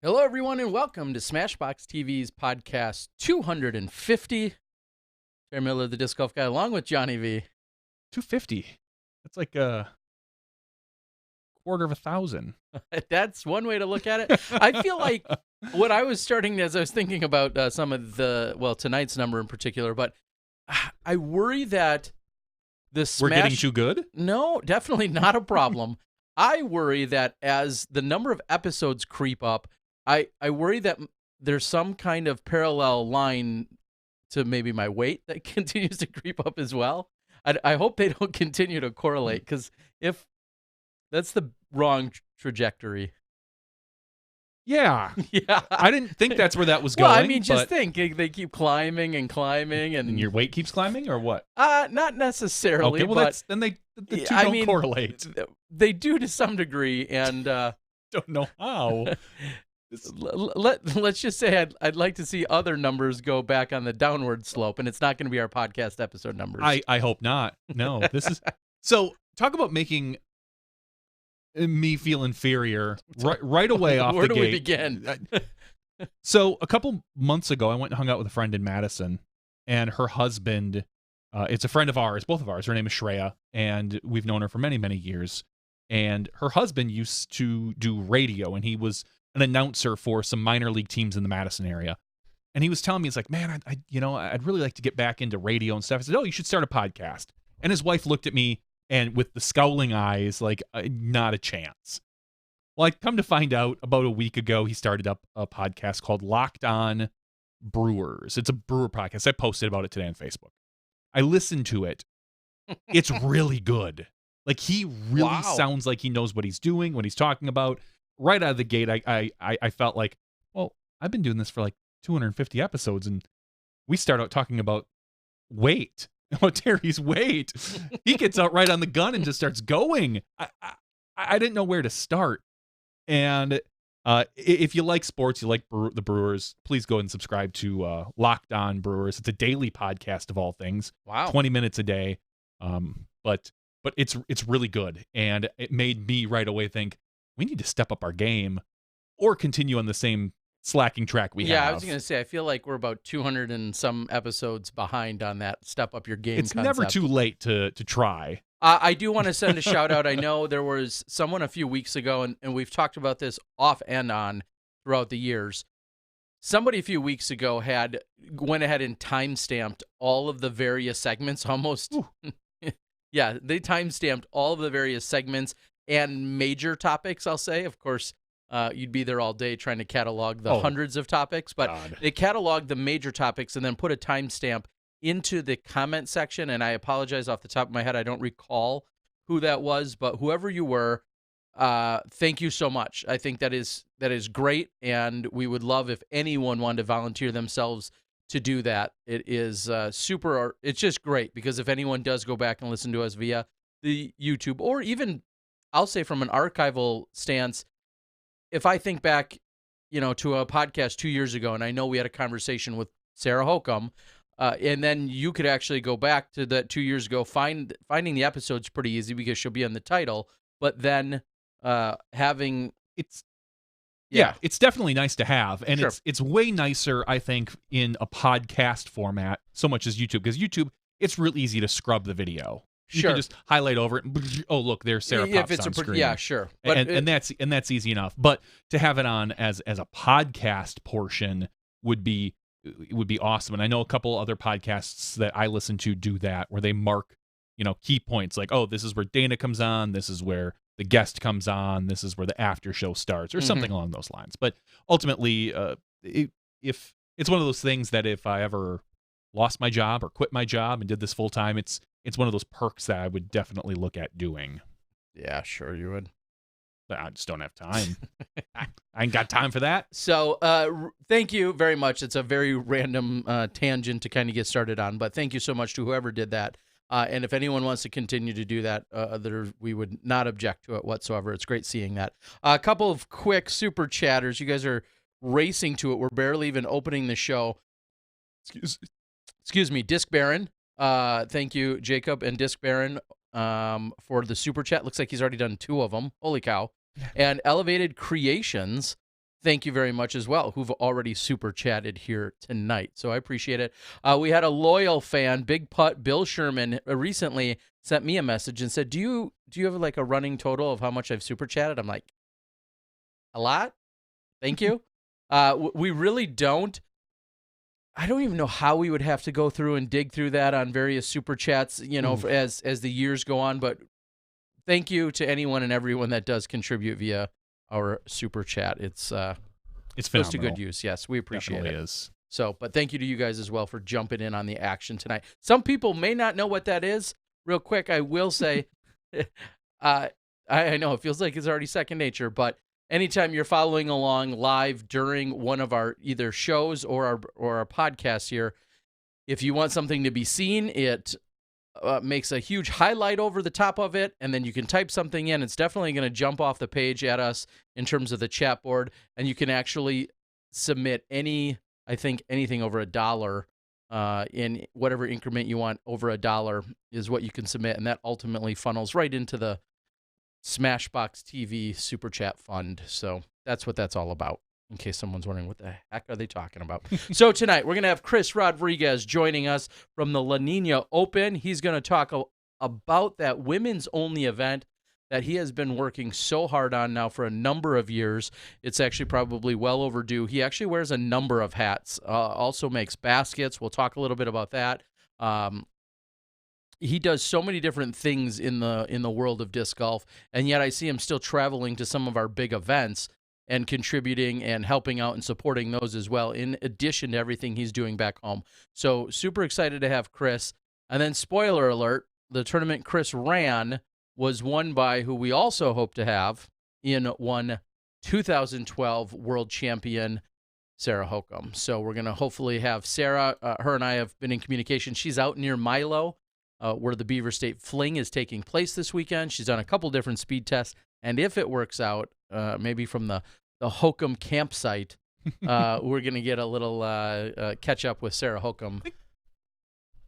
Hello, everyone, and welcome to SmashBoxxTV's podcast 250. Jerry Miller, the Disc Golf Guy, along with Johnny V. 250. That's like a quarter of 1,000. That's one way to look at it. I feel like what I was starting as I was thinking about some of tonight's number in particular, but I worry that the We're getting too good? No, definitely not a problem. I worry that as the number of episodes creep up, I worry that there's some kind of parallel line to maybe my weight that continues to creep up as well. I hope they don't continue to correlate, because if that's the wrong trajectory. Yeah. Yeah. I didn't think that's where that was going. Well, I mean, just think. They keep climbing and climbing. And your weight keeps climbing, or what? Not necessarily. Okay, well, but then the two don't correlate. They do to some degree, and... don't know how. Let's just say I'd like to see other numbers go back on the downward slope, and it's not going to be our podcast episode numbers. I hope not. No, this is so. Talk about making me feel inferior right away off the gate. Where do we begin? So a couple months ago, I went and hung out with a friend in Madison, and her husband. It's a friend of ours, both of ours. Her name is Shreya, and we've known her for many, many years. And her husband used to do radio, and he was an announcer for some minor league teams in the Madison area. And he was telling me, he's like, man, I'd really like to get back into radio and stuff. I said, oh, you should start a podcast. And his wife looked at me and with the scowling eyes, like, not a chance. Well, I come to find out about a week ago, he started up a podcast called Locked On Brewers. It's a brewer podcast. I posted about it today on Facebook. I listened to it. It's really good. Like, he really sounds like he knows what he's doing, what he's talking about. Right out of the gate, I felt like, well, I've been doing this for like 250 episodes, and we start out talking about weight, about Terry's weight. He gets out right on the gun and just starts going. I didn't know where to start. And if you like sports, you like the Brewers, please go and subscribe to Locked On Brewers. It's a daily podcast of all things. Wow. 20 minutes a day. But it's really good. And it made me right away think, we need to step up our game or continue on the same slacking track we have. Yeah, I was going to say, I feel like we're about 200 and some episodes behind on that step up your game It's concept. never too late to try. I do want to send a shout out. I know there was someone a few weeks ago, and we've talked about this off and on throughout the years. Somebody a few weeks ago went ahead and time-stamped all of the various segments almost. Yeah, they time-stamped all of the various segments and major topics, I'll say. Of course, you'd be there all day trying to catalog the hundreds of topics, but they cataloged the major topics and then put a timestamp into the comment section. And I apologize, off the top of my head, I don't recall who that was, but whoever you were, thank you so much. I think that is great, and we would love if anyone wanted to volunteer themselves to do that. It is super. It's just great, because if anyone does go back and listen to us via the YouTube, or even, I'll say from an archival stance, if I think back, to a podcast 2 years ago, and I know we had a conversation with Sarah Hokum, and then you could actually go back to that 2 years ago. Finding the episode's pretty easy because she'll be on the title, but then having it's. Yeah, it's definitely nice to have, and it's way nicer, I think, in a podcast format, so much as YouTube, because YouTube, it's real easy to scrub the video. You can just highlight over it. And, oh, look, there's Sarah pops on screen. Yeah, sure. But and that's easy enough. But to have it on as a podcast portion would be awesome. And I know a couple other podcasts that I listen to do that, where they mark, key points, like, oh, this is where Dana comes on, this is where the guest comes on, this is where the after show starts, or something along those lines. But ultimately, if it's one of those things that if I ever lost my job or quit my job and did this full time, it's one of those perks that I would definitely look at doing. Yeah, sure you would. But I just don't have time. I ain't got time for that. So thank you very much. It's a very random tangent to kind of get started on, but thank you so much to whoever did that. And if anyone wants to continue to do that, we would not object to it whatsoever. It's great seeing that. A couple of quick super chatters. You guys are racing to it. We're barely even opening the show. Excuse me, Disc Baron. Thank you, Jacob and Disc Baron, for the super chat. Looks like he's already done 2 of them. Holy cow. And Elevated Creations thank you very much as well, who've already super chatted here tonight. So I appreciate it. We had a loyal fan, Big Putt Bill Sherman, recently sent me a message and said, do you have like a running total of how much I've super chatted? I'm like, a lot? Thank you. We really don't. I don't even know how we would have to go through and dig through that on various super chats, as the years go on. But thank you to anyone and everyone that does contribute via our super chat. It's goes to good use. Yes, we appreciate Definitely it. Is. So, but thank you to you guys as well for jumping in on the action tonight. Some people may not know what that is. Real quick, I will say, I know it feels like it's already second nature, but anytime you're following along live during one of our either shows or our podcasts here, if you want something to be seen, it makes a huge highlight over the top of it, and then you can type something in. It's definitely going to jump off the page at us in terms of the chat board, and you can actually submit anything over $1 in whatever increment you want. Over $1 is what you can submit, and that ultimately funnels right into the SmashBoxxTV Super Chat Fund. So that's what that's all about, in case someone's wondering what the heck are they talking about. So tonight we're going to have Chris Rodriguez joining us from the La Nina Open. He's going to talk about that women's only event that he has been working so hard on now for a number of years. It's actually probably well overdue. He actually wears a number of hats, also makes baskets. We'll talk a little bit about that. He does so many different things in the world of disc golf, and yet I see him still traveling to some of our big events and contributing and helping out and supporting those as well, in addition to everything he's doing back home. So super excited to have Chris. And then spoiler alert, the tournament Chris ran was won by who we also hope to have in 2012 world champion Sarah Hokum. So we're going to hopefully have Sarah. Her and I have been in communication. She's out near Milo, where the Beaver State Fling is taking place this weekend. She's done a couple different speed tests, and if it works out, maybe from the Hokum campsite, we're going to get a little catch up with Sarah Hokum.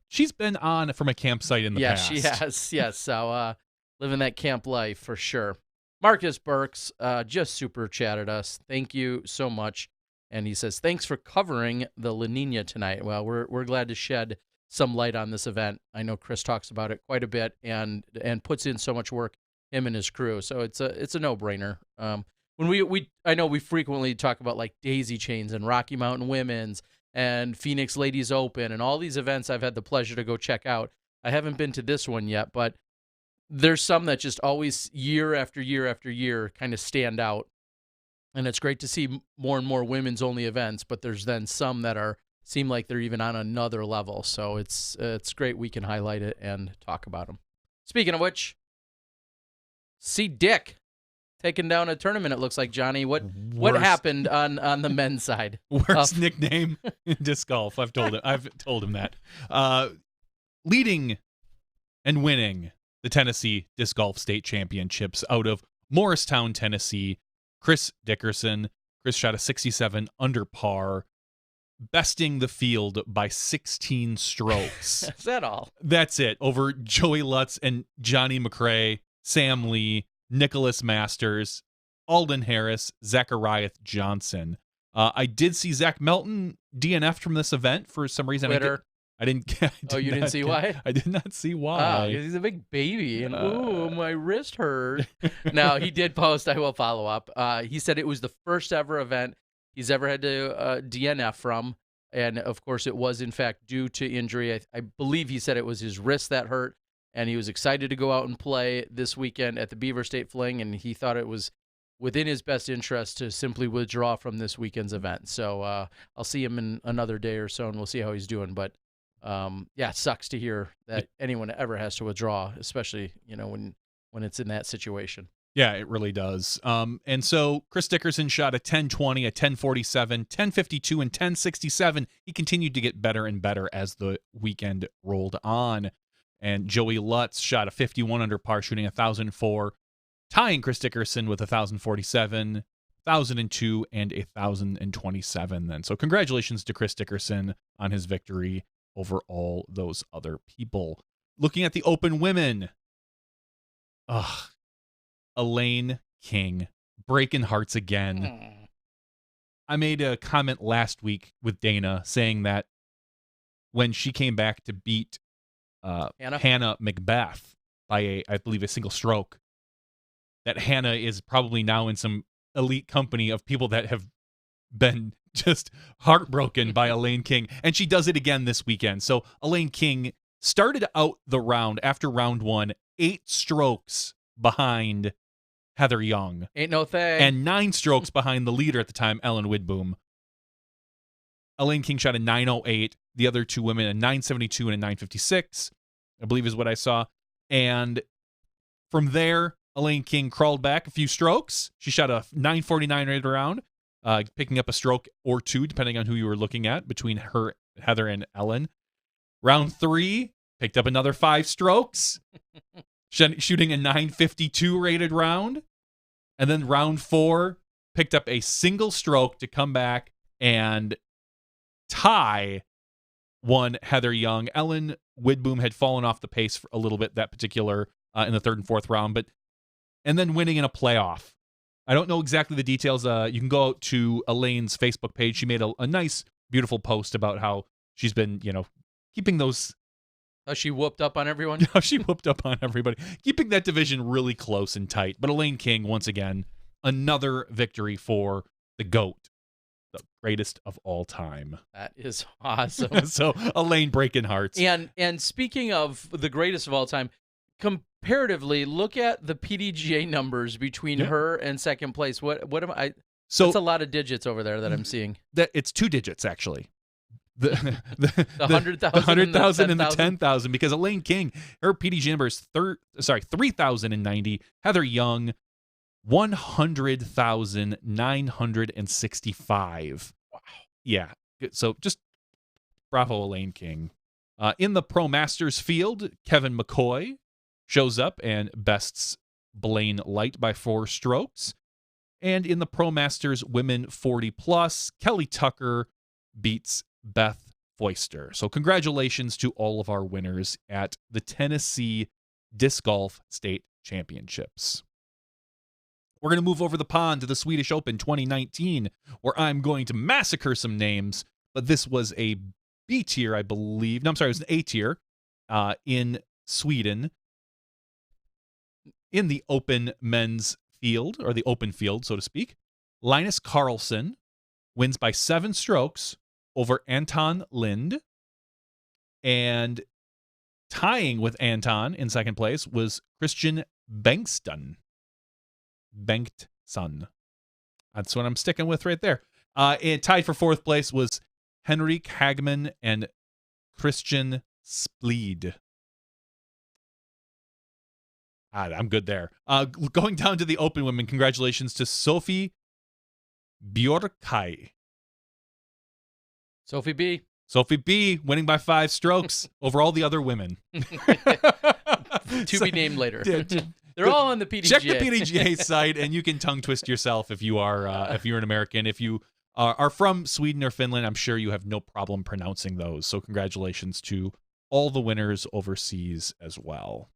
She's been on from a campsite in the past. Yeah, she has. Yes, so living that camp life for sure. Marcus Burks just super chatted us. Thank you so much. And he says, thanks for covering the La Nina tonight. Well, we're glad to shed some light on this event. I know Chris talks about it quite a bit and puts in so much work, him and his crew. So it's a no-brainer. When I know we frequently talk about like Daisy Chains and Rocky Mountain Women's and Phoenix Ladies Open and all these events I've had the pleasure to go check out. I haven't been to this one yet, but there's some that just always year after year after year kind of stand out. And it's great to see more and more women's only events, but there's then some that seem like they're even on another level. So it's great we can highlight it and talk about them. Speaking of which, see Dick taking down a tournament, it looks like, Johnny. What happened on the men's side? Worst nickname in disc golf. I've told him that. Leading and winning the Tennessee Disc Golf State Championships out of Morristown, Tennessee, Chris Dickerson. Chris shot a 67 under par, besting the field by 16 strokes. Is that all? That's it. Over Joey Lutz and Johnny McRae, Sam Lee, Nicholas Masters, Alden Harris, Zachariah Johnson. I did see Zach Melton DNF'd from this event for some reason. Twitter. I didn't. You didn't see why? I did not see why. Because he's a big baby, and ooh, my wrist hurt. Now, he did post, I will follow up. He said it was the first ever event he's ever had to DNF from, and of course it was in fact due to injury. I believe he said it was his wrist that hurt, and he was excited to go out and play this weekend at the Beaver State Fling, and he thought it was within his best interest to simply withdraw from this weekend's event. So I'll see him in another day or so, and we'll see how he's doing. But yeah, it sucks to hear that anyone ever has to withdraw, especially when it's in that situation. Yeah, it really does. And so Chris Dickerson shot a 10-20, a 10-47, 10-52, and 10-67. He continued to get better and better as the weekend rolled on. And Joey Lutz shot a 51 under par, shooting 1,004, tying Chris Dickerson with 1,047, 1,002, and 1,027 then. So congratulations to Chris Dickerson on his victory over all those other people. Looking at the Open women. Elaine King, breaking hearts again. I made a comment last week with Dana saying that when she came back to beat Hannah McBeth by I believe a single stroke, that Hannah is probably now in some elite company of people that have been just heartbroken by Elaine King, and she does it again this weekend. So Elaine King started out the round after round 1, 8 strokes behind Heather Young. Ain't no thing. And 9 strokes behind the leader at the time, Ellen Widboom. Elaine King shot a 908. The other two women, a 972 and a 956, I believe is what I saw. And from there, Elaine King crawled back a few strokes. She shot a 949 right around, picking up a stroke or two, depending on who you were looking at, between her, Heather, and Ellen. Round 3, picked up another 5 strokes, shooting a 952 rated round. And then round 4, picked up a single stroke to come back and tie one Heather Young. Ellen Widboom had fallen off the pace for a little bit that particular in the 3rd and 4th round, and then winning in a playoff. I don't know exactly the details. You can go out to Elaine's Facebook page. She made a nice, beautiful post about how she's been, keeping those. How she whooped up on everyone? How she whooped up on everybody. Keeping that division really close and tight. But Elaine King, once again, another victory for the GOAT, the greatest of all time. That is awesome. So Elaine breaking hearts. And speaking of the greatest of all time, comparatively, look at the PDGA numbers between her and second place. What am I? So that's a lot of digits over there that I'm seeing. That it's 2 digits actually. The 100,000 and the 10,000, because Elaine King, her PDGA number is 3,090. Heather Young, 100,965. Wow. Yeah. So just bravo, Elaine King. In the Pro Masters field, Kevin McCoy shows up and bests Blaine Light by 4 strokes. And in the Pro Masters Women 40+, Kelly Tucker beats Beth Foister. So congratulations to all of our winners at the Tennessee Disc Golf State Championships. We're going to move over the pond to the Swedish Open 2019, where I'm going to massacre some names, but this was a B tier, I believe. No, I'm sorry, it was an A tier in Sweden. In the open men's field, or the open field, so to speak, Linus Carlson wins by 7 strokes over Anton Lind. And tying with Anton in second place was Christian Bengtsson. That's what I'm sticking with right there. And tied for 4th place was Henrik Hagman and Christian Spleed. I'm good there. Going down to the open women, congratulations to Sophie Bjorkai. Sophie B. Sophie B winning by 5 strokes over all the other women. To be named later. They're all on the PDGA. Check the PDGA site, and you can tongue twist yourself if you are if you're an American. If you are from Sweden or Finland, I'm sure you have no problem pronouncing those. So congratulations to all the winners overseas as well.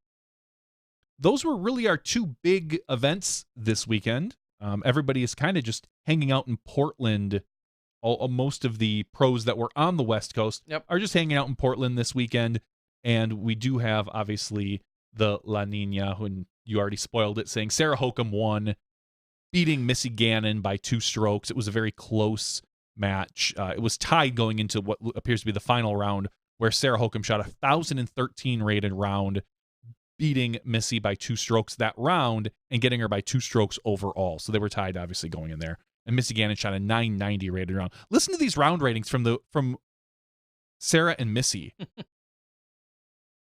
Those were really our 2 big events this weekend. Everybody is kind of just hanging out in Portland. Most of the pros that were on the West Coast are just hanging out in Portland this weekend. And we do have, obviously, the La Nina, who you already spoiled it, saying Sarah Hokum won, beating Missy Gannon by 2 strokes. It was a very close match. It was tied going into what appears to be the final round, where Sarah Hokum shot a 1,013 rated round, beating Missy by 2 strokes that round and getting her by 2 strokes overall. So they were tied, obviously, going in there. And Missy Gannon shot a 990 rated round. Listen to these round ratings from Sarah and Missy.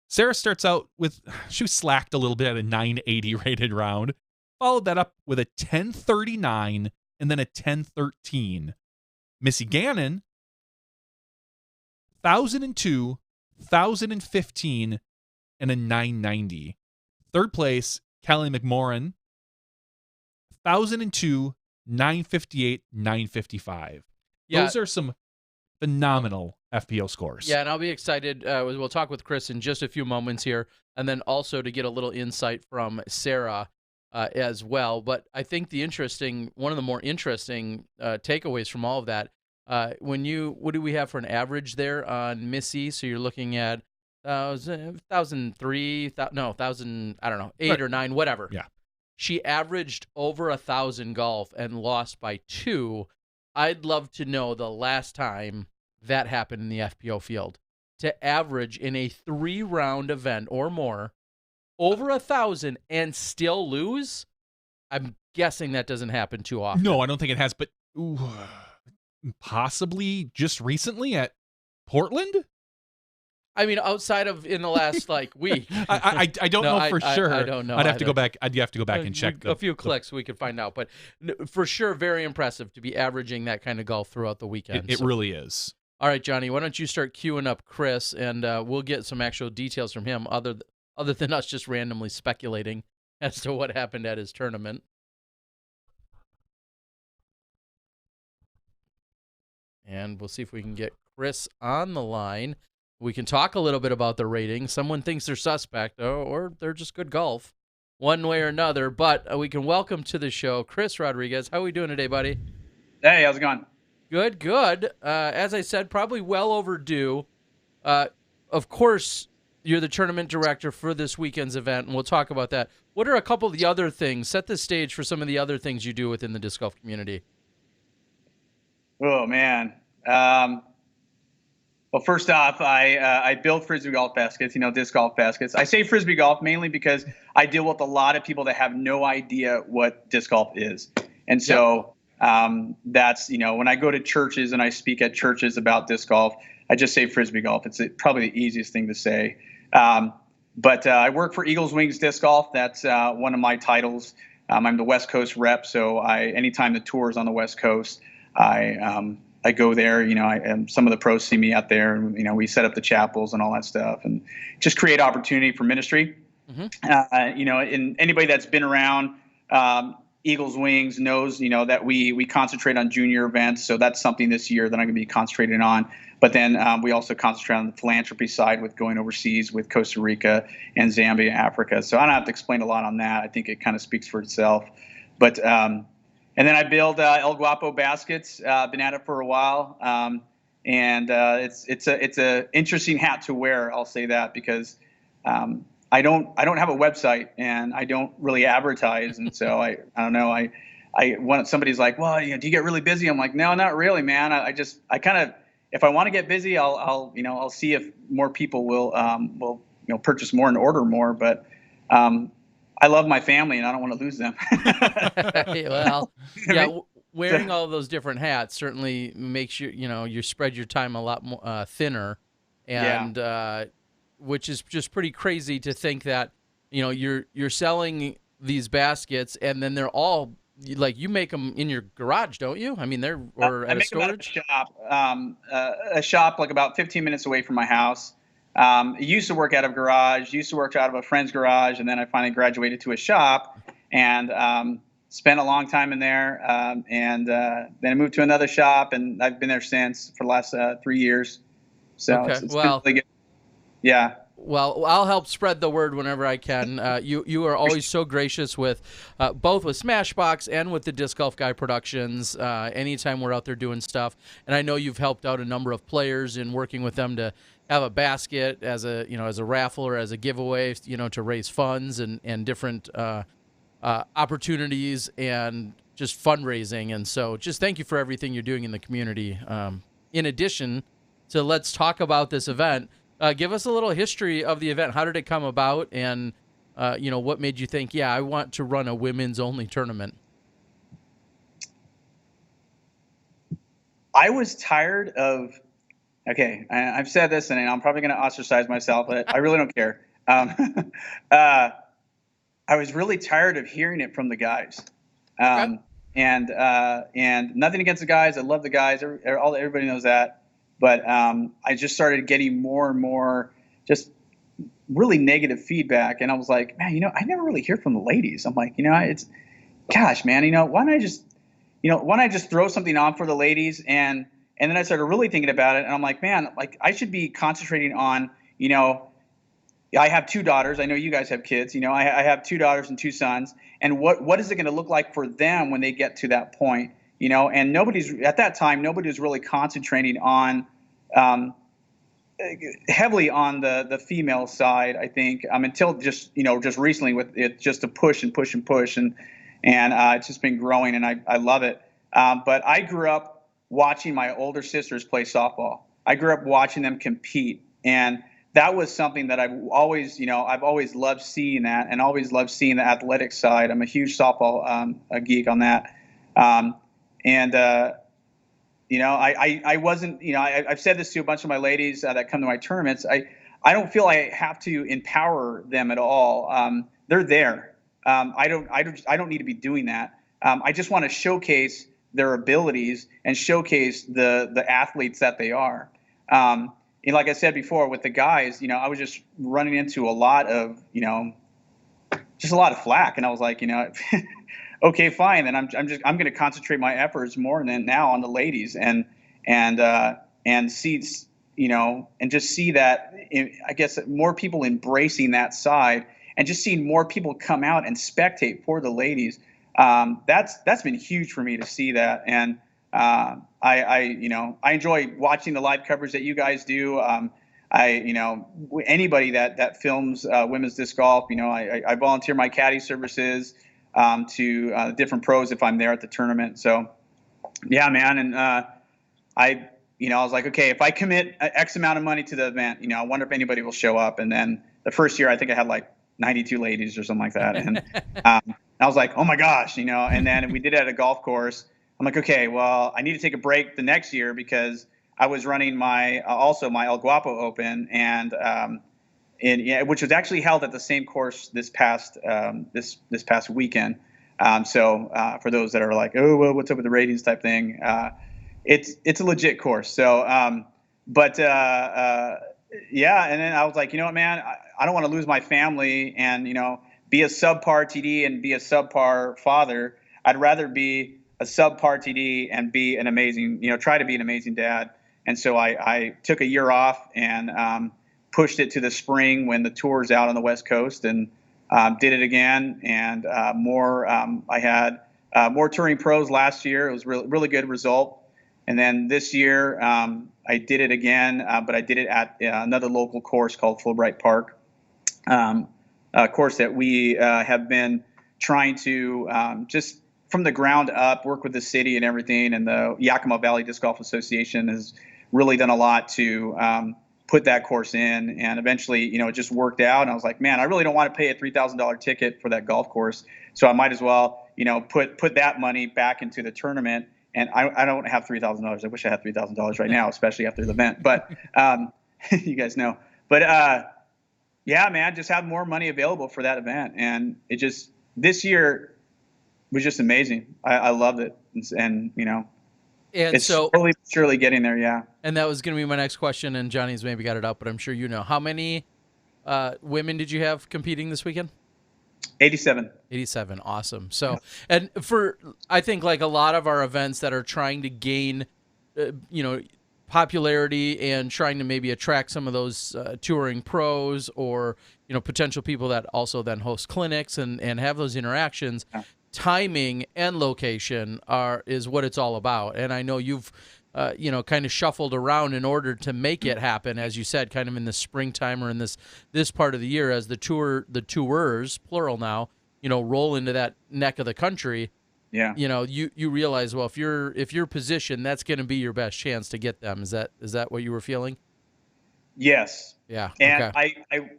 Sarah starts out with, she was slacked a little bit at a 980 rated round, followed that up with a 1039 and then a 1013. Missy Gannon, 1,002, 1,015, and a 990. 3rd place, Callie McMorran, 1,002, 958, 955. Yeah. Those are some phenomenal FPO scores. Yeah, and I'll be excited. We'll talk with Chris in just a few moments here, and then also to get a little insight from Sarah as well. But I think one of the more interesting takeaways from all of that, what do we have for an average there on Missy? So you're looking at 1,003, no, 1,000, I don't know, 8 or 9, whatever. Yeah. She averaged over 1,000 golf and lost by 2. I'd love to know the last time that happened in the FPO field. To average in a 3-round event or more over 1,000 and still lose, I'm guessing that doesn't happen too often. No, I don't think it has, but possibly just recently at Portland. I mean, outside of in the last week. I don't know for sure. I don't know. I'd have to go back. I'd have to go back and check. A few clicks we could find out, but for sure, very impressive to be averaging that kind of golf throughout the weekend. It really is. All right, Johnny, why don't you start queuing up Chris, and we'll get some actual details from him, other than us just randomly speculating as to what happened at his tournament. And we'll see if we can get Chris on the line. We can talk a little bit about the rating. Someone thinks they're suspect, or they're just good golf, one way or another. But we can welcome to the show Chris Rodriguez. How are we doing today, buddy? Hey, how's it going? Good. As I said, probably well overdue. Of course, you're the tournament director for this weekend's event, and we'll talk about that. What are a couple of the other things? Set the stage for some of the other things you do within the disc golf community. Oh, man. Well, first off, I build Frisbee golf baskets, disc golf baskets. I say Frisbee golf mainly because I deal with a lot of people that have no idea what disc golf is. And so that's, when I go to churches and I speak at churches about disc golf, I just say Frisbee golf. It's probably the easiest thing to say. But I work for Eagles Wings Disc Golf. That's one of my titles. I'm the West Coast rep. So anytime the tour is on the West Coast, I go there, some of the pros see me out there, and, we set up the chapels and all that stuff and just create opportunity for ministry. Mm-hmm. And anybody that's been around Eagles Wings knows, that we concentrate on junior events. So that's something this year that I'm going to be concentrating on. But then we also concentrate on the philanthropy side with going overseas with Costa Rica and Zambia, Africa. So I don't have to explain a lot on that. I think it kind of speaks for itself. But and then I build El Guapo baskets. Been at it for a while, and it's a interesting hat to wear. I'll say that because I don't have a website and I don't really advertise, and so I don't know. I want somebody's like, well, do you get really busy? I'm like, no, not really, man. I kind of, if I want to get busy, I'll see if more people will purchase more and order more, but. I love my family, and I don't want to lose them. Well, yeah, wearing all those different hats certainly makes you spread your time a lot more thinner, and which is just pretty crazy to think that you're selling these baskets, and then they're all you make them in your garage, don't you? I mean, they're at a storage shop, a shop about 15 minutes away from my house. Used to work out of a garage, used to work out of a friend's garage, and then I finally graduated to a shop and spent a long time in there. And then I moved to another shop, and I've been there since for the last 3 years. So okay. it's been really good. Yeah. Well, I'll help spread the word whenever I can. You are always so gracious with both with SmashBoxx and with the Disc Golf Guy Productions. Anytime we're out there doing stuff, and I know you've helped out a number of players in working with them to have a basket as a raffle or as a giveaway, to raise funds and different opportunities and just fundraising. And so, just thank you for everything you're doing in the community. In addition to, let's talk about this event. Give us a little history of the event. How did it come about? And, what made you think, I want to run a women's only tournament? I was tired of, I've said this and I'm probably going to ostracize myself, but I really don't care. I was really tired of hearing it from the guys. And nothing against the guys. I love the guys. Everybody knows that. But I just started getting more and more just really negative feedback. And I was like, man, I never really hear from the ladies. I'm like, it's, gosh, man, why don't I just throw something on for the ladies? And then I started really thinking about it. And I'm like, man, I should be concentrating on, I have 2 daughters. I know you guys have kids. I have 2 daughters and 2 sons. And what is it going to look like for them when they get to that point? And at that time, nobody was really concentrating on heavily on the female side, I think, until just recently with it just to push and push and push, and it's just been growing, and I love it. But I grew up watching my older sisters play softball. I grew up watching them compete, and that was something that I've always loved seeing that, and always loved seeing the athletic side. I'm a huge softball geek on that, I wasn't, I've said this to a bunch of my ladies that come to my tournaments. I don't feel I have to empower them at all. They're there. I don't need to be doing that. I just want to showcase their abilities and showcase the athletes that they are. Like I said before, with the guys, I was just running into a lot of, just a lot of flack, and I was like, okay, fine. Then I'm going to concentrate my efforts more than now on the ladies, and see, and just see that, I guess, more people embracing that side, and just seeing more people come out and spectate for the ladies. That's been huge for me to see that. And I enjoy watching the live coverage that you guys do. Anybody that films women's disc golf, I volunteer my caddy services to different pros if I'm there at the tournament. So yeah, man. And I was like, okay, if I commit X amount of money to the event, I wonder if anybody will show up. And then the first year, I think I had like 92 ladies or something like that. And I was like, oh my gosh, and then we did it at a golf course. I'm like, okay, well, I need to take a break the next year, because I was running my El Guapo Open, and which was actually held at the same course this past weekend. So for those that are like, oh, well, what's up with the ratings type thing, it's a legit course. So, yeah. And then I was like, you know what, man, I don't want to lose my family and, be a subpar TD and be a subpar father. I'd rather be a subpar TD and be an amazing, try to be an amazing dad. And so I took a year off and pushed it to the spring when the tour's out on the West Coast, and did it again. And I had more touring pros last year. It was really good result. And then this year I did it again, but I did it at another local course called Fulbright Park, a course that we have been trying to just from the ground up work with the city and everything. And the Yakima Valley Disc Golf Association has really done a lot to put that course in, and eventually, it just worked out. And I was like, man, I really don't want to pay a $3,000 ticket for that golf course, so I might as well, put that money back into the tournament. And I don't have $3,000. I wish I had $3,000 right now, especially after the event. But you guys know. But yeah, man, just have more money available for that event, and this year was just amazing. I loved it, and And it's so surely getting there, yeah. And that was going to be my next question, and Johnny's maybe got it up, but I'm sure you know. How many women did you have competing this weekend? 87. 87, awesome. So, and I think like a lot of our events that are trying to gain, popularity and trying to maybe attract some of those touring pros or, potential people that also then host clinics and have those interactions. Yeah. Timing and location is what it's all about. And I know you've, kind of shuffled around in order to make it happen, as you said, kind of in the springtime or in this part of the year as the tours, plural now, roll into that neck of the country. Yeah. You realize, well, if you're positioned, that's going to be your best chance to get them. Is that what you were feeling? Yes. Yeah. And okay.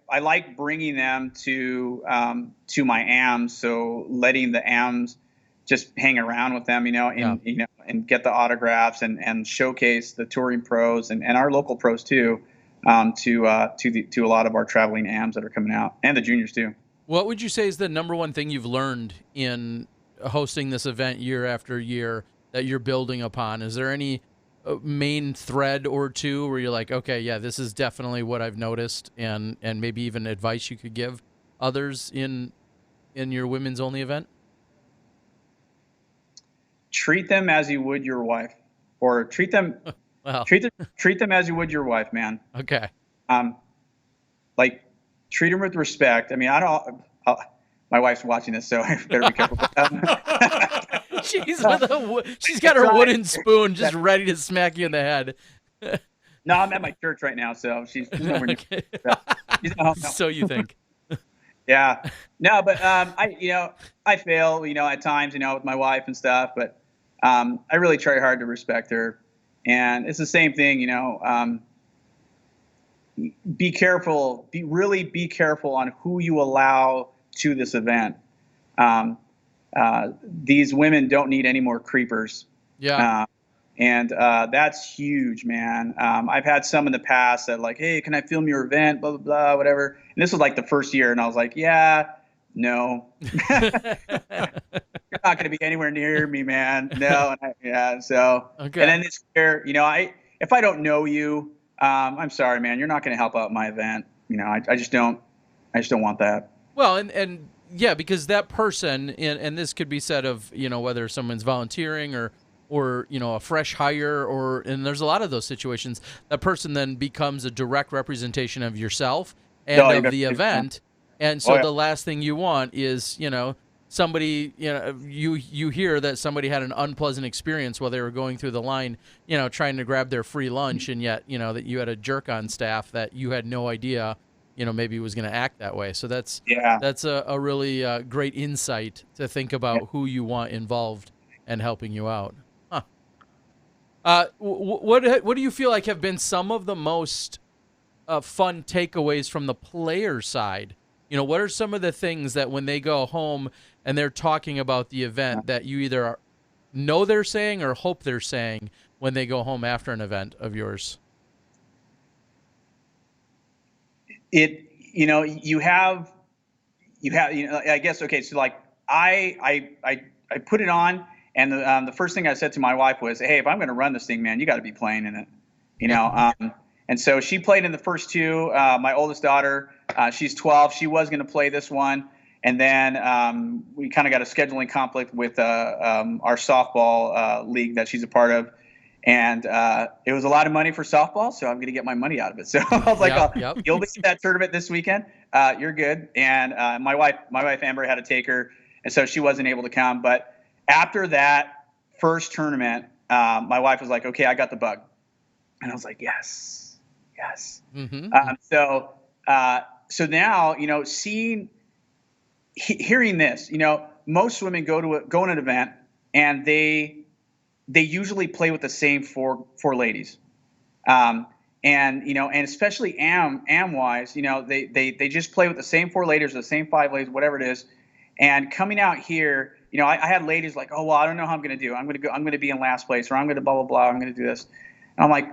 I like bringing them to my AMs, so letting the AMs just hang around with them, and get the autographs and showcase the touring pros and our local pros too, to a lot of our traveling AMs that are coming out, and the juniors too. What would you say is the number one thing you've learned in hosting this event year after year that you're building upon? Is there any main thread or two where you're like, okay, yeah, this is definitely what I've noticed, and maybe even advice you could give others in your women's only event? Treat them as you would your wife, or treat them treat them as you would your wife, man. Okay. Like treat them with respect. I mean, I don't. My wife's watching this, so I better be careful. She's got her wooden spoon just ready to smack you in the head. No, I'm at my church right now, so she's nowhere near. Okay. She's at home now. So you think? Yeah. No, but I fail, at times, with my wife and stuff, but I really try hard to respect her. And it's the same thing, be careful, be careful on who you allow to this event. These women don't need any more creepers. Yeah. And that's huge, man. I've had some in the past that like, hey, can I film your event? Blah, blah, blah, whatever. And this was like the first year. And I was like, yeah, no. You're not going to be anywhere near me, man. No. So, Okay. And then this year, if I don't know you, I'm sorry, man, you're not going to help out my event. I just don't want that. Well, and yeah, because that person, and this could be said of, whether someone's volunteering or a fresh hire, and there's a lot of those situations, that person then becomes a direct representation of yourself and of the event. And so the last thing you want is, somebody, you hear that somebody had an unpleasant experience while they were going through the line, trying to grab their free lunch, and yet, that you had a jerk on staff that you had no idea, maybe was going to act that way. So that's a really great insight to think about who you want involved and helping you out. What do you feel like have been some of the most fun takeaways from the player side? What are some of the things that when they go home and they're talking about the event that you either know they're saying or hope they're saying when they go home after an event of yours? You have, I guess, okay. So like I put it on. And the first thing I said to my wife was, hey, if I'm going to run this thing, man, you got to be playing in it, And so she played in the first two. My oldest daughter, she's 12. She was going to play this one. And then we kind of got a scheduling conflict with our softball league that she's a part of. And it was a lot of money for softball, so I'm going to get my money out of it. So I was like, you'll be at that tournament this weekend. You're good. And my wife Amber had to take her, and so she wasn't able to come. But after that first tournament, my wife was like, okay, I got the bug. And I was like, yes. Mm-hmm. So now, hearing this, most women go to an event and they usually play with the same four ladies. And especially am wise, they just play with the same four ladies, the same five ladies, whatever it is. And coming out here, I had ladies like, oh, well, I don't know how I'm going to do. I'm going to be in last place, or I'm going to blah, blah, blah. I'm going to do this. And I'm like,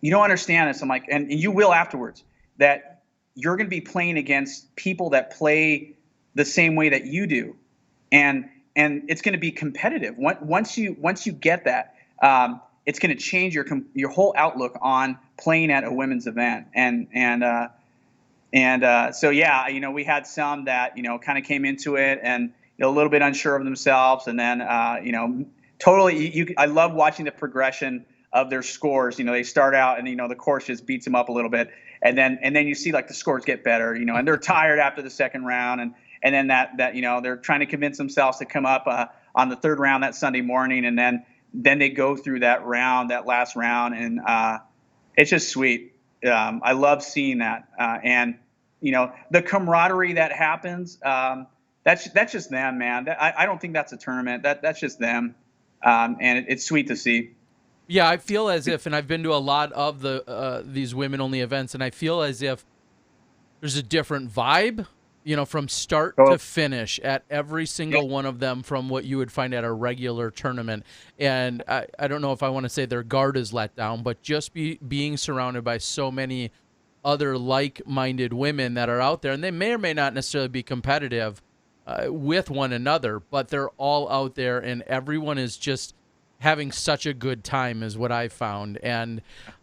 you don't understand this. I'm like, and you will afterwards, that you're going to be playing against people that play the same way that you do. And it's going to be competitive. Once you get that, it's going to change your whole outlook on playing at a women's event. So, yeah, we had some that, kind of came into it and, a little bit unsure of themselves. And then, totally, I love watching the progression of their scores. They start out and, the course just beats them up a little bit. And then you see like the scores get better, and they're tired after the second round. And then that, they're trying to convince themselves to come up on the third round that Sunday morning. And then they go through that last round. And it's just sweet. I love seeing that. And, the camaraderie that happens, that's just them, man. I don't think that's a tournament. That's just them. And it's sweet to see. Yeah, I feel as if, and I've been to a lot of these women-only events, and I feel as if there's a different vibe, from start to finish at every single one of them from what you would find at a regular tournament. And I don't know if I want to say their guard is let down, but just being surrounded by so many other like-minded women that are out there, and they may or may not necessarily be competitive with one another, but they're all out there, and everyone is just having such a good time is what I've found. And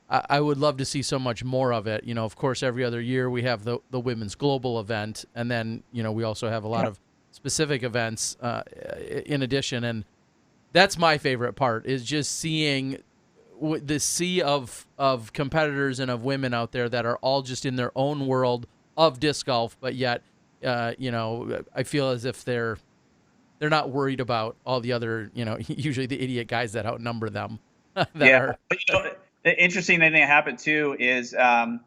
I would love to see so much more of it. Of course, every other year we have the women's global event, and then, we also have a lot of specific events in addition. And that's my favorite part, is just seeing the sea of competitors and of women out there that are all just in their own world, of disc golf, but yet, you know, I feel as if they're not worried about all the other, you know, usually the idiot guys that outnumber them. that Yeah. are But, you know, the interesting thing that happened too is on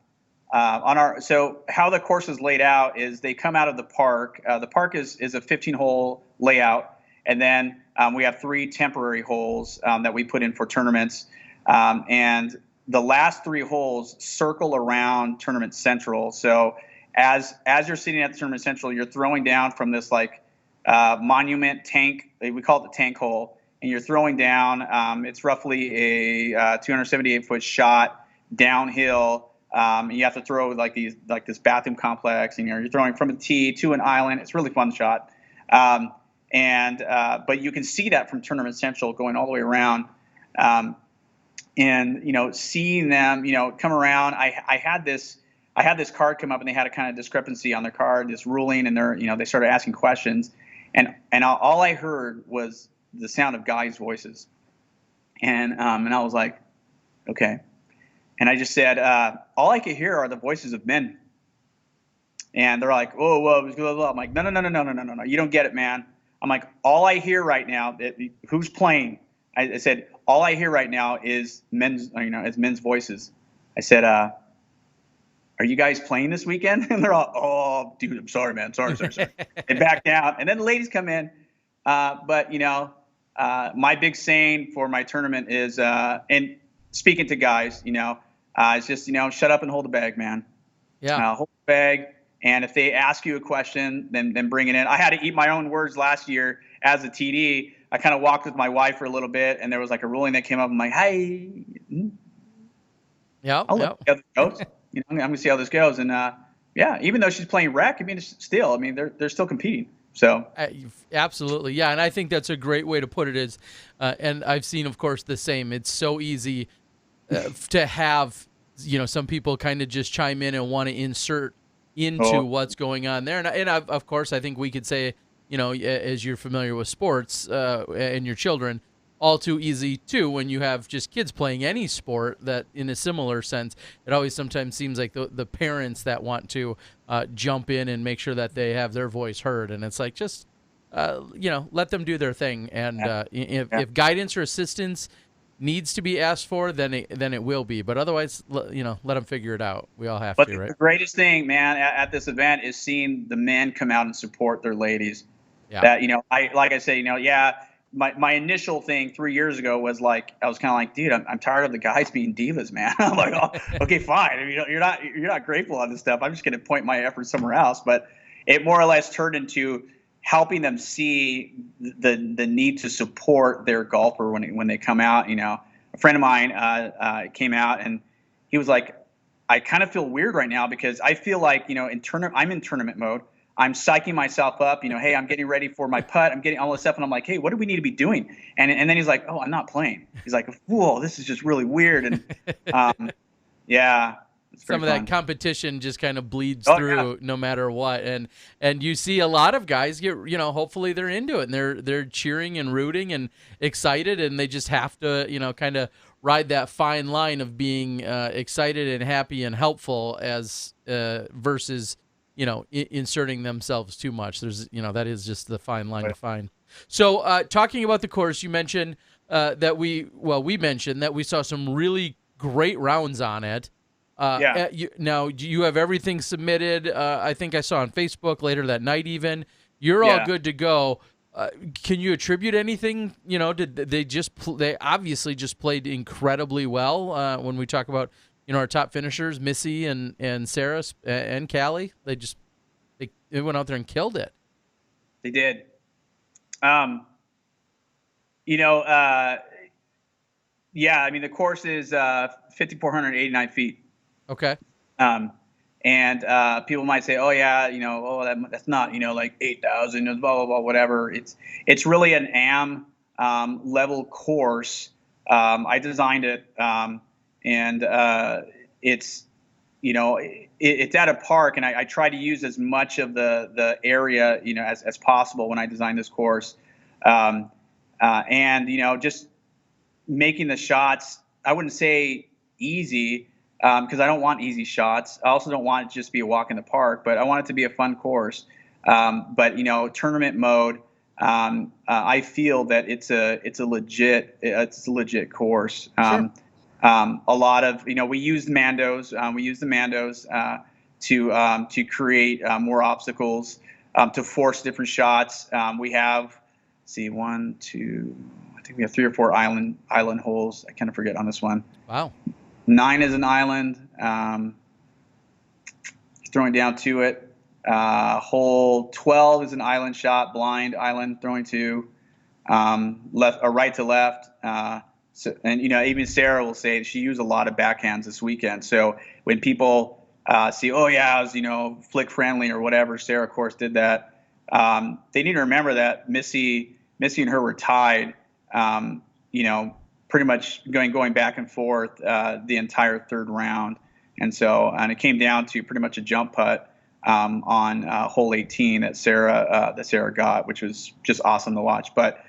our, so how the course is laid out is they come out of the park. The park is a 15-hole layout, and then we have 3 temporary holes that we put in for tournaments, and the last 3 holes circle around Tournament Central. So as you're sitting at the Tournament Central, you're throwing down from this like monument tank. We call it the tank hole, and you're throwing down. It's roughly a 278-foot shot downhill. You have to throw like this bathroom complex, and you're throwing from a tee to an island. It's a really fun shot. But you can see that from Tournament Central going all the way around. And, you know, seeing them, you know, come around, I had this card come up, and they had a kind of discrepancy on their card, this ruling, and they started asking questions, and all I heard was the sound of guys' voices. And I was like, okay. And I just said, all I could hear are the voices of men. And they're like, whoa, blah, blah, blah. I'm like, no, you don't get it, man. I'm like, all I hear right now, who's playing? I said, all I hear right now is men's voices. I said, are you guys playing this weekend? And they're all, oh, dude, I'm sorry, man. Sorry. They back down. And then the ladies come in. But, you know, my big saying for my tournament is, and speaking to guys, you know, it's just, you know, shut up and hold the bag, man. Yeah. Hold the bag. And if they ask you a question, then bring it in. I had to eat my own words last year as a TD. I kind of walked with my wife for a little bit, and there was like a ruling that came up. I'm like, hey, Yeah. I'll see how this goes. You know, I'm going to see how this goes. And yeah, even though she's playing rec, I mean, still, I mean, they're still competing. So absolutely, yeah, and I think that's a great way to put it. Is and I've seen, of course, the same. It's so easy to have, you know, some people kind of just chime in and want to insert into what's going on there, and of course, I think we could say, you know, as you're familiar with sports and your children, all too easy too when you have just kids playing any sport, that in a similar sense, it always sometimes seems like the parents that want to jump in and make sure that they have their voice heard, and it's like, just you know, let them do their thing, and if guidance or assistance needs to be asked for, then it will be, but otherwise, you know, let them figure it out. We all have to, right? The greatest thing, man, at this event is seeing the men come out and support their ladies. Yeah. That, you know, like I say, you know, yeah. My initial thing 3 years ago was like, I was kind of like, dude, I'm tired of the guys being divas, man. I'm like, oh, okay, fine. I mean, you're not grateful on this stuff. I'm just going to point my efforts somewhere else. But it more or less turned into helping them see the need to support their golfer when they come out. You know, a friend of mine came out, and he was like, I kind of feel weird right now because I feel like, you know, I'm in tournament mode. I'm psyching myself up, you know, hey, I'm getting ready for my putt. I'm getting all this stuff. And I'm like, hey, what do we need to be doing? And then he's like, oh, I'm not playing. He's like, whoa, this is just really weird. And yeah. Some of that competition just kind of bleeds through no matter what. And you see a lot of guys get, you know, hopefully they're into it, and they're cheering and rooting and excited, and they just have to, you know, kind of ride that fine line of being excited and happy and helpful as versus, you know, inserting themselves too much. There's, you know, that is just the fine line to find. So talking about the course, you mentioned that we mentioned that we saw some really great rounds on it. Now you have everything submitted. I think I saw on Facebook later that night even. You're all good to go. Can you attribute anything? You know, did they they obviously just played incredibly well when we talk about, you know, our top finishers, Missy and Sarah and Callie. They went out there and killed it. They did. You know, yeah, I mean, the course is 5,489 feet. Okay. And people might say, oh yeah, you know, oh, that's not, you know, like 8,000, blah, blah, blah, whatever. It's really an AM level course. I designed it, and it's, you know, it's at a park, and I try to use as much of the area, you know, as possible when I designed this course. And, you know, just making the shots, I wouldn't say easy, because I don't want easy shots. I also don't want it to just be a walk in the park, but I want it to be a fun course. But tournament mode, I feel that it's a legit course. Sure. A lot of we use the Mandos. To create more obstacles, to force different shots. We have, one, two, I think we have 3 or 4 island holes. I kind of forget on this one. Wow. 9 is an island. Throwing down to it. Hole 12 is an island shot, blind island, throwing to left or right to left. And even Sarah will say she used a lot of backhands this weekend. So when people see, oh yeah, I was flick friendly or whatever, Sarah of course did that. They need to remember that Missy and her were tied. Pretty much going back and forth the entire third round, and it came down to pretty much a jump putt on hole 18 that Sarah got, which was just awesome to watch. But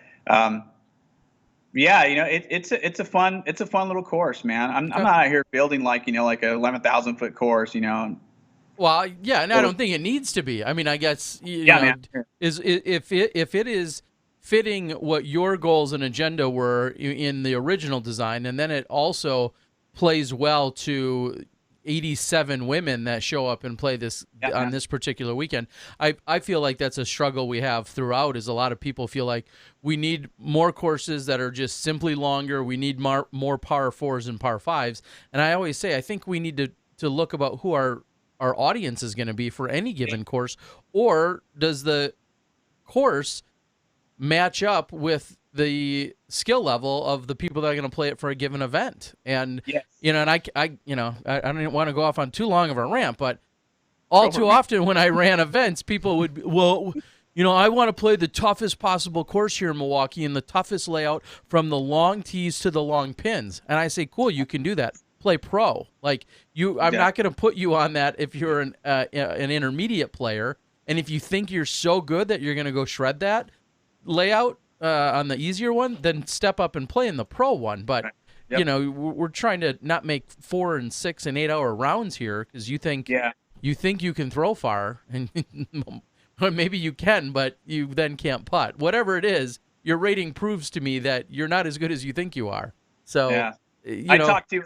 it's a fun little course, man. I'm not out here building like a 11,000 foot course, Well, yeah, and I don't think it needs to be. I mean, I guess man. If it is fitting what your goals and agenda were in the original design, and then it also plays well to 87 women that show up and play this on this particular weekend. I feel like that's a struggle we have throughout, is a lot of people feel like we need more courses that are just simply longer. We need more par 4s and par 5s. And I always say, I think we need to look about who our audience is going to be for any given course, or does the course match up with the skill level of the people that are going to play it for a given event. And, and I don't want to go off on too long of a rant, but all too often when I ran events, people would, I want to play the toughest possible course here in Milwaukee and the toughest layout from the long tees to the long pins. And I say, cool, you can do that. Play pro. Like I'm not going to put you on that if you're an intermediate player. And if you think you're so good that you're going to go shred that layout on the easier one, then step up and play in the pro one. But we're trying to not make 4 and 6 and 8 hour rounds here, because you think you can throw far, and maybe you can, but you then can't putt. Whatever it is, your rating proves to me that you're not as good as you think you are. So I talked to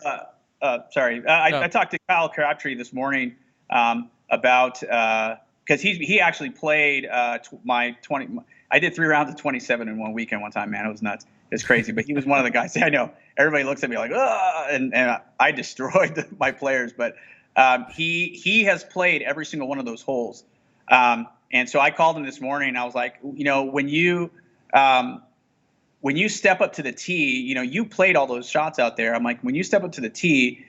I talked to Kyle Crabtree this morning about because he actually played my 20. I did 3 rounds of 27 in one weekend one time, man. It was nuts. It's crazy. But he was one of the guys. I know everybody looks at me like, and I destroyed my players. But he has played every single one of those holes. And so I called him this morning, and I was like, when you step up to the tee, you played all those shots out there. I'm like, when you step up to the tee,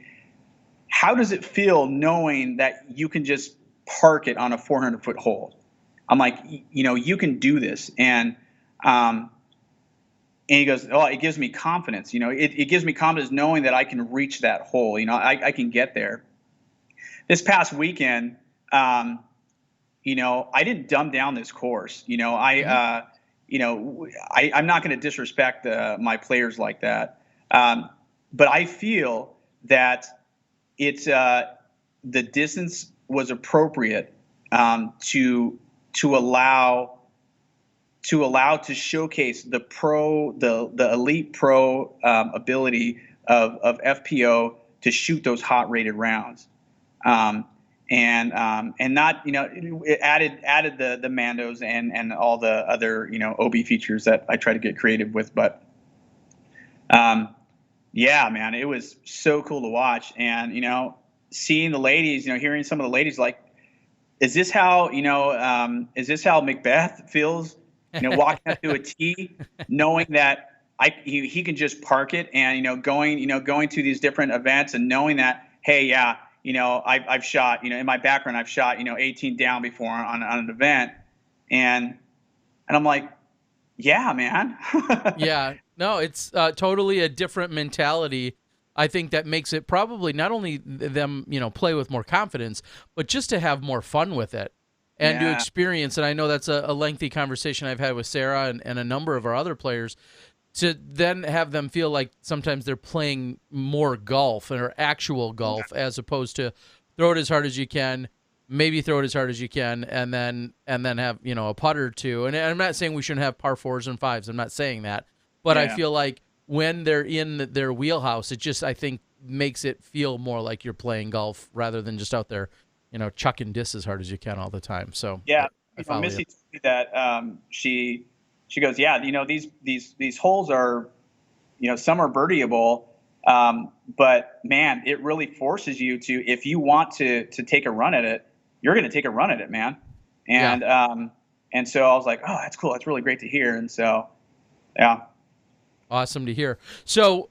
how does it feel knowing that you can just park it on a 400-foot hole? I'm like, you can do this. And he goes, oh, it gives me confidence. It gives me confidence knowing that I can reach that hole. I can get there. This past weekend, I didn't dumb down this course. I'm not going to disrespect my players like that. But I feel that it's the distance was appropriate to allow to showcase the elite pro ability of FPO to shoot those hot rated rounds, and not it added the Mandos and all the other OB features that I try to get creative with, but man, it was so cool to watch, and seeing the ladies, hearing some of the ladies like, is this how McBeth feels? Walking up to a tee, knowing that he can just park it, and going to these different events and knowing that, hey, I've shot, in my background I've shot 18 down before on an event, and I'm like, yeah, man. Yeah, no, it's totally a different mentality. I think that makes it probably not only them, play with more confidence, but just to have more fun with it and to experience. And I know that's a lengthy conversation I've had with Sarah and a number of our other players, to then have them feel like sometimes they're playing more golf or actual golf as opposed to throw it as hard as you can, maybe throw it as hard as you can, and then have, you know, a putt or two. And I'm not saying we shouldn't have par 4s and 5s. I'm not saying that. But I feel like when they're in their wheelhouse, it just, I think, makes it feel more like you're playing golf rather than just out there, you know, chucking discs as hard as you can all the time. So yeah, I follow Missy you. told me that she goes, yeah, you know, these holes are, you know, some are birdieable, but man, it really forces you to, if you want to take a run at it, you're going to take a run at it, man. And so I was like, oh, that's cool. That's really great to hear. And so, yeah. Awesome to hear. So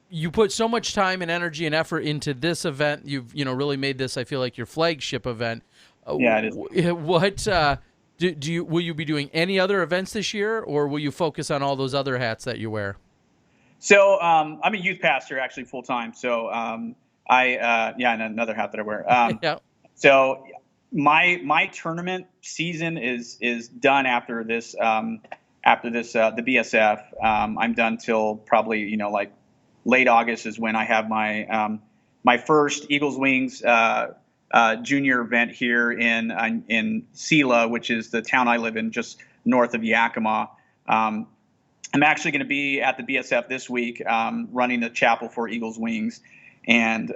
you put so much time and energy and effort into this event. You've, you know, really made this, I feel like, your flagship event. Yeah, it is. What do you, will you be doing any other events this year, or will you focus on all those other hats that you wear? So I'm a youth pastor actually full time. So and another hat that I wear. Yeah. So my tournament season is done after this the BSF. I'm done till probably, you know, like late August is when I have my my first Eagles Wings junior event here in Sela, which is the town I live in, just north of Yakima. I'm actually going to be at the BSF this week, running the chapel for Eagles Wings, and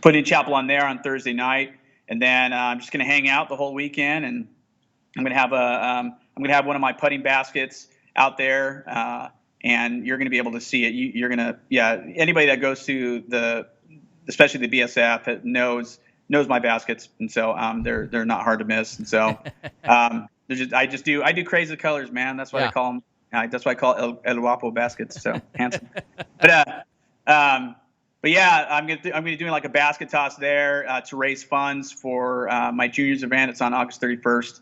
putting chapel on there on Thursday night. And then I'm just going to hang out the whole weekend, and I'm going to have I'm going to have one of my putting baskets out there, and you're going to be able to see it. You're going to, anybody that goes to especially the BSF knows my baskets, and so they're not hard to miss. And so I do crazy colors, man. That's why I call them. That's why I call El Guapo baskets. So handsome. But yeah, I'm gonna be doing like a basket toss there to raise funds for my juniors event. It's on August 31st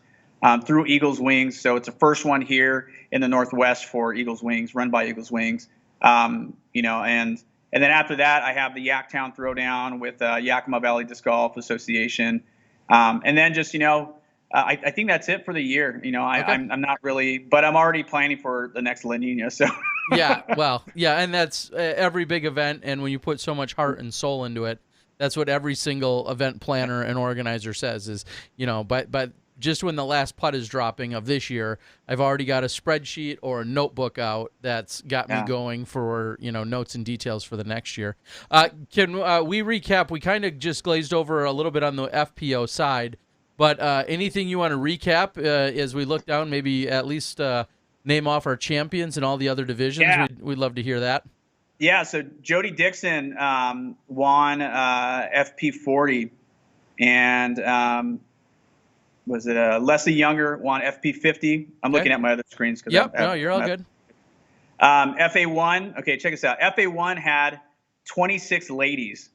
through Eagles Wings. So it's the first one here in the Northwest for Eagles Wings, run by Eagles Wings. You know, and then after that, I have the Yaktown Throwdown with Yakima Valley Disc Golf Association, and then just, you know. I think that's it for the year. You know, I'm not really, but I'm already planning for the next La Nina. So and that's every big event. And when you put so much heart and soul into it, that's what every single event planner and organizer says is, you know, but just when the last putt is dropping of this year, I've already got a spreadsheet or a notebook out that's got me going for, you know, notes and details for the next year. Can we recap? We kind of just glazed over a little bit on the FPO side. But anything you want to recap as we look down, maybe at least name off our champions in all the other divisions? Yeah. We'd love to hear that. Yeah, so Jody Dixon won FP40, and was it Leslie Younger won FP50? I'm looking at my other screens. No, you're all good. FA1, okay, check this out. FA1 had 26 ladies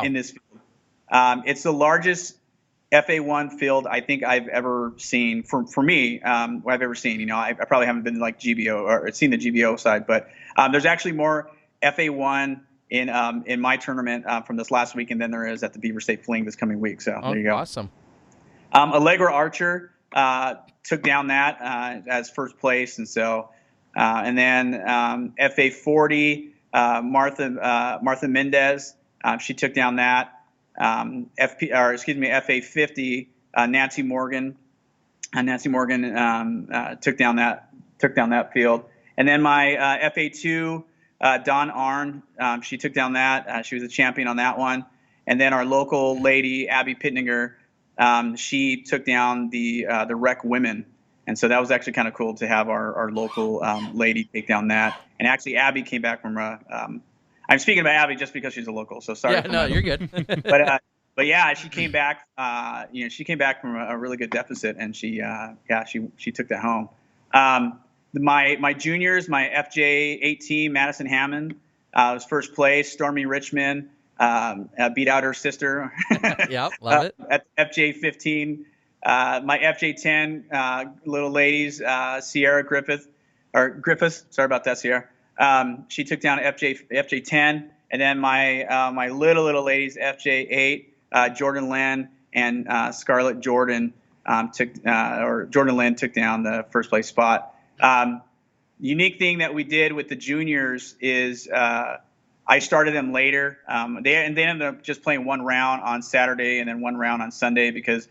in this field. It's the largest FA1 field I think I've ever seen for me. I've ever seen. You know, I probably haven't been like GBO or seen the GBO side, but there's actually more FA1 in my tournament from this last weekend than there is at the Beaver State Fling this coming week. So there you go. Awesome. Allegra Archer took down that as first place, and so and then FA40 Martha Mendez, she took down that. FA50 Nancy Morgan took down that field, and then my FA2 Dawn Arn, she took down that. She was a champion on that one, and then our local lady Abby Pitninger, she took down the rec women, and so that was actually kind of cool to have our local lady take down that. And actually Abby came back from I'm speaking about Abby just because she's a local, so sorry. Yeah, no, you're good. but yeah, she came back. You know, she came back from a really good deficit, and she took that home. My juniors, my FJ18 Madison Hammond was first place. Stormy Richmond beat out her sister. Yeah, love it. At FJ15, my FJ10 little ladies, Sierra Griffiths. Sorry about that, Sierra. She took down FJ10, and then my little ladies FJ8, Jordan Lynn and Scarlett Jordan Jordan Lynn took down the first place spot. unique thing that we did with the juniors is I started them later. They ended up just playing one round on Saturday and then one round on Sunday because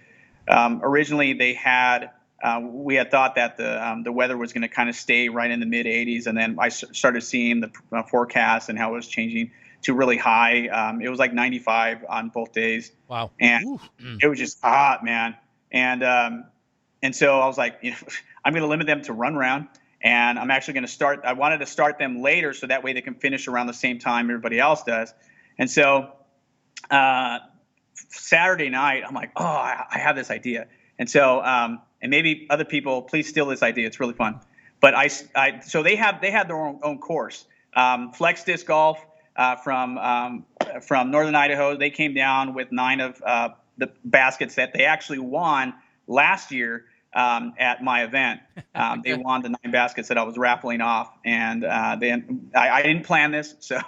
originally we had thought that the weather was going to kind of stay right in the mid 80s, and then I started seeing the forecast and how it was changing to really high. It was like 95 on both days. Wow. And it was just hot, man. And so I was like, I'm going to limit them to run round. And I'm actually going to I wanted to start them later so that way they can finish around the same time everybody else does. And so Saturday night, I'm like, oh, I have this idea. And so, and maybe other people, please steal this idea. It's really fun. But so they had their own course. Flex Disc Golf from Northern Idaho. They came down with 9 of the baskets that they actually won last year. At my event, they won the 9 baskets that I was raffling off, and I didn't plan this, so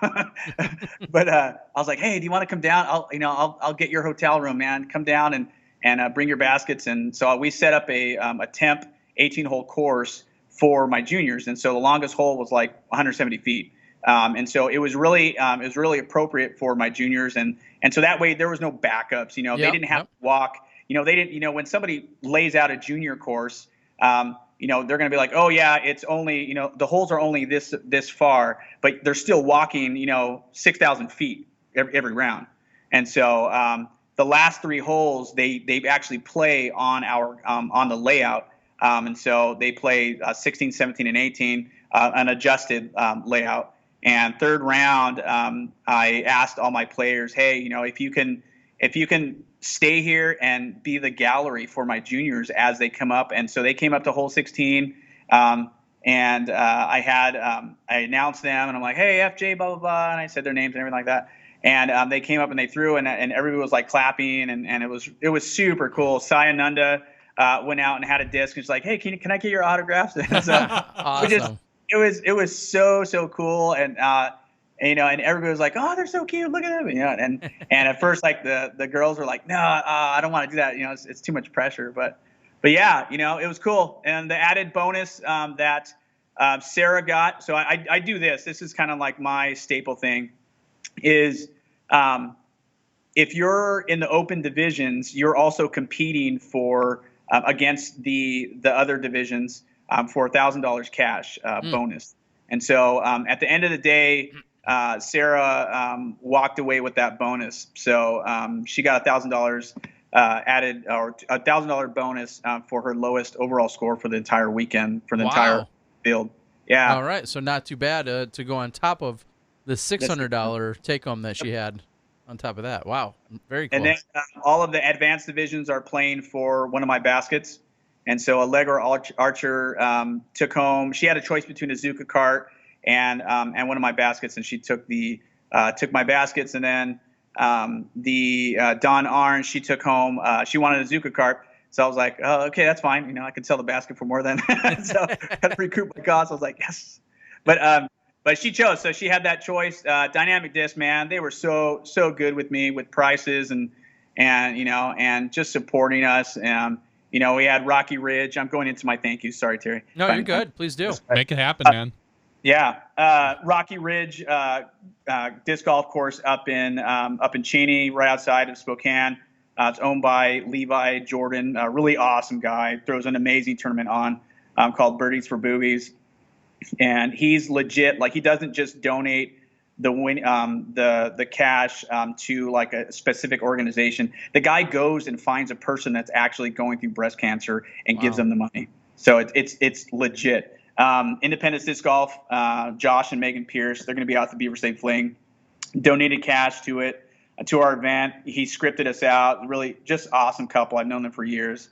but I was like, hey, do you want to come down? I'll get your hotel room, man. Come down and bring your baskets. And so we set up a temp 18-hole course for my juniors, and so the longest hole was like 170 feet, and so it was really appropriate for my juniors, and so that way there was no backups. They didn't have to walk. They didn't, when somebody lays out a junior course, they're going to be like, oh yeah, it's only, the holes are only this far, but they're still walking, 6,000 feet every round. And so the last 3 holes, they actually play on on the layout. And so they play 16, 17, and 18, an adjusted layout. And third round, I asked all my players, hey, if you can stay here and be the gallery for my juniors as they come up. And so they came up to hole 16, and I announced them, and I'm like, hey, FJ, blah, blah, blah, and I said their names and everything like that. And they came up and they threw, and everybody was like clapping, and it was super cool. Sayananda went out and had a disc, and she's like, hey, can I get your autographs? And so awesome. It was so cool, and and everybody was like, oh, they're so cute, look at them, and at first, like the girls were like, no, I don't want to do that, it's too much pressure, but yeah, it was cool. And the added bonus that Sarah got, so I do this is kind of like my staple thing, is if you're in the open divisions, you're also competing for against the other divisions for $1,000 cash bonus. And so at the end of the day, Sarah walked away with that bonus. So she got $1,000 added, or $1,000 bonus for her lowest overall score for the entire weekend, for the entire field. Yeah. All right. So not too bad to go on top of the $600 take home that she had on top of that. Wow. Very cool. And then all of the advanced divisions are playing for one of my baskets. And so Allegra Archer took home. She had a choice between a Zuka cart and one of my baskets, and she took my baskets. And then the Dawn Arns, she took home. She wanted a Zuka cart, so I was like, oh, okay, that's fine. I could sell the basket for more than so I had to recoup my costs. I was like, yes, but she chose. So she had that choice. Dynamic Disc, man, they were so good with me with prices and just supporting us. We had Rocky Ridge. I'm going into my thank you. Sorry, Terry. No, you're good. Please do. Make it happen, man. Yeah. Rocky Ridge disc golf course up in Cheney, right outside of Spokane. It's owned by Levi Jordan, a really awesome guy. Throws an amazing tournament on called Birdies for Boobies. And he's legit. Like, he doesn't just donate the cash to like a specific organization. The guy goes and finds a person that's actually going through breast cancer and gives them the money. So it's legit. Independence Disc Golf, Josh and Megan Pierce, they're going to be out at the Beaver State Fling. Donated cash to it, to our event. He scripted us out. Really just awesome couple. I've known them for years.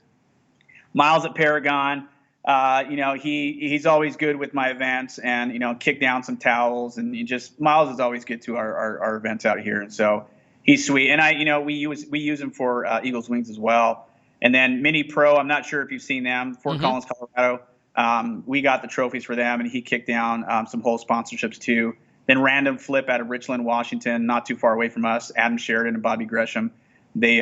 Miles at Paragon. He's always good with my events, and kick down some towels, and Miles is always good to our events out here, and so he's sweet. And we use him for Eagles Wings as well. And then Mini Pro, I'm not sure if you've seen them, Fort Collins, Colorado. We got the trophies for them, and he kicked down some whole sponsorships too. Then Random Flip out of Richland, Washington, not too far away from us. Adam Sheridan and Bobby Gresham, they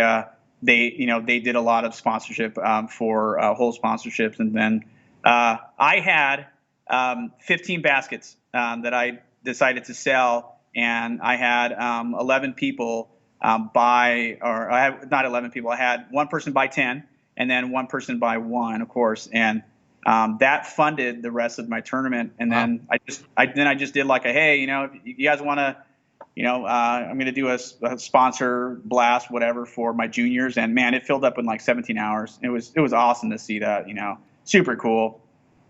did a lot of sponsorship for whole sponsorships. And then I had 15 baskets that I decided to sell, and I had 11 people buy, or I had not 11 people. I had one person buy 10, and then one person buy one, of course, and that funded the rest of my tournament. And then I just did like a, hey, if you guys want to, I'm going to do a sponsor blast, whatever, for my juniors, and man, it filled up in like 17 hours. It was awesome to see that, super cool.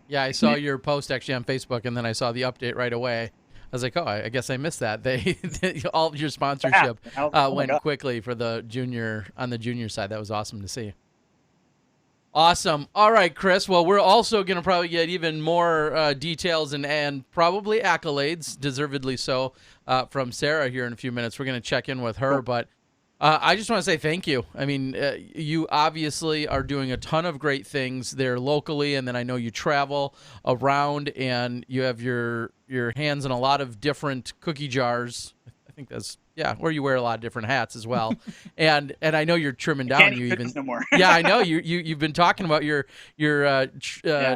Yeah, I saw your post actually on Facebook, and then I saw the update right away. I was like, oh, I guess I missed that. All of your sponsorship went quickly for the junior side. That was awesome to see. Awesome. All right, Chris. Well, we're also going to probably get even more details and probably accolades, deservedly so, from Sarah here in a few minutes. We're going to check in with her, but I just want to say thank you. I mean, you obviously are doing a ton of great things there locally, and then I know you travel around and you have your hands in a lot of different cookie jars. I think that's where you wear a lot of different hats as well. and I know you're trimming down. Can't eat cookies no more. Yeah, I know you've been talking about your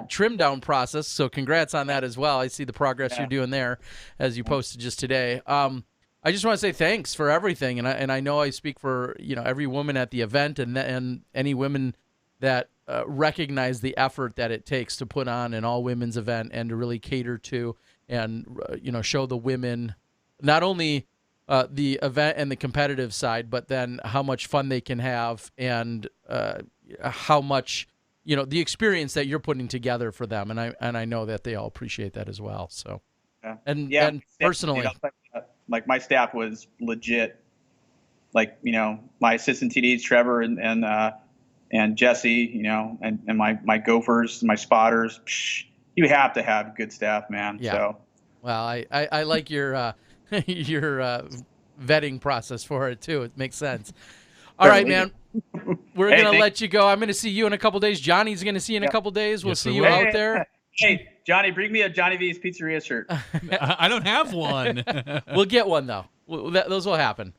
trim down process. So congrats on that as well. I see the progress you're doing there, as you posted just today. I just want to say thanks for everything, and I know I speak for every woman at the event and any women that recognize the effort that it takes to put on an all women's event and to really cater to and show the women not only the event and the competitive side, but then how much fun they can have and how much the experience that you're putting together for them, and I know that they all appreciate that as well. So and personally. Like my staff was legit. Like my assistant TDs, Trevor and Jesse, and my gophers, my spotters. You have to have good staff, man. Yeah. So. Well, I like your your vetting process for it too. It makes sense. All right, man. We're gonna let you go. I'm gonna see you in a couple days. Johnny's gonna see you in a couple days. We'll see you out there. Hey, Johnny, bring me a Johnny V's Pizzeria shirt. I don't have one. We'll get one though. Those will happen.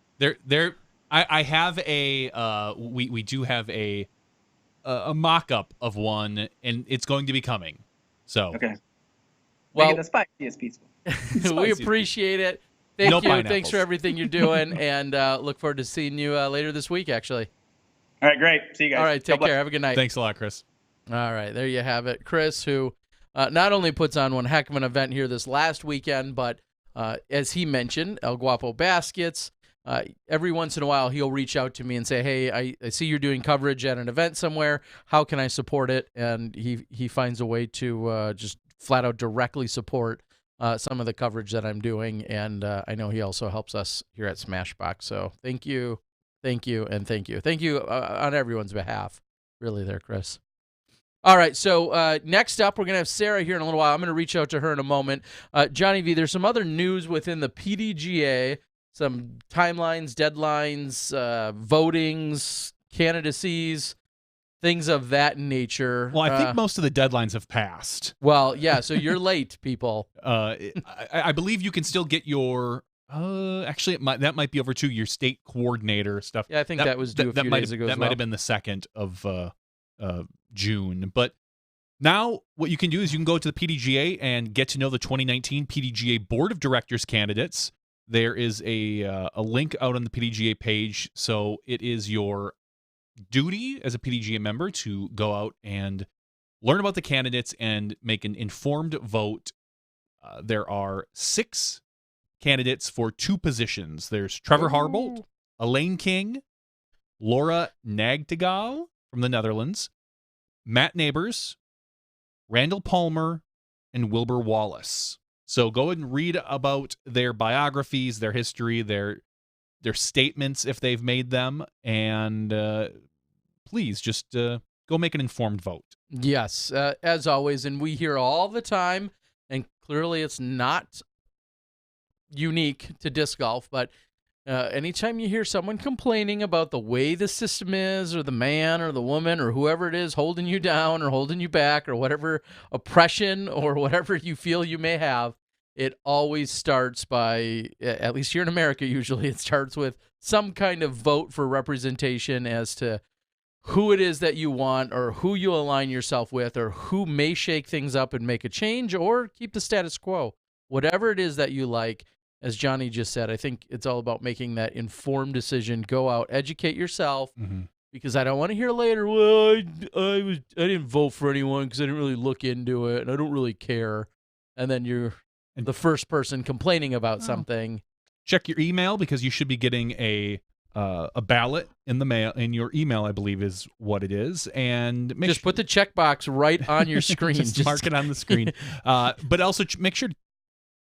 I have a. We do have a mock-up of one, and it's going to be coming. So okay. Well, the spiciest pizza. We appreciate it. Thank you. Pineapples. Thanks for everything you're doing, and look forward to seeing you later this week. Actually. All right, great. See you guys. All right, take care. Have a good night. Thanks a lot, Chris. All right, there you have it, Chris, who not only puts on one heck of an event here this last weekend, but as he mentioned, El Guapo Baskets. Every once in a while, he'll reach out to me and say, hey, I see you're doing coverage at an event somewhere. How can I support it? And he finds a way to just flat out directly support some of the coverage that I'm doing. And I know he also helps us here at SmashBoxx. So thank you, and thank you. Thank you on everyone's behalf, really there, Chris. All right, so next up, we're going to have Sarah here in a little while. I'm going to reach out to her in a moment. Johnny V, there's some other news within the PDGA, some timelines, deadlines, votings, candidacies, things of that nature. Well, I think most of the deadlines have passed. Well, yeah, so you're late, people. I believe you can still get your... actually, that might be over to your state coordinator stuff. Yeah, I think that was due a few days ago. That might have been the 2nd of June. But now what you can do is you can go to the PDGA and get to know the 2019 PDGA Board of Directors candidates. There is a link out on the PDGA page, so it is your duty as a PDGA member to go out and learn about the candidates and make an informed vote. There are 6 candidates for 2 positions. There's Trevor Harbolt, Elaine King, Laura Nagtegaal from the Netherlands, Matt Neighbors, Randall Palmer, and Wilbur Wallace. So go and read about their biographies, their history, their statements if they've made them, and please just go make an informed vote. Yes, as always, and we hear all the time, and clearly it's not unique to disc golf, but anytime you hear someone complaining about the way the system is, or the man or the woman or whoever it is holding you down or holding you back or whatever oppression or whatever you feel you may have, it always starts by, at least here in America, usually it starts with some kind of vote for representation as to who it is that you want or who you align yourself with or who may shake things up and make a change or keep the status quo. Whatever it is that you like, as Johnny just said, I think it's all about making that informed decision. Go out, educate yourself, because I don't want to hear later, well, I didn't vote for anyone because I didn't really look into it and I don't really care. And then you're the first person complaining about something. Check your email, because you should be getting a ballot in the mail, in your email, I believe is what it is. And just put the checkbox right on your screen. just mark it on the screen. But also make sure to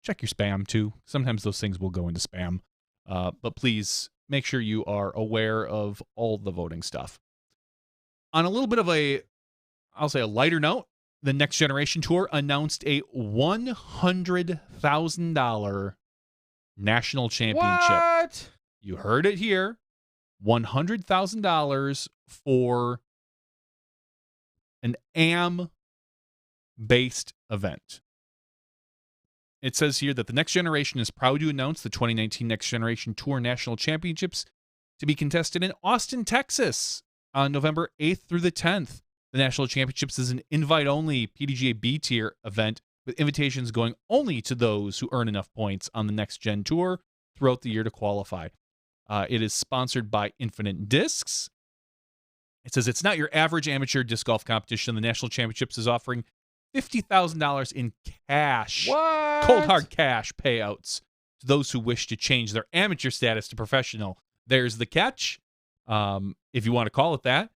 check your spam too. Sometimes those things will go into spam. But please make sure you are aware of all the voting stuff. On a little bit of I'll say a lighter note, the Next Generation Tour announced a $100,000 national championship. What? You heard it here. $100,000 for an AM-based event. It says here that the Next Generation is proud to announce the 2019 Next Generation Tour National Championships to be contested in Austin, Texas on November 8th through the 10th. The National Championships is an invite-only PDGA B-tier event with invitations going only to those who earn enough points on the Next Gen Tour throughout the year to qualify. It is sponsored by Infinite Discs. It says it's not your average amateur disc golf competition. The National Championships is offering $50,000 in cash, cold hard cash payouts to those who wish to change their amateur status to professional. There's the catch, if you want to call it that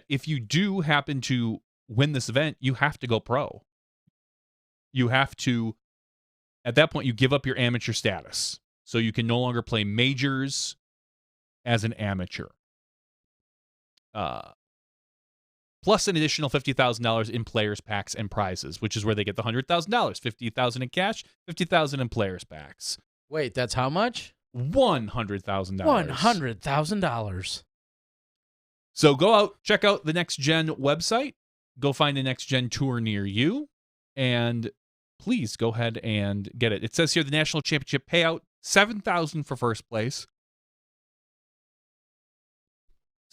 if you do happen to win this event, you have to go pro. You have to, at that point, you give up your amateur status. So you can no longer play majors as an amateur. Plus an additional $50,000 in players packs and prizes, which is where they get the $100,000, $50,000 in cash, $50,000 in players packs. Wait, that's how much? $100,000. $100,000. So go out, check out the Next Gen website, go find a Next Gen tour near you, and please go ahead and get it. It says here the National Championship payout, $7,000 for first place.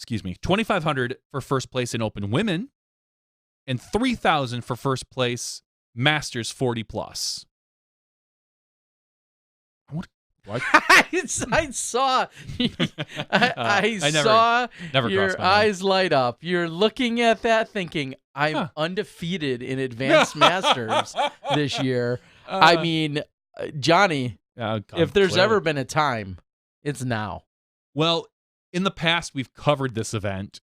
$2,500 for first place in Open Women, and $3,000 for first place Masters 40 plus. What? I saw your eyes light up. You're looking at that thinking, I'm undefeated in Advanced Masters this year. I mean, Johnny, if there's ever been a time, it's now. Well, in the past, we've covered this event.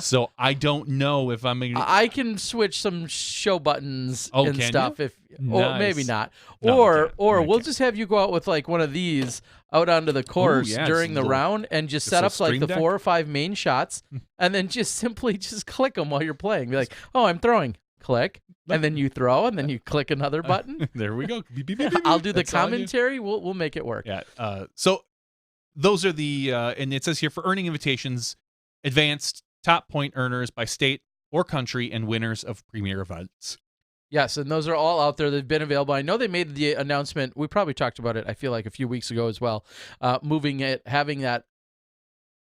So I don't know if I'm going to... I can switch some show buttons and stuff. You? Or maybe not. Or we'll just have you go out with like one of these out onto the course during the round and just set up like the 4 or 5 main shots and then just simply click them while you're playing. Be like, oh, I'm throwing. Click. And then you throw and then you click another button. There we go. I'll do the commentary. We'll make it work. Yeah. So... those are the, and it says here, for earning invitations, advanced top point earners by state or country and winners of premier events. Yes, and those are all out there. They've been available. I know they made the announcement. We probably talked about it, I feel like, a few weeks ago as well. Moving it, having that,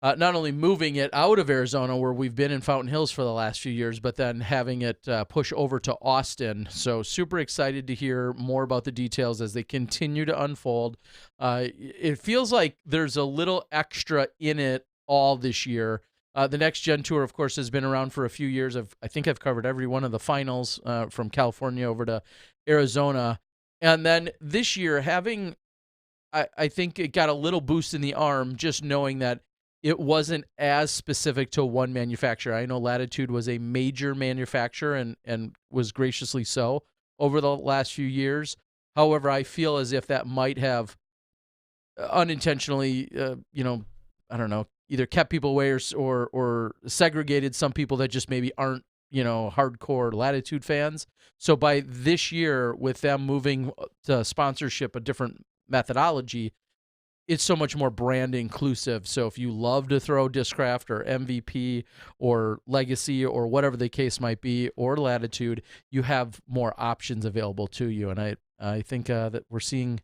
not only moving it out of Arizona, where we've been in Fountain Hills for the last few years, but then having it push over to Austin. So super excited to hear more about the details as they continue to unfold. It feels like there's a little extra in it all this year. The Next Gen Tour, of course, has been around for a few years. I think I've covered every one of the finals from California over to Arizona. And then this year, I think it got a little boost in the arm just knowing that it wasn't as specific to one manufacturer. I know Latitude was a major manufacturer and was graciously so over the last few years. However, I feel as if that might have unintentionally, I don't know, either kept people away or segregated some people that just maybe aren't, hardcore Latitude fans. So by this year, with them moving to sponsorship, a different methodology, it's so much more brand inclusive. So if you love to throw Discraft or MVP or Legacy or whatever the case might be, or Latitude, you have more options available to you. And I think that we're seeing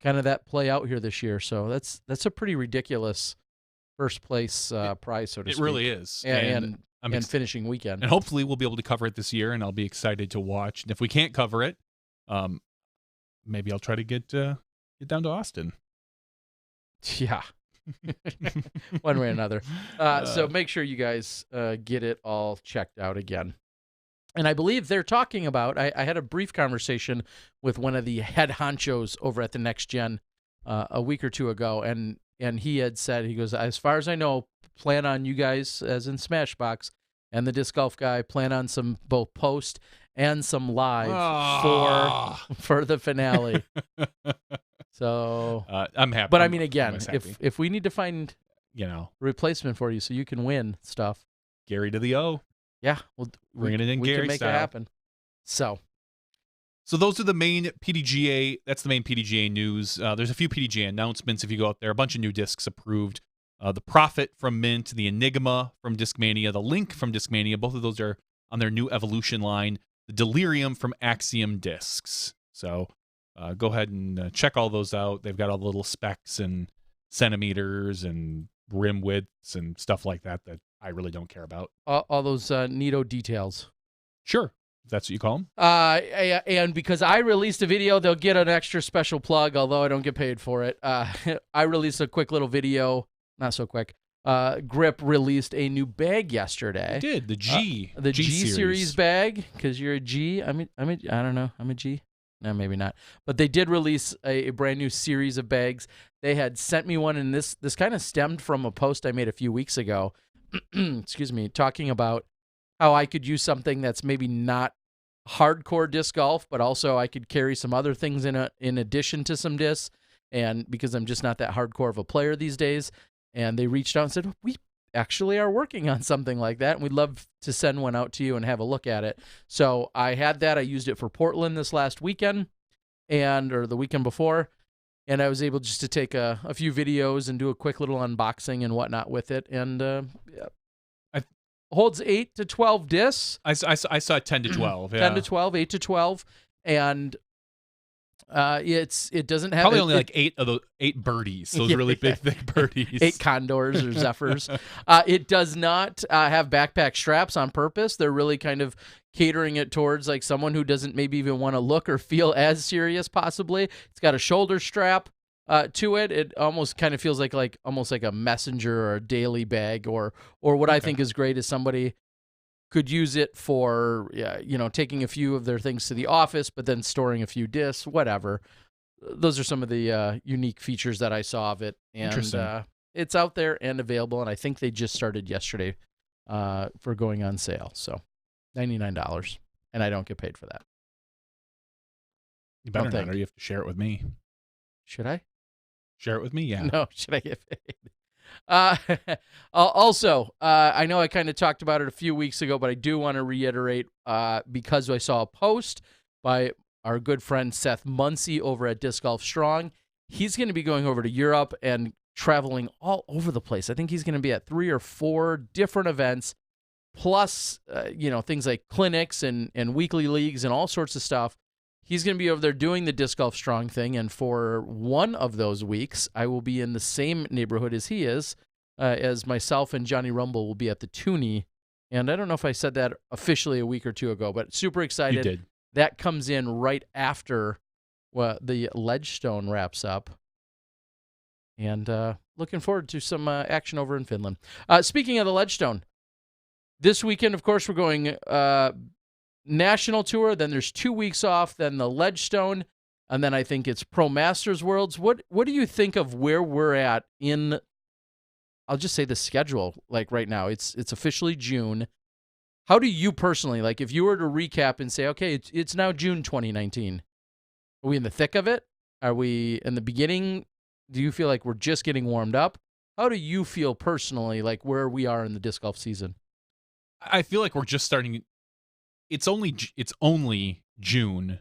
kind of that play out here this year. So that's a pretty ridiculous first place prize, so to It speak. really is. And I'm finishing weekend. And hopefully we'll be able to cover it this year, and I'll be excited to watch. And if we can't cover it, maybe I'll try to get down to Austin. Yeah. One way or another. So make sure you guys get it all checked out again. And I believe they're talking about, I had a brief conversation with one of the head honchos over at the Next Gen a week or two ago, and he had said, he goes, as far as I know, plan on you guys, as in Smashbox, and the disc golf guy, plan on some both post and some live for the finale. So I'm happy. But I mean, again, if we need to find replacement for you so you can win stuff, Gary to the O. Yeah, bring it in we Gary can make style. it happen. So those are the main PDGA. That's the main PDGA news. There's a few PDGA announcements if you go out there. A bunch of new discs approved. The Prophet from Mint, the Enigma from Discmania, the Link from Discmania. Both of those are on their new Evolution line. The Delirium from Axiom Discs. So go ahead and check all those out. They've got all the little specs and centimeters and rim widths and stuff like that I really don't care about. All those neato details. Sure. That's what you call them? And because I released a video, they'll get an extra special plug, although I don't get paid for it. I released a quick little video. Not so quick. Grip released a new bag yesterday. It did. The G. The G series bag, because you're a G. I don't know. I'm a G. No, maybe not. But they did release a brand new series of bags. They had sent me one, and this kind of stemmed from a post I made a few weeks ago. Excuse me, talking about how I could use something that's maybe not hardcore disc golf, but also I could carry some other things in addition to some discs, and because I'm just not that hardcore of a player these days. And they reached out and said, we actually are working on something like that, and we'd love to send one out to you and have a look at it. So I had that. I used it for Portland this last weekend, or the weekend before, and I was able just to take a few videos and do a quick little unboxing and whatnot with it. And it holds 8 to 12 discs. I saw 10 to 12. Yeah. 10 to 12, 8 to 12, and it doesn't have probably only like 8 of those 8 birdies, those really big thick birdies. 8 condors or zephyrs. It does not have backpack straps on purpose. They're really kind of catering it towards like someone who doesn't maybe even want to look or feel as serious. Possibly, it's got a shoulder strap to it. It almost kind of feels like almost like a messenger or a daily bag, or what I think is great is somebody could use it for, taking a few of their things to the office, but then storing a few discs, whatever. Those are some of the unique features that I saw of it. And it's out there and available, and I think they just started yesterday for going on sale. So $99, and I don't get paid for that. You better not, or you have to share it with me. Should I? Share it with me, yeah. No, should I get paid? Also, I know I kind of talked about it a few weeks ago, but I do want to reiterate because I saw a post by our good friend Seth Muncie over at Disc Golf Strong. He's going to be going over to Europe and traveling all over the place. I think he's going to be at 3 or 4 different events, plus things like clinics and weekly leagues and all sorts of stuff. He's going to be over there doing the Disc Golf Strong thing, and for one of those weeks, I will be in the same neighborhood as he is, as myself and Johnny Rumble will be at the Toonie. And I don't know if I said that officially a week or two ago, but super excited. You did. That comes in right after the Ledgestone wraps up. And looking forward to some action over in Finland. Speaking of the Ledgestone, this weekend, of course, we're going National Tour, then there's 2 weeks off, then the Ledgestone, and then I think it's Pro Masters Worlds. What do you think of where we're at in, I'll just say the schedule, like right now? It's officially June. How do you personally, like if you were to recap and say, okay, it's now June 2019, are we in the thick of it? Are we in the beginning? Do you feel like we're just getting warmed up? How do you feel personally, like where we are in the disc golf season? I feel like we're just starting. It's only June.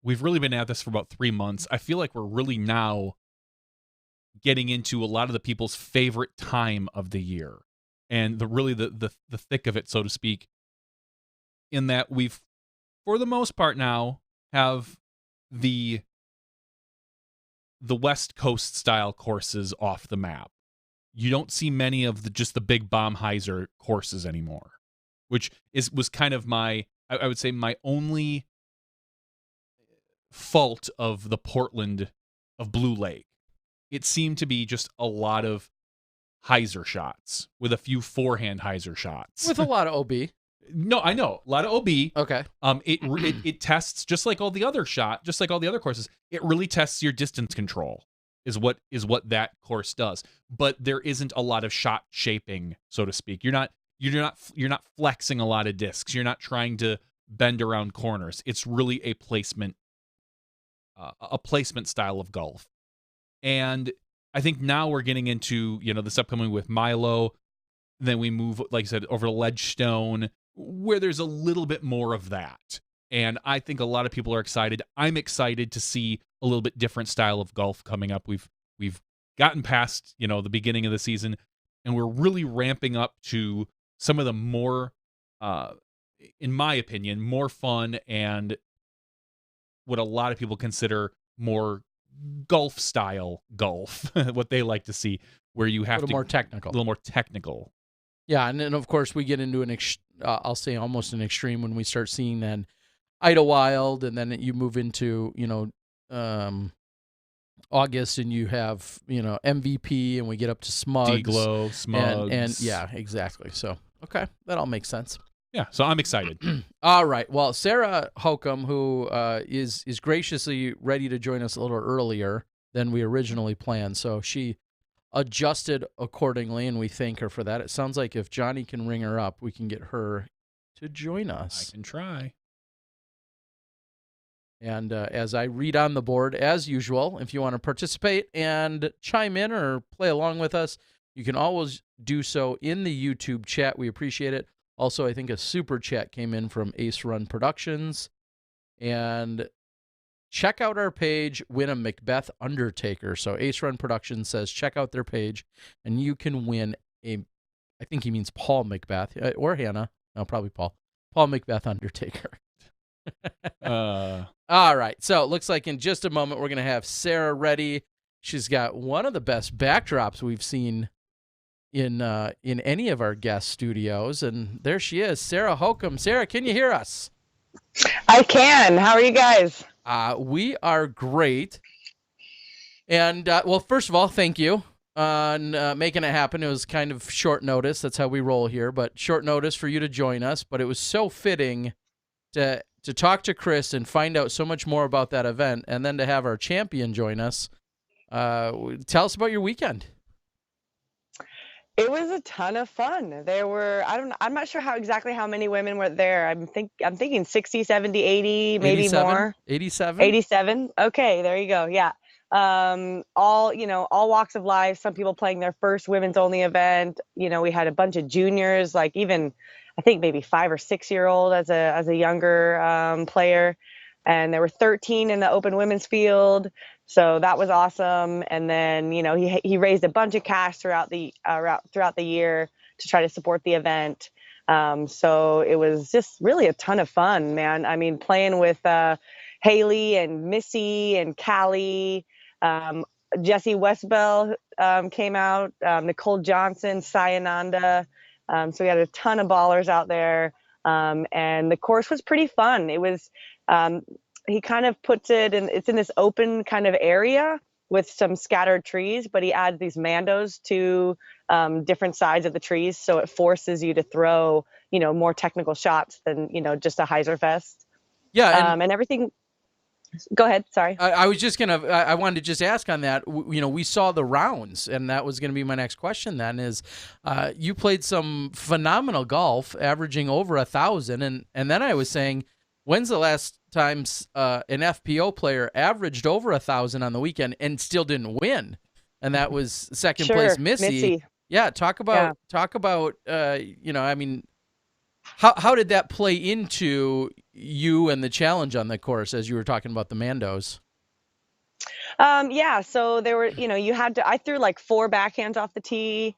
We've really been at this for about 3 months. I feel like we're really now getting into a lot of the people's favorite time of the year, and the thick of it, so to speak. In that we've, for the most part now, have the West Coast style courses off the map. you don't see many of just the big Baumheiser courses anymore, which was kind of I would say my only fault of the Portland of Blue Lake. It seemed to be just a lot of Heiser shots with a few forehand Heiser shots. With a lot of OB. No, I know. A lot of OB. Okay. It tests just like all the other courses. It really tests your distance control is what that course does. But there isn't a lot of shot shaping, so to speak. You're not flexing a lot of discs. You're not trying to bend around corners. It's really a placement style of golf. And I think now we're getting into, this upcoming with Milo. Then we move, like I said, over to Ledgestone, where there's a little bit more of that. And I think a lot of people are excited. I'm excited to see a little bit different style of golf coming up. We've gotten past, the beginning of the season, and we're really ramping up to some of the more, in my opinion, more fun and what a lot of people consider more golf style golf, what they like to see, where you have a little more technical. Yeah, and then of course we get into I'll say almost an extreme when we start seeing then Idlewild, and then you move into August, and you have MVP, and we get up to Smugs, D-Glow, Smugs, and yeah, exactly. So okay, that all makes sense. Yeah, so I'm excited. All right. Well, Sarah Hokum, who is graciously ready to join us a little earlier than we originally planned, so she adjusted accordingly, and we thank her for that. It sounds like if Johnny can ring her up, we can get her to join us. I can try. And as I read on the board, as usual, if you want to participate and chime in or play along with us, you can always do so in the YouTube chat. We appreciate it. Also, I think a super chat came in from Ace Run Productions. And check out our page, win a McBeth Undertaker. So Ace Run Productions says check out their page, and you can win I think he means Paul McBeth, or Hannah. No, probably Paul. Paul McBeth Undertaker. All right. So it looks like in just a moment we're going to have Sarah ready. She's got one of the best backdrops we've seen in any of our guest studios, and there she is, Sarah Hokum. Sarah, can you hear us? I can. How are you guys? We are great. And well, first of all, thank you on making it happen. It was kind of short notice. That's how we roll here, but short notice for you to join us. But it was so fitting to talk to Chris and find out so much more about that event, and then to have our champion join us. Tell us about your weekend. It was a ton of fun. There were, I'm not sure exactly how many women were there. I'm thinking 60, 70, 80, maybe 87? more. 87? 87. Okay, there you go. Yeah. All walks of life, some people playing their first women's only event. We had a bunch of juniors, like even I think maybe 5 or 6 year old as a younger player. And there were 13 in the open women's field. So that was awesome. And then, he raised a bunch of cash throughout the year to try to support the event. So it was just really a ton of fun, man. I mean, playing with Haley and Missy and Callie, Jessie Westbell came out, Nicole Johnson, Sayananda. So we had a ton of ballers out there. And the course was pretty fun. It was, he kind of puts it in, it's in this open kind of area with some scattered trees, but he adds these mandos to different sides of the trees. So it forces you to throw, more technical shots than, just a Heiser Fest. Yeah. And everything. Go ahead. Sorry. I was just I wanted to just ask on that. We saw the rounds, and that was going to be my next question then is you played some phenomenal golf, averaging over 1,000. And then I was saying, when's the last time an FPO player averaged over 1,000 on the weekend and still didn't win? And that was second place Missy. Yeah. Talk about, I mean, how did that play into you and the challenge on the course as you were talking about the Mandos? Yeah, so there were, I threw like 4 backhands off the tee,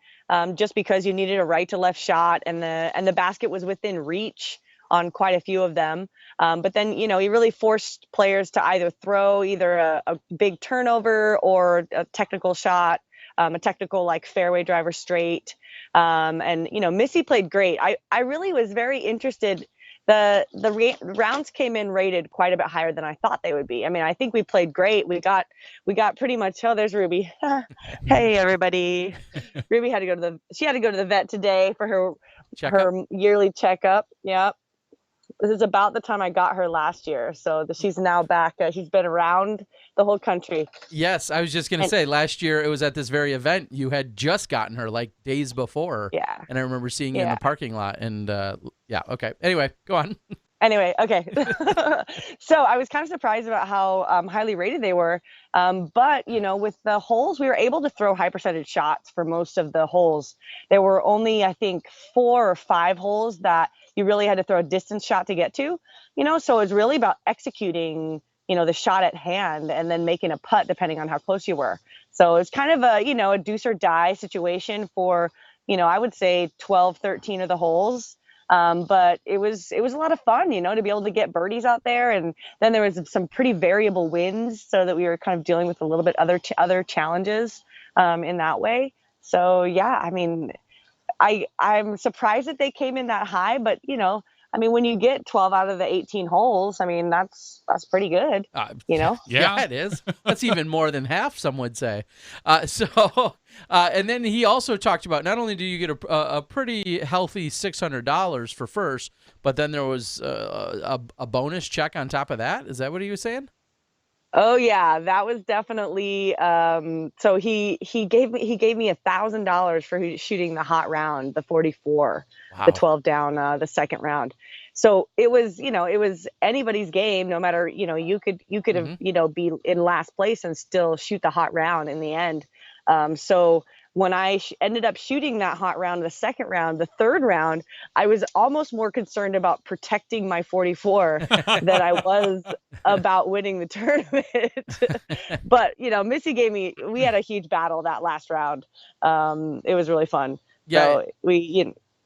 just because you needed a right to left shot, and the basket was within reach on quite a few of them. But then, he really forced players to either throw a big turnover or a technical shot. a technical like fairway driver straight. And Missy played great. I really was very interested. The rounds came in rated quite a bit higher than I thought they would be. I mean, I think we played great. We got pretty much. Oh, there's Ruby. Hey, everybody. Ruby had to go to the vet today for her yearly checkup. Yep. This is about the time I got her last year. So she's now back. She's been around the whole country. Yes, I was just going to say, last year it was at this very event. You had just gotten her like days before. Yeah. And I remember seeing you in the parking lot. And yeah, okay. Anyway, go on. Anyway, okay. So I was kind of surprised about how highly rated they were. But, with the holes, we were able to throw high percentage shots for most of the holes. There were only, I think, 4 or 5 holes that you really had to throw a distance shot to get to, so it's really about executing, the shot at hand and then making a putt depending on how close you were. So it's kind of a deuce or die situation for, I would say 12, 13 of the holes. But it was a lot of fun, to be able to get birdies out there. And then there was some pretty variable winds, so that we were kind of dealing with a little bit other challenges in that way. So yeah, I mean, I'm surprised that they came in that high, but when you get 12 out of the 18 holes, I mean, that's pretty good, Yeah, it is. That's even more than half, some would say. And then he also talked about, not only do you get a pretty healthy $600 for first, but then there was a bonus check on top of that. Is that what he was saying? Oh yeah, that was definitely. So he gave me $1,000 for shooting the hot round, the 44, the 12 down, the second round. So it was anybody's game. No matter you could have be in last place and still shoot the hot round in the end. So when I ended up shooting that hot round, the second round, the third round, I was almost more concerned about protecting my 44 than I was about winning the tournament. But, Missy we had a huge battle that last round. It was really fun. Yeah. So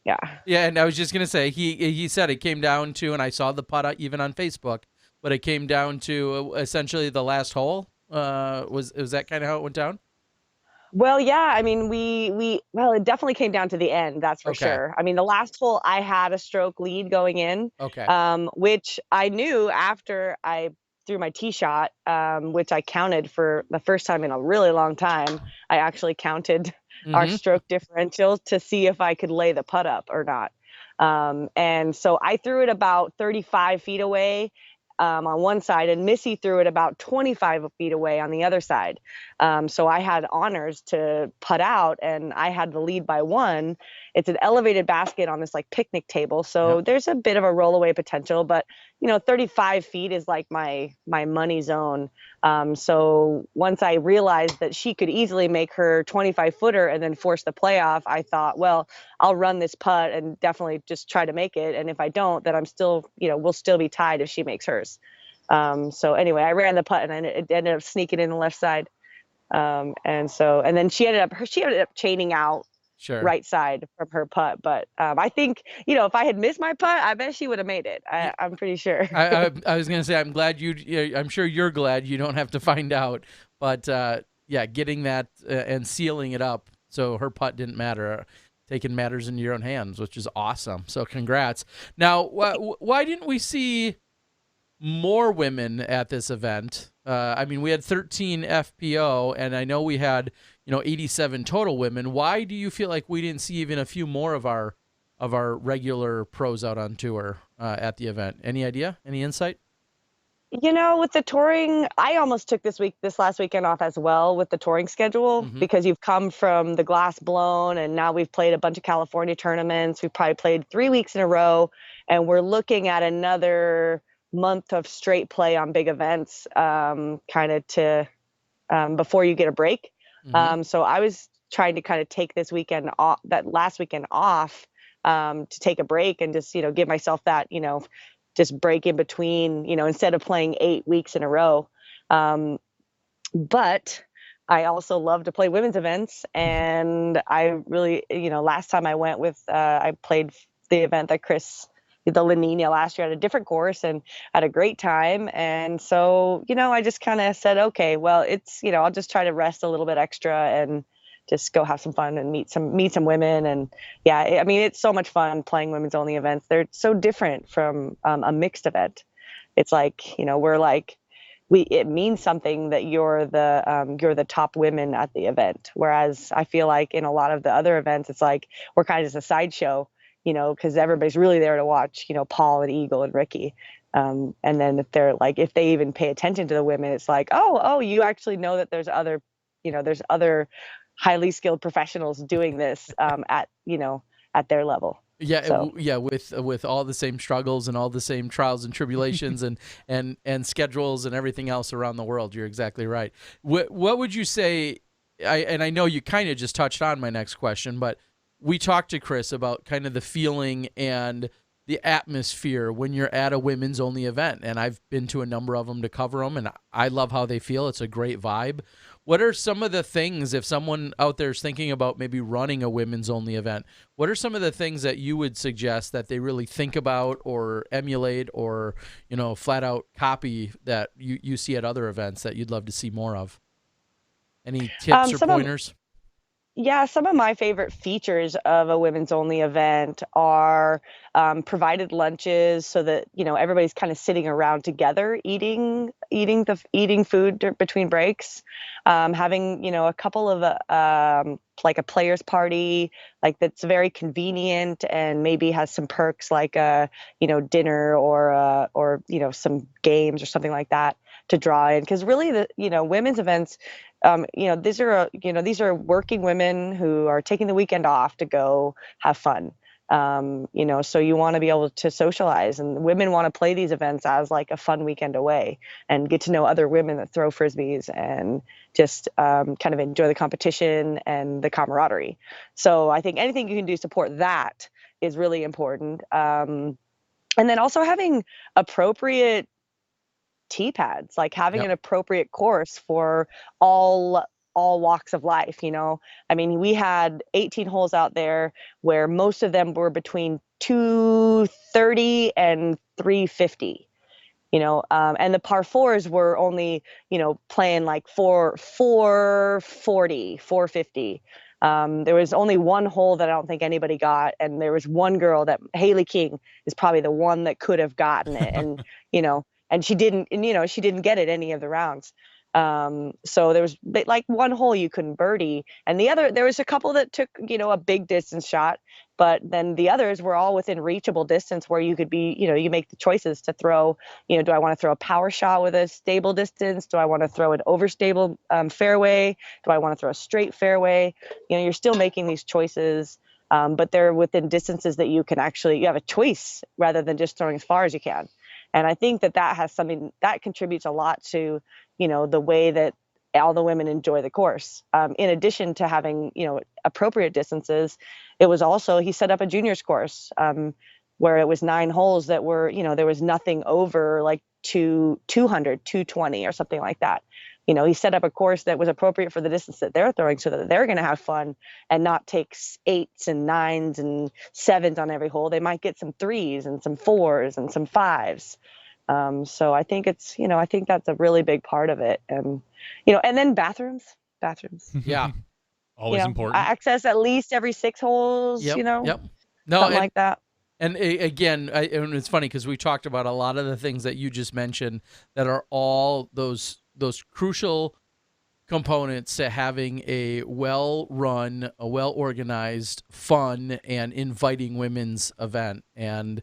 yeah. Yeah. And I was just going to say, he said it came down to, and I saw the putt even on Facebook, but it came down to essentially the last hole. Was that kind of how it went down? Well, yeah, I mean, it definitely came down to the end, that's for sure. I mean, the last hole I had a stroke lead going in, which I knew after I threw my tee shot, which I counted for the first time in a really long time. I actually counted our stroke differential to see if I could lay the putt up or not. And so I threw it about 35 feet away on one side, and Missy threw it about 25 feet away on the other side. So I had honors to putt out, and I had the lead by 1. It's an elevated basket on this like picnic table, so there's a bit of a rollaway potential, but 35 feet is like my money zone. So once I realized that she could easily make her 25 footer and then force the playoff, I thought, well, I'll run this putt and definitely just try to make it. And if I don't, then I'm still, we'll still be tied if she makes hers. So anyway, I ran the putt and it ended up sneaking in the left side. And then she ended up chaining out right side from her putt. But I think, if I had missed my putt, I bet she would have made it. I'm pretty sure. I was going to say, I'm sure you're glad you don't have to find out. But yeah, getting that and sealing it up so her putt didn't matter, taking matters into your own hands, which is awesome. So congrats. Now, why didn't we see more women at this event? I mean, we had 13 FPO, and I know we had 87 total women. Why do you feel like we didn't see even a few more of our regular pros out on tour at the event? Any idea? Any insight? With the touring, I almost took this last weekend off as well with the touring schedule, because you've come from the glass blown, and now we've played a bunch of California tournaments. We've probably played 3 weeks in a row, and we're looking at another month of straight play on big events, kind of to before you get a break. So I was trying to kind of take this weekend off, that last weekend off, to take a break and just give myself that just break in between, instead of playing 8 weeks in a row. But I also love to play women's events, and I really, last time I went with I played the event that Chris, the La Nina, last year at a different course, and had a great time. And so, I just kind of said, okay, well, it's, I'll just try to rest a little bit extra and just go have some fun and meet some women. And yeah, I mean, it's so much fun playing women's only events. They're so different from a mixed event. It's like, we're like, it means something that you're the top women at the event. Whereas I feel like in a lot of the other events, it's like we're kind of just a sideshow, because everybody's really there to watch, Paul and Eagle and Ricky. And then if they even pay attention to the women, it's like, oh, you actually know that there's other highly skilled professionals doing this at their level. Yeah, So. with all the same struggles and all the same trials and tribulations and schedules and everything else around the world. You're exactly right. What would you say? I know you kind of just touched on my next question, but we talked to Chris about kind of the feeling and the atmosphere when you're at a women's only event, and I've been to a number of them to cover them, and I love how they feel. It's a great vibe. What are some of the things, if someone out there is thinking about maybe running a women's only event, what are some of the things that you would suggest that they really think about or emulate or, flat out copy that you see at other events that you'd love to see more of? Any tips or pointers? Yeah, some of my favorite features of a women's only event are provided lunches so that everybody's kind of sitting around together eating food between breaks. Having a couple of like a players party, like that's very convenient and maybe has some perks like dinner or some games or something like that to draw in, because really the women's events, these are working women who are taking the weekend off to go have fun. So you want to be able to socialize, and women want to play these events as like a fun weekend away and get to know other women that throw frisbees and just kind of enjoy the competition and the camaraderie. So I think anything you can do to support that is really important. And then also having appropriate tee pads, like having an appropriate course for all walks of life. I mean, we had 18 holes out there where most of them were between 230 and 350. And the par fours were only playing like 440, 450. There was only one hole that I don't think anybody got, and there was one girl that Haley King is probably the one that could have gotten it, and and she didn't get it any of the rounds. So there was like one hole you couldn't birdie, and there was a couple that took a big distance shot, but then the others were all within reachable distance where you could be, you make the choices to throw, do I want to throw a power shot with a stable distance? Do I want to throw an overstable fairway? Do I want to throw a straight fairway? You're still making these choices, but they're within distances that you have a choice rather than just throwing as far as you can. And I think that has something that contributes a lot to, the way that all the women enjoy the course. In addition to having, appropriate distances, it was also, he set up a juniors course where it was 9 holes that were, there was nothing over like 200, 220 or something like that. He set up a course that was appropriate for the distance that they're throwing so that they're going to have fun and not take 8s and 9s and 7s on every hole. They might get some 3s and some 4s and some 5s. So I think I think that's a really big part of it. And, and then bathrooms. Yeah. Always important. Access at least every 6 holes, Yep. No, something like that. And again, and it's funny because we talked about a lot of the things that you just mentioned that are all those crucial components to having a well-run, a well-organized, fun, and inviting women's event. And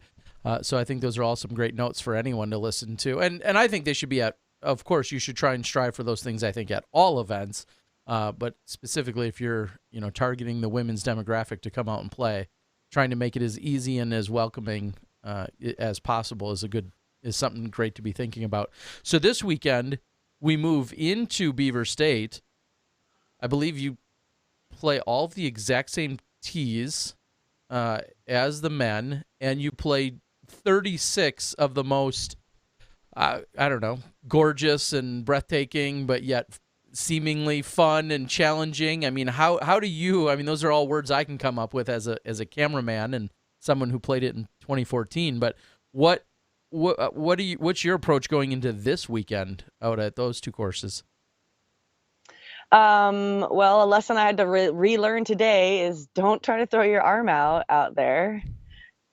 so I think those are all some great notes for anyone to listen to. And I think they should be of course, you should try and strive for those things, I think, at all events. But specifically if you're, targeting the women's demographic to come out and play, trying to make it as easy and as welcoming as possible is something great to be thinking about. So this weekend, we move into Beaver State. I believe you play all of the exact same tees as the men, and you play 36 of the most, gorgeous and breathtaking, but yet seemingly fun and challenging. I mean, how do you? I mean, those are all words I can come up with as a cameraman and someone who played it in 2014. But what's your approach going into this weekend out at those 2 courses? Well, a lesson I had to relearn today is don't try to throw your arm out there.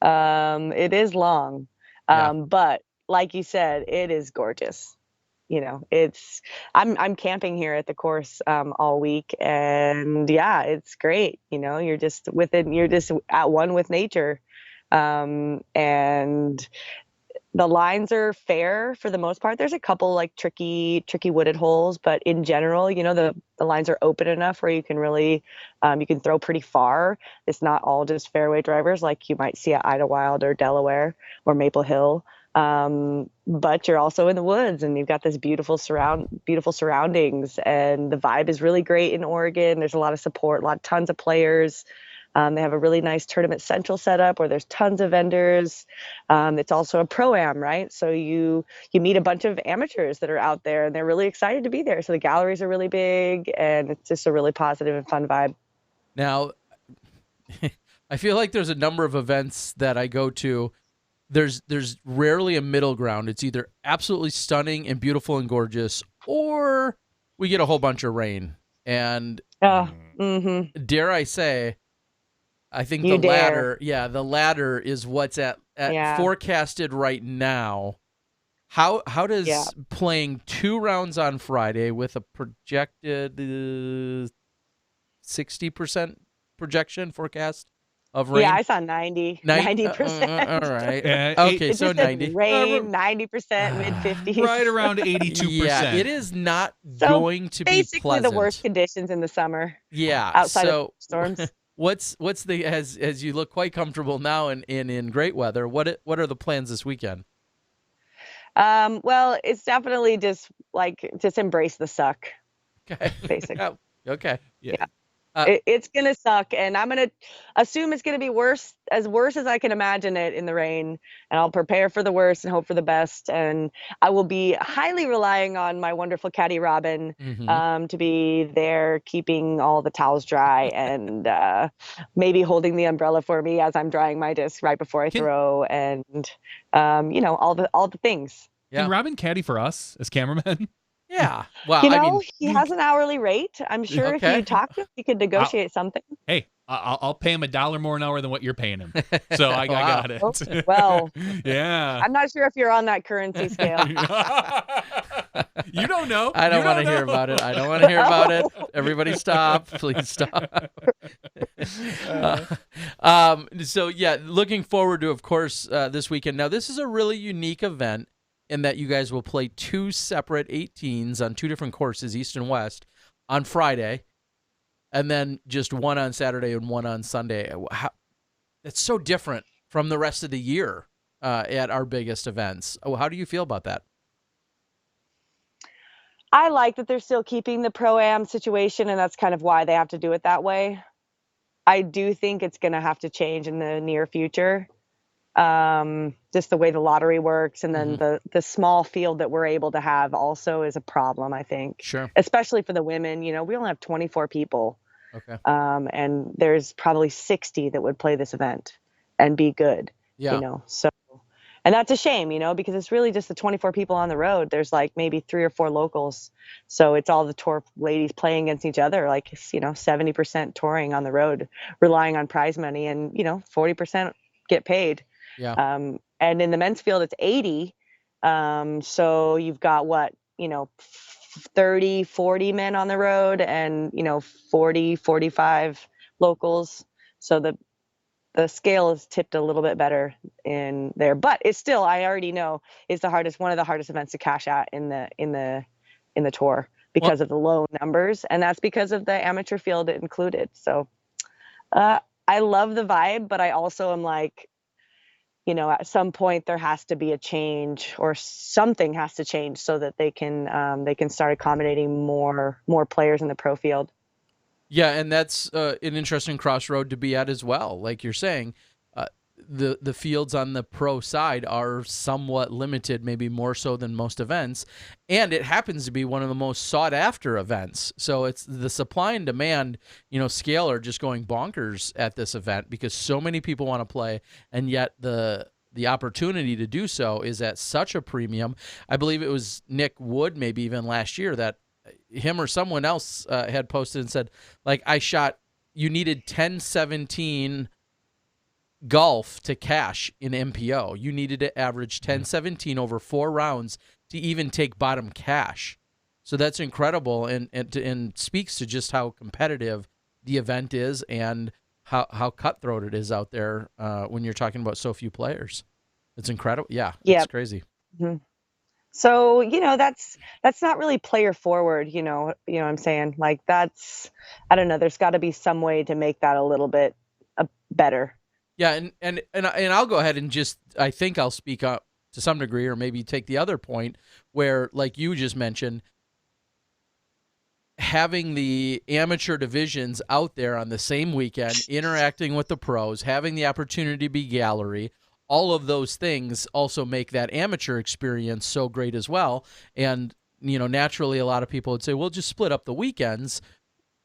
It is long, Yeah. but like you said, it is gorgeous. You know, I'm camping here at the course all week, and yeah, it's great. You know, you're just at one with nature, and the lines are fair for the most part. There's a couple like tricky wooded holes, but in general, you know, the lines are open enough where you can really you can throw pretty far. It's not all just fairway drivers like you might see at Idlewild or Delaware or Maple Hill. But you're also in the woods and you've got this beautiful surroundings, and the vibe is really great in Oregon. There's a lot of support, tons of players. They have a really nice tournament central setup where there's tons of vendors. It's also a pro-am, right? So you meet a bunch of amateurs that are out there and they're really excited to be there. So the galleries are really big and it's just a really positive and fun vibe. Now, I feel like there's a number of events that I go to. There's rarely a middle ground. It's either absolutely stunning and beautiful and gorgeous, or we get a whole bunch of rain. And dare I say, I think the latter is what's at forecasted right now. How does playing 2 rounds on Friday with a projected 60% projection forecast of rain? Yeah, I saw 90%. All right. Okay, so 90. Rain, 90%, mid-50s. Right around 82%. Yeah, it is not going to be basically pleasant. the worst conditions in the summer. Yeah. Outside of storms. What's the as you look quite comfortable now in great weather, what are the plans this weekend? Well, it's definitely just embrace the suck. Okay. Basically. Okay. Yeah. It's gonna suck, and I'm gonna assume it's gonna be worse as I can imagine it in the rain, and I'll prepare for the worst and hope for the best. And I will be highly relying on my wonderful caddy Robin to be there keeping all the towels dry and maybe holding the umbrella for me as I'm drying my disc right before I throw, and you know, all the things. Yeah. Can Robin caddy for us as cameramen? Yeah. Well, You know, I mean, he has an hourly rate. I'm sure if you talk to him, he could negotiate something. Hey, I'll pay him $1 more an hour than what you're paying him. So I got it. Okay, well, yeah. I'm not sure if you're on that currency scale. You don't know. I don't want to hear about it. I don't want to hear about it. Everybody stop. Please stop. So, yeah, looking forward to, of course, this weekend. Now, this is a really unique event in that you guys will play 2 separate 18s on 2 different courses, East and West, on Friday, and then just one on Saturday and one on Sunday. It's so different from the rest of the year at our biggest events. How do you feel about that? I like that they're still keeping the pro-am situation, and that's kind of why they have to do it that way. I do think it's going to have to change in the near future. Just the way the lottery works, and then the small field that we're able to have also is a problem, I think. Sure. Especially for the women. You know, we only have 24 people. Okay. And there's probably 60 that would play this event and be good. Yeah. You know, so, and that's a shame, you know, because it's really just the 24 people on the road. There's like maybe 3 or 4 locals. So it's all the tour ladies playing against each other, like, you know, 70% touring on the road, relying on prize money, and, you know, 40% get paid. Yeah. And in the men's field, it's 80. So you've got what, you know, 30, 40 men on the road and, you know, 40, 45 locals. So the scale is tipped a little bit better in there, but it's still, I already know, it's one of the hardest events to cash at in the tour because of the low numbers. And that's because of the amateur field included. So, I love the vibe, but I also am like, you know, at some point there has to be a change, or something has to change so that they can start accommodating more players in the pro field. Yeah, and that's an interesting crossroad to be at as well. Like you're saying, the fields on the pro side are somewhat limited, maybe more so than most events, and it happens to be one of the most sought after events. So it's the supply and demand, you know, scale are just going bonkers at this event because so many people want to play, and yet the opportunity to do so is at such a premium. I believe it was Nick Wood, maybe even last year, that him or someone else had posted and said, like, you needed 10-17 golf to cash in MPO. You needed to average 10-17 over 4 rounds to even take bottom cash. So that's incredible, and speaks to just how competitive the event is and how cutthroat it is out there when you're talking about so few players. It's incredible. Yeah, it's crazy. Mm-hmm. So, that's not really player forward, you know what I'm saying? Like, that's, I don't know, there's got to be some way to make that a little bit better. Yeah, and I'll go ahead and just, I think I'll speak up to some degree, or maybe take the other point where, like you just mentioned, having the amateur divisions out there on the same weekend, interacting with the pros, having the opportunity to be gallery, all of those things also make that amateur experience so great as well. And, naturally a lot of people would say, well, just split up the weekends,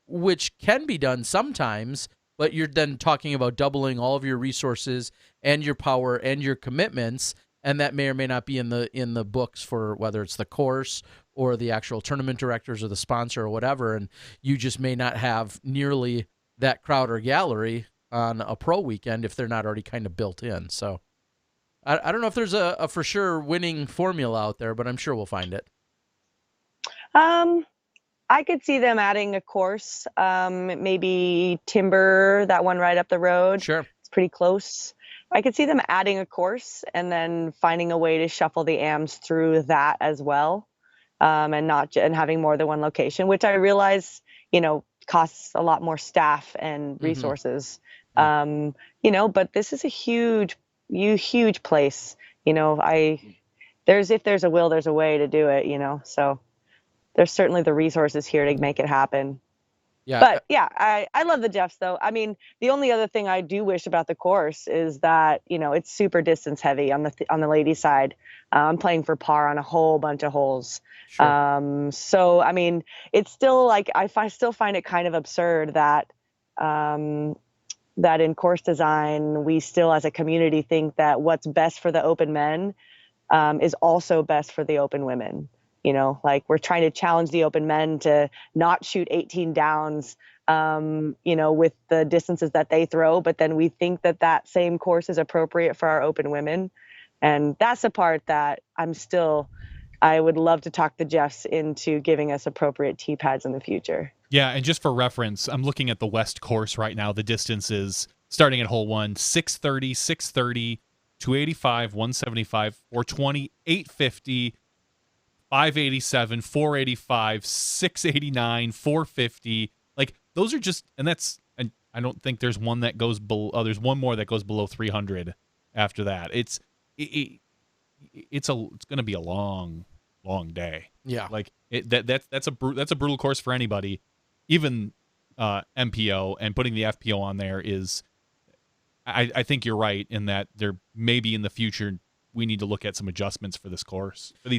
which can be done sometimes, but you're then talking about doubling all of your resources and your power and your commitments, and that may or may not be in the books for whether it's the course or the actual tournament directors or the sponsor or whatever, and you just may not have nearly that crowd or gallery on a pro weekend if they're not already kind of built in. So I don't know if there's a for sure winning formula out there, but I'm sure we'll find it. I could see them adding a course, maybe Timber, that one right up the road. Sure. It's pretty close. I could see them adding a course and then finding a way to shuffle the AMs through that as well. And having more than one location, which I realize, costs a lot more staff and resources. Mm-hmm. But this is a huge place. If there's a will, there's a way to do it. So there's certainly the resources here to make it happen. Yeah. But yeah, I love the Jeffs though. I mean, the only other thing I do wish about the course is that, it's super distance heavy on the ladies side. I'm playing for par on a whole bunch of holes. Sure. So, I mean, it's still like, I still find it kind of absurd that, that in course design, we still as a community think that what's best for the open men, is also best for the open women. Like we're trying to challenge the open men to not shoot 18 downs, with the distances that they throw, but then we think that same course is appropriate for our open women. And that's the part that I would love to talk the Jeffs into giving us appropriate tee pads in the future. Yeah, and just for reference, I'm looking at the West course right now. The distance is starting at hole 1, 630, 630, 285, 175, 420, 850, 587, 485, 689, 450. Like those are just, and I don't think there's one that goes below. There's one more that goes below 300 after that. It's going to be a long day. Yeah. Like that's a brutal course for anybody, even MPO, and putting the FPO on there is, I think you're right in that there maybe in the future we need to look at some adjustments for these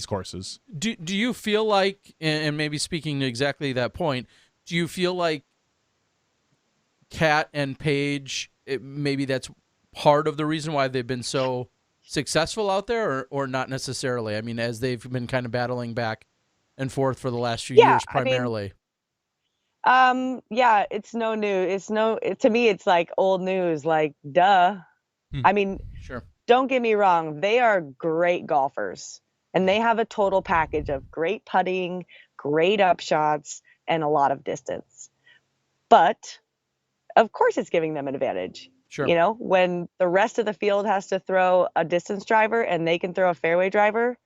courses. Do you feel like, and maybe speaking to exactly that point, do you feel like Kat and Paige, maybe that's part of the reason why they've been so successful out there, or not necessarily? I mean, as they've been kind of battling back and forth for the last few years primarily. Yeah, it's no news. To me, it's like old news, like, duh. I mean, sure. Don't get me wrong. They are great golfers, and they have a total package of great putting, great upshots, and a lot of distance. But of course it's giving them an advantage. Sure. When the rest of the field has to throw a distance driver and they can throw a fairway driver,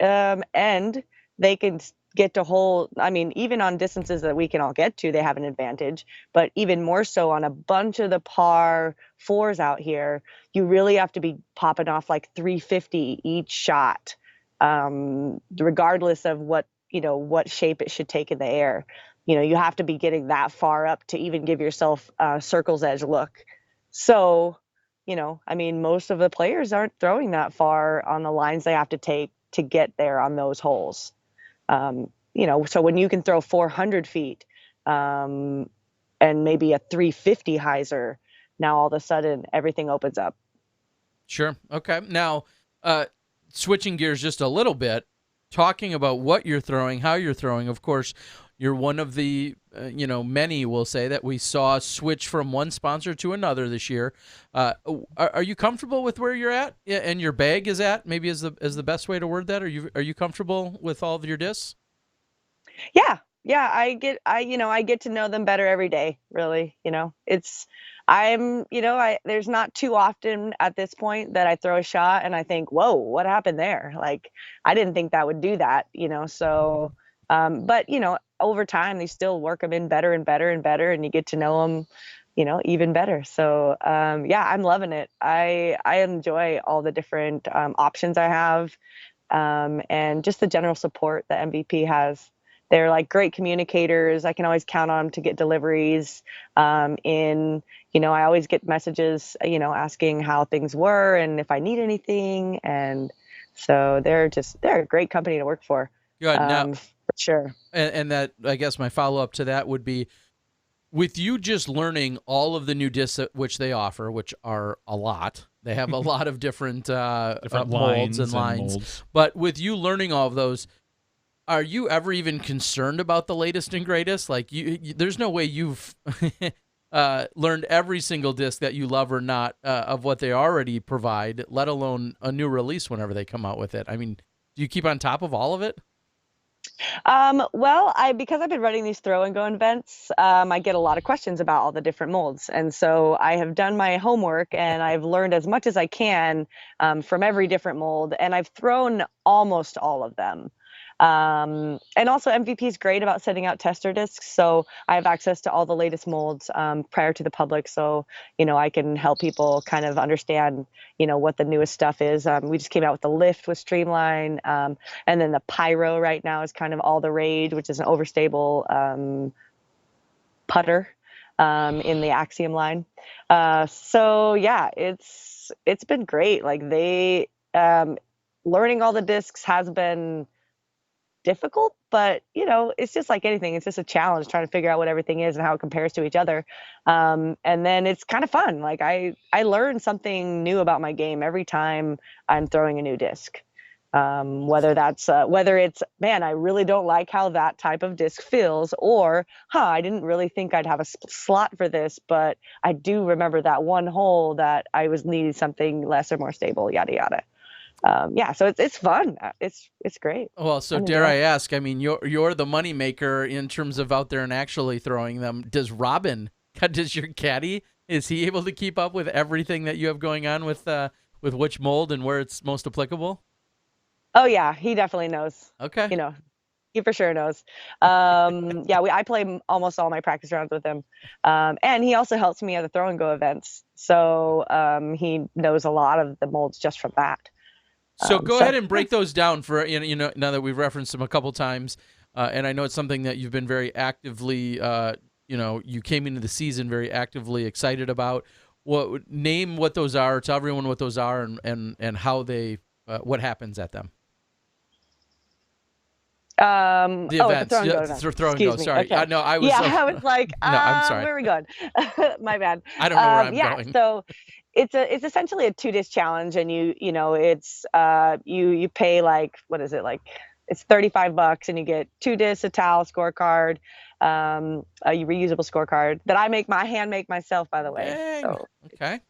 and they can get to hole, I mean, even on distances that we can all get to, they have an advantage, but even more so on a bunch of the par 4s out here, you really have to be popping off like 350 each shot, regardless of what shape it should take in the air. You have to be getting that far up to even give yourself a circle's edge look. So, I mean, most of the players aren't throwing that far on the lines they have to take to get there on those holes. So when you can throw 400 feet, and maybe a 350 hyzer, now all of a sudden everything opens up. Sure. Okay. Now, switching gears just a little bit, talking about what you're throwing, how you're throwing. Of course, you're one of the, many will say that we saw switch from one sponsor to another this year. Are you comfortable with where you're at and your bag is at? Maybe is the best way to word that. Are you comfortable with all of your discs? Yeah. I get to know them better every day, really. There's not too often at this point that I throw a shot and I think, whoa, what happened there? Like, I didn't think that would do that, so, but over time they still work them in better and better and better, and you get to know them, even better. So, I'm loving it. I enjoy all the different options I have, and just the general support that MVP has. They're like great communicators. I can always count on them to get deliveries. I always get messages, asking how things were and if I need anything. And so they're a great company to work for. Good. Now, for sure. And that, I guess my follow-up to that would be, with you just learning all of the new discs which they offer, which are a lot. They have a lot of different molds and lines. But with you learning all of those, are you ever even concerned about the latest and greatest? Like, there's no way you've learned every single disc that you love or not of what they already provide, let alone a new release whenever they come out with it. I mean, do you keep on top of all of it? Well, because I've been running these throw and go events, I get a lot of questions about all the different molds. And so I have done my homework and I've learned as much as I can from every different mold, and I've thrown almost all of them. And also MVP is great about sending out tester discs. So I have access to all the latest molds prior to the public. So, I can help people kind of understand, what the newest stuff is. We just came out with the Lift with Streamline. And then the Pyro right now is kind of all the rage, which is an overstable putter in the Axiom line. So yeah, it's been great. Like learning all the discs has been difficult, but it's just like anything. It's just a challenge trying to figure out what everything is and how it compares to each other. And then it's kind of fun. Like I learn something new about my game every time I'm throwing a new disc. Whether it's, man, I really don't like how that type of disc feels, or, I didn't really think I'd have a slot for this, but I do remember that one hole that I was needing something less or more stable, yada, yada. So it's fun. It's great. Well, so dare I ask, I mean, you're the money maker in terms of out there and actually throwing them. Does your caddy, is he able to keep up with everything that you have going on with which mold and where it's most applicable? Oh yeah, he definitely knows. Okay. He for sure knows. I play almost all my practice rounds with him. And he also helps me at the throw and go events. So he knows a lot of the molds just from that. So go ahead and break those down for, now that we've referenced them a couple times, and I know it's something that you've been very actively, you came into the season very actively excited about. Name what those are, tell everyone what those are, and how they, what happens at them. The events. The throw and go. Sorry. Okay. No, I was. Yeah, I was like, no, I'm sorry. Where are we going? My bad. I don't know where I'm going. So it's essentially a 2-disc challenge, and you pay like, what is it, like, it's $35 and you get 2 discs, a towel, scorecard, a reusable scorecard that I hand make myself, by the way. Dang. So. Okay.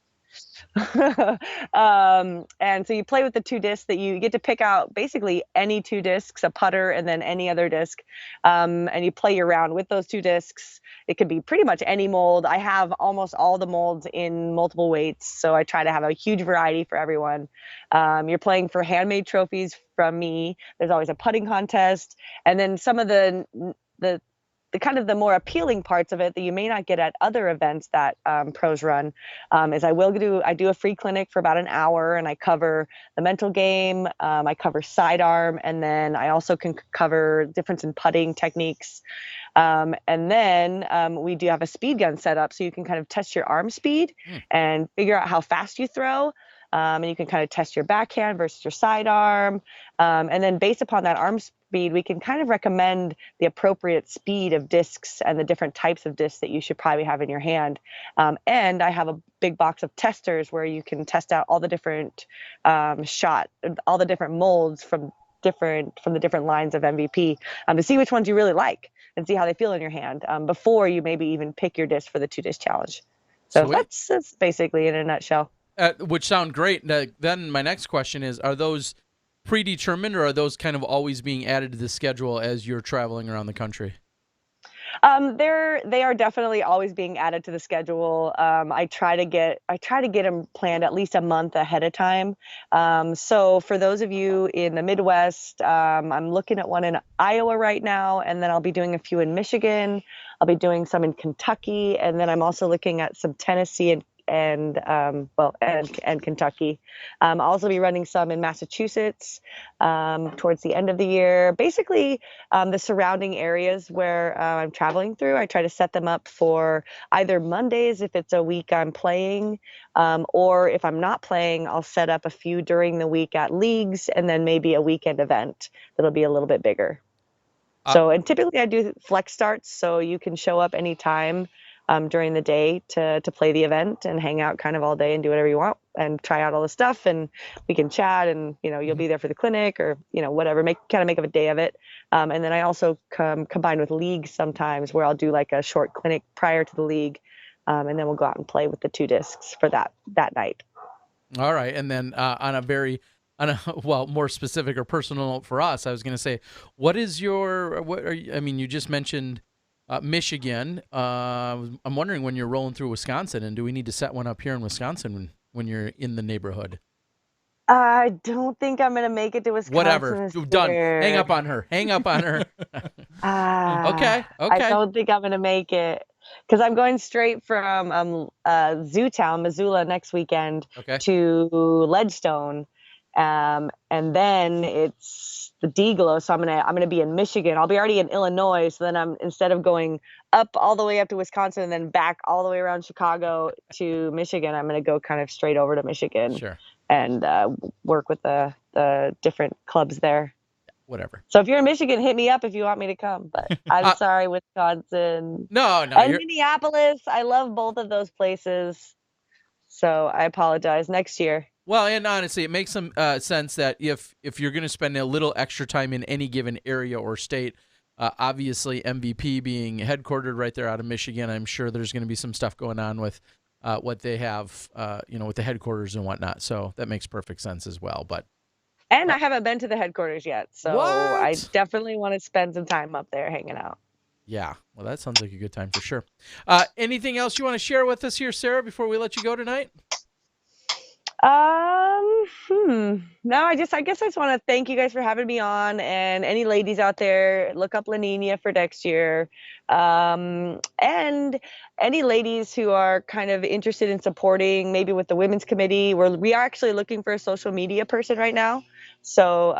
And so you play with the 2 discs that you get to pick out basically any 2 discs, a putter and then any other disc. And you play your round with those 2 discs. It could be pretty much any mold. I have almost all the molds in multiple weights, so I try to have a huge variety for everyone. You're playing for handmade trophies from me. There's always a putting contest, and then some of the kind of the more appealing parts of it that you may not get at other events that pros run is I do a free clinic for about an hour, and I cover the mental game, I cover sidearm, and then I also can cover difference in putting techniques. And then we do have a speed gun set up, so you can kind of test your arm speed and figure out how fast you throw. And you can kind of test your backhand versus your sidearm. And then based upon that arm speed, we can kind of recommend the appropriate speed of discs and the different types of discs that you should probably have in your hand. And I have a big box of testers where you can test out all the different all the different molds from different from the different lines of MVP, to see which ones you really like and see how they feel in your hand, before you maybe even pick your disc for the 2-disc challenge. So that's basically in a nutshell. Which sound great. Then my next question is, are those predetermined, or are those kind of always being added to the schedule as you're traveling around the country? They are definitely always being added to the schedule. I try to get them planned at least a month ahead of time. So for those of you in the Midwest, I'm looking at one in Iowa right now, and then I'll be doing a few in Michigan. I'll be doing some in Kentucky, and then I'm also looking at some Tennessee and Kentucky. I'll also be running some in Massachusetts towards the end of the year. Basically, the surrounding areas where I'm traveling through, I try to set them up for either Mondays if it's a week I'm playing, or if I'm not playing, I'll set up a few during the week at leagues, and then maybe a weekend event that'll be a little bit bigger. And typically I do flex starts, so you can show up anytime during the day to play the event and hang out kind of all day and do whatever you want and try out all the stuff, and we can chat, and you'll be there for the clinic, or whatever, make up a day of it. And then I also combine with leagues sometimes, where I'll do like a short clinic prior to the league, and then we'll go out and play with the 2 discs for that night. All right. And then on a more specific or personal note for us, I was going to say, you just mentioned Michigan. I'm wondering when you're rolling through Wisconsin, and do we need to set one up here in Wisconsin when you're in the neighborhood? I don't think I'm going to make it to Wisconsin. Whatever. Done. Hang up on her. Okay. I don't think I'm going to make it, because I'm going straight from Zootown, Missoula, next weekend to Ledgestone. And then it's the D-Glow, so I'm gonna be in Michigan. I'll be already in Illinois, so then instead of going up all the way up to Wisconsin and then back all the way around Chicago to Michigan, I'm gonna go kind of straight over to Michigan. Sure. And work with the different clubs there. Whatever. So if you're in Michigan, hit me up if you want me to come. But I'm sorry, Wisconsin. No. And Minneapolis. I love both of those places, so I apologize. Next year. Well, and honestly, it makes some sense that if you're going to spend a little extra time in any given area or state, obviously MVP being headquartered right there out of Michigan, I'm sure there's going to be some stuff going on with what they have, with the headquarters and whatnot. So that makes perfect sense as well. And I haven't been to the headquarters yet, so I definitely want to spend some time up there hanging out. Yeah, well, that sounds like a good time for sure. Anything else you want to share with us here, Sarah, before we let you go tonight? No, I guess I just want to thank you guys for having me on, and any ladies out there, look up La Nina for next year. And any ladies who are kind of interested in supporting, maybe with the women's committee, we are actually looking for a social media person right now. So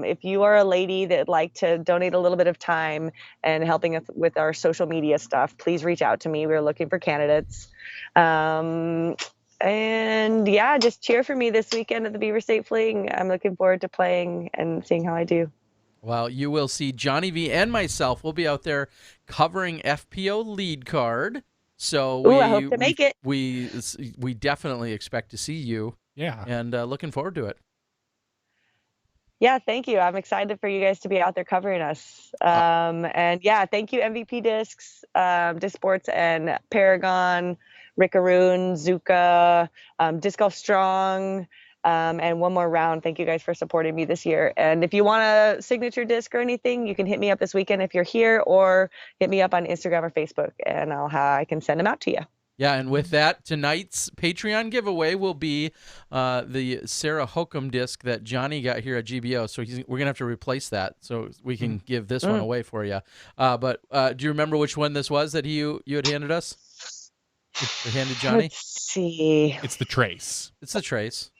if you are a lady that'd like to donate a little bit of time and helping us with our social media stuff, please reach out to me. We're looking for candidates. And yeah, just cheer for me this weekend at the Beaver State Fling. I'm looking forward to playing and seeing how I do. Well, you will see Johnny V and myself will be out there covering FPO lead card. So I hope to make it. We definitely expect to see you. Yeah. And looking forward to it. Yeah, thank you. I'm excited for you guys to be out there covering us. And yeah, thank you, MVP Discs, Disc Sports, and Paragon, Rickaroon, Zuka, Disc Golf Strong, and One More Round. Thank you guys for supporting me this year. And if you want a signature disc or anything, you can hit me up this weekend if you're here, or hit me up on Instagram or Facebook, and I can send them out to you. Yeah, and with that, tonight's Patreon giveaway will be the Sarah Hokum disc that Johnny got here at GBO. So we're going to have to replace that so we can give this one away for you. But do you remember which one this was that you had handed us? Or handed Johnny? Let's see. It's the Trace. It's the Trace.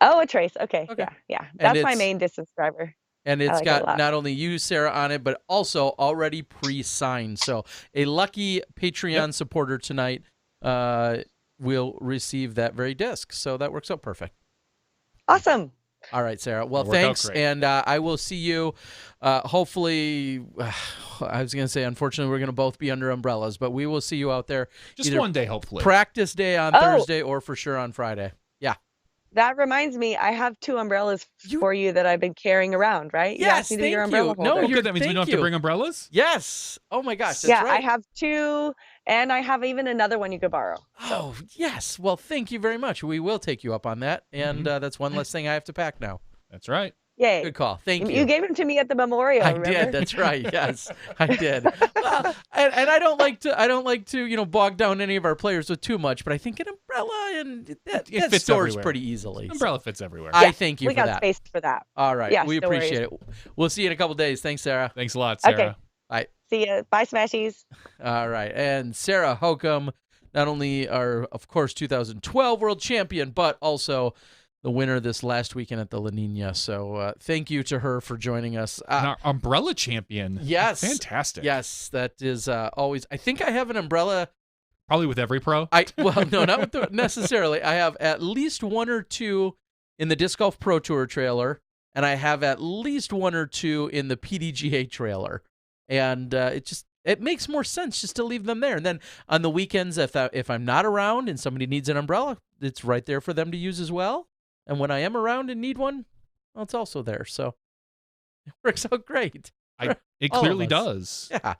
Oh, a Trace. Okay. Yeah. That's my main disc subscriber. And it's got not only you, Sarah, on it, but also already pre-signed. So a lucky Patreon supporter tonight will receive that very disc. So that works out perfect. Awesome. All right, Sarah. Well, thanks. And I will see you hopefully. I was going to say, unfortunately, we're going to both be under umbrellas, but we will see you out there. Just one day, hopefully. Practice day on Thursday or for sure on Friday. Yeah. That reminds me, I have 2 umbrellas for you that I've been carrying around, right? You asked Yes, me to be your thank umbrella you. holder. No, Oh, you're good. That means we thank don't have you. to bring umbrellas? Yes. Oh my gosh, that's Yeah, right. I have 2, and I have even another one you could borrow. Oh, yes. Well, thank you very much. We will take you up on that, and that's one less thing I have to pack now. That's right. Yay. Good call. Thank you. You gave them to me at the memorial, I remember? did. That's right. Yes, I did. Well, and I don't like to bog down any of our players with too much, but I think an umbrella and that fits stores everywhere. pretty easily. Umbrella fits everywhere. I thank you we for got that. space for that. All right. Yes, We no worries. appreciate it. We'll see you in a couple days. Thanks, Sarah. Thanks a lot, Sarah. Okay. Bye. See ya. Bye, Smashies. All right. And Sarah Hokum, not only our, of course, 2012 world champion, but also the winner this last weekend at the La Nina. So thank you to her for joining us. And our umbrella champion. Yes. Fantastic. Yes, that is always. I think I have an umbrella. Probably with every pro. Well, no, not necessarily. I have at least 1 or 2 in the Disc Golf Pro Tour trailer, and I have at least 1 or 2 in the PDGA trailer. And it makes more sense just to leave them there. And then on the weekends, if I'm not around and somebody needs an umbrella, it's right there for them to use as well. And when I am around and need one, well, it's also there. So it works out great. It all of clearly us. does. Yeah.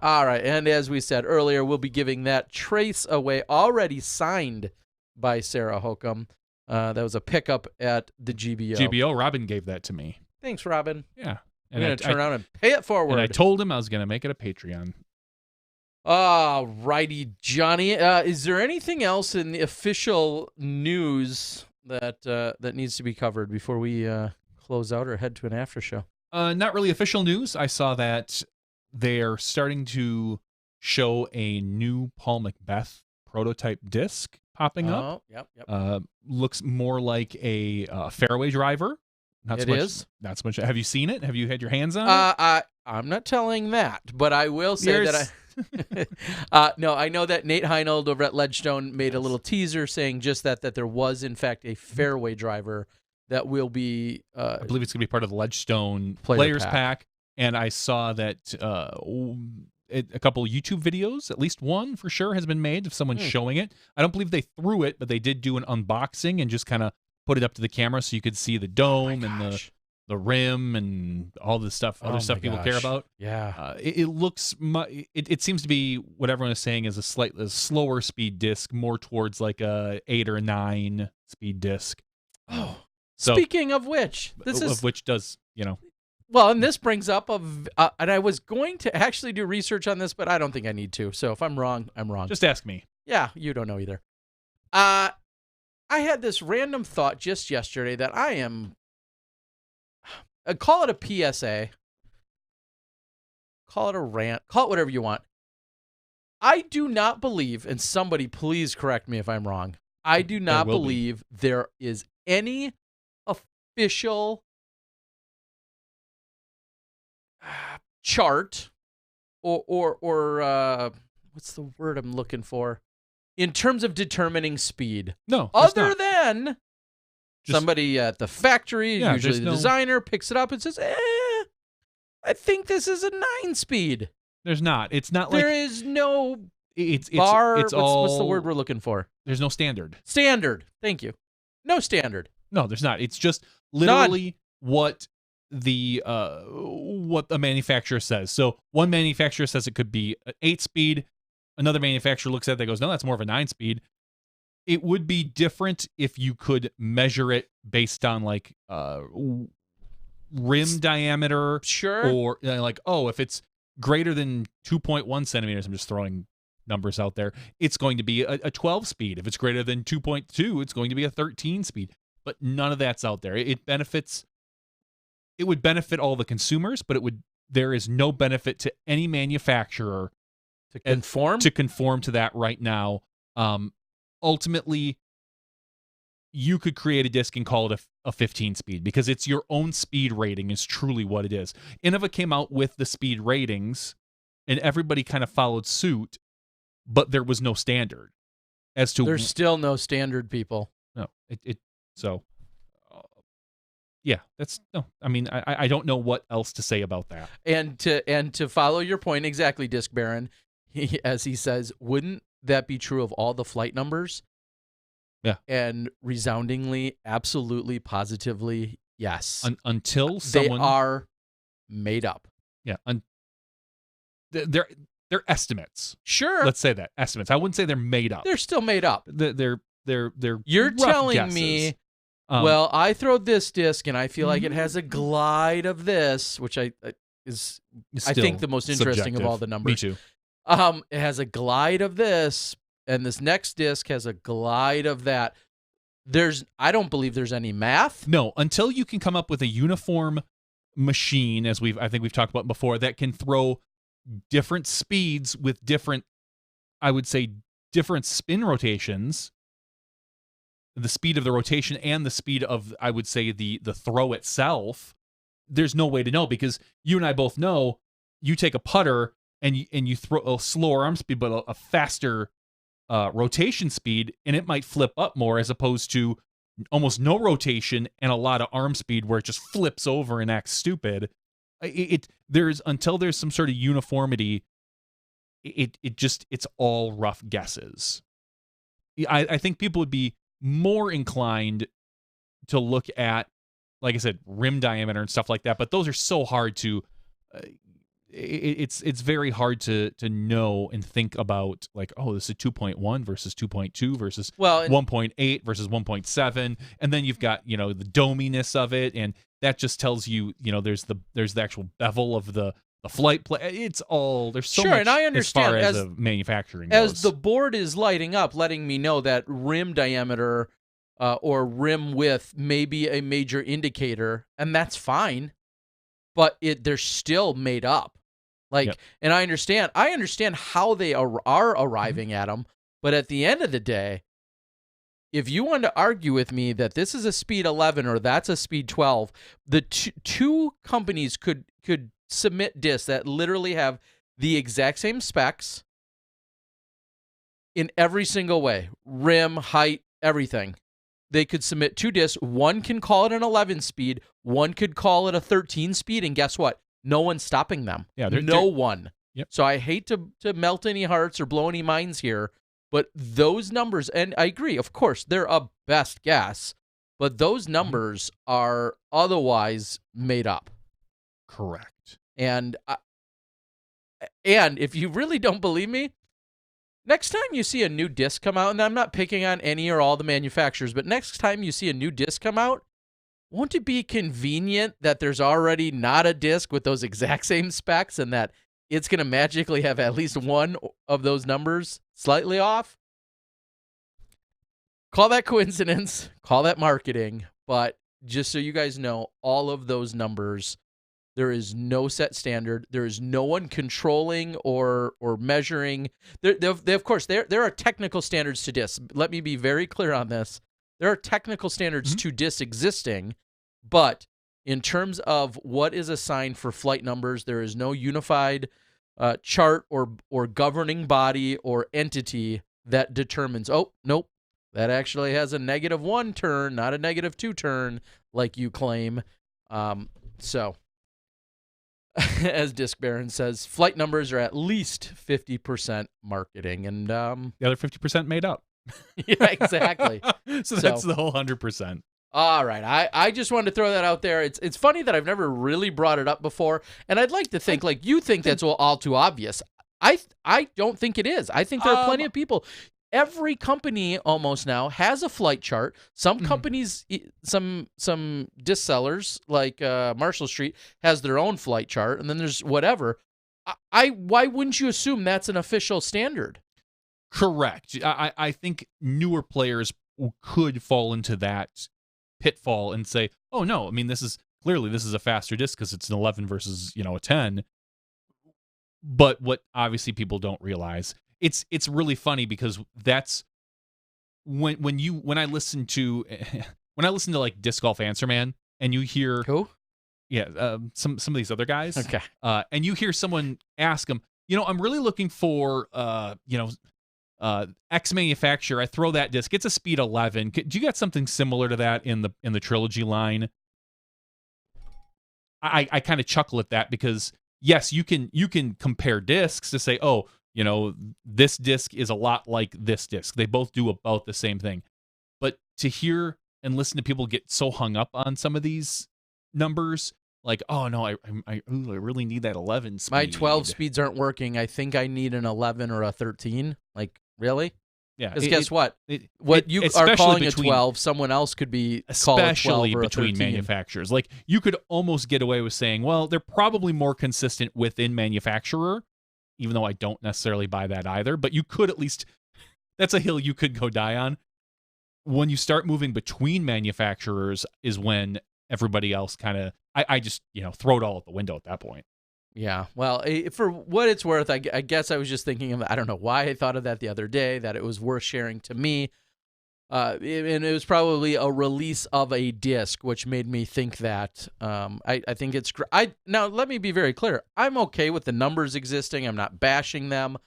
All right. And as we said earlier, we'll be giving that trace away, already signed by Sarah Hokum. That was a pickup at the GBO. GBO, Robin gave that to me. Thanks, Robin. Yeah. I'm going to turn around and pay it forward. And I told him I was going to make it a Patreon. All righty, Johnny. Is there anything else in the official news that needs to be covered before we close out or head to an after show? Not really official news. I saw that they're starting to show a new Paul McBeth prototype disc popping up. Oh, yep. Looks more like a fairway driver. Not so It much, is. Not so much. Have you seen it? Have you had your hands on it? I'm not telling that, but I will say no, I know that Nate Heinold over at Ledgestone made a little teaser saying just that there was, in fact, a fairway driver that will be... I believe it's going to be part of the Ledgestone Player Players Pack. Pack. And I saw that a couple YouTube videos, at least one for sure, has been made of someone showing it. I don't believe they threw it, but they did do an unboxing and just kind of put it up to the camera so you could see the dome and the rim and all the stuff, other stuff people care about. Yeah. It looks, it seems to be what everyone is saying is a slower speed disc, more towards like a 8 or a 9 speed disc. Oh, so, speaking of which, which does, well, and this brings up and I was going to actually do research on this, but I don't think I need to. So if I'm wrong, I'm wrong. Just ask me. Yeah, you don't know either. I had this random thought just yesterday that I am. Call it a PSA. Call it a rant. Call it whatever you want. I do not believe, and somebody please correct me if I'm wrong, I do not believe there is any official chart or what's the word I'm looking for in terms of determining speed. No, other than somebody at the factory, usually the designer, picks it up and says, I think this is a 9 speed. There's not. It's not like there is no it's bar. It's all. What's the word we're looking for? There's no standard. Standard. Thank you. No standard. No, there's not. It's just literally what the manufacturer says. So one manufacturer says it could be an 8 speed. Another manufacturer looks at it, that goes, no, that's more of a 9 speed. It would be different if you could measure it based on like rim diameter, sure, or like, oh, if it's greater than 2.1 centimeters, I'm just throwing numbers out there, it's going to be a 12 speed. If it's greater than 2.2, it's going to be a 13 speed. But none of that's out there. It would benefit all the consumers, but there is no benefit to any manufacturer to conform to that right now. Ultimately, you could create a disc and call it a 15 speed because it's your own speed rating is truly what it is. Innova came out with the speed ratings and everybody kind of followed suit, but there was no standard as to. There's still no standard, people. No, yeah, that's no. I mean, I don't know what else to say about that. And to follow your point exactly, Disc Baron, as he says, wouldn't that be true of all the flight numbers? Yeah. And resoundingly, absolutely, positively, yes. Until they someone are made up. Yeah. They're estimates. Sure. Let's say that. Estimates. I wouldn't say they're made up. They're still made up. They're You're rough telling guesses. me, well, I throw this disc and I feel like it has a glide of this, which is I think the most interesting of all the numbers. Me too. It has a glide of this, and this next disc has a glide of that. I don't believe there's any math. No, until you can come up with a uniform machine, as I think we've talked about before, that can throw different speeds with different, I would say, different spin rotations, the speed of the rotation and the speed of, I would say, the throw itself. There's no way to know, because you and I both know you take a putter and you throw a slower arm speed but a faster rotation speed, and it might flip up more, as opposed to almost no rotation and a lot of arm speed where it just flips over and acts stupid. Until there's some sort of uniformity, it's all rough guesses. I think people would be more inclined to look at, like I said, rim diameter and stuff like that, but those are so hard to it's very hard to know and think about, like, oh, this is 2.1 versus 2.2 versus 1.8 versus 1.7, and then you've got, the dominess of it, and that just tells you, there's the actual bevel of the flight play. It's all, there's so much, and I understand, as far as the manufacturing goes. As the board is lighting up, letting me know that rim diameter or rim width may be a major indicator, and that's fine, but they're still made up. And I understand how they are arriving at them, but at the end of the day, if you want to argue with me that this is a speed 11 or that's a speed 12, the two companies could submit discs that literally have the exact same specs in every single way, rim, height, everything. They could submit two discs. One can call it an 11 speed, one could call it a 13 speed, and guess what? No one's stopping them. Yeah, no one. Yep. So I hate to melt any hearts or blow any minds here, but those numbers, and I agree, of course, they're a best guess, but those numbers are otherwise made up. Correct. And if you really don't believe me, next time you see a new disc come out, and I'm not picking on any or all the manufacturers, but next time you see a new disc come out, won't it be convenient that there's already not a disc with those exact same specs, and that it's going to magically have at least one of those numbers slightly off? Call that coincidence, call that marketing, but just so you guys know, all of those numbers, there is no set standard. There is no one controlling or measuring. Of course, there are technical standards to discs. Let me be very clear on this. There are technical standards to discs existing, but in terms of what is assigned for flight numbers, there is no unified chart or governing body or entity that determines, oh, nope, that actually has a -1 turn, not a -2 turn, like you claim. So, as Disc Baron says, flight numbers are at least 50% marketing, and the other 50% made up. Yeah, exactly. So that's the whole 100%. All right. I just wanted to throw that out there. It's funny that I've never really brought it up before, and I'd like to think, like, you think that's all too obvious. I don't think it is. I think there are plenty of people. Every company almost now has a flight chart. Some companies, some disc sellers like Marshall Street has their own flight chart, and then there's whatever. Why wouldn't you assume that's an official standard? Correct. I think newer players could fall into that pitfall and say, oh, no, I mean, this is a faster disc because it's an 11 versus, a 10. But what obviously people don't realize, it's really funny, because that's when I listen to like Disc Golf Answer Man, and you hear who? Yeah, some of these other guys. Okay. And you hear someone ask them, I'm really looking for X manufacturer. I throw that disc. It's a speed 11. Do you got something similar to that in the Trilogy line? I kind of chuckle at that, because yes, you can compare discs to say, oh, this disc is a lot like this disc. They both do about the same thing. But to hear and listen to people get so hung up on some of these numbers, like, oh no, I really need that 11 speed. My 12 speeds aren't working. I think I need an 11 or a 13. Like, really? Yeah. Because guess what? What you are calling a 12, someone else could be called a 12 or a 13. Especially between manufacturers. Like, you could almost get away with saying, well, they're probably more consistent within manufacturer, even though I don't necessarily buy that either. But you could at least, that's a hill you could go die on. When you start moving between manufacturers is when everybody else kind of, I just, throw it all out the window at that point. Yeah, well, for what it's worth, I guess I was just thinking of, I don't know why I thought of that the other day, that it was worth sharing to me. And it was probably a release of a disc, which made me think that. I think it's now, let me be very clear. I'm okay with the numbers existing. I'm not bashing them.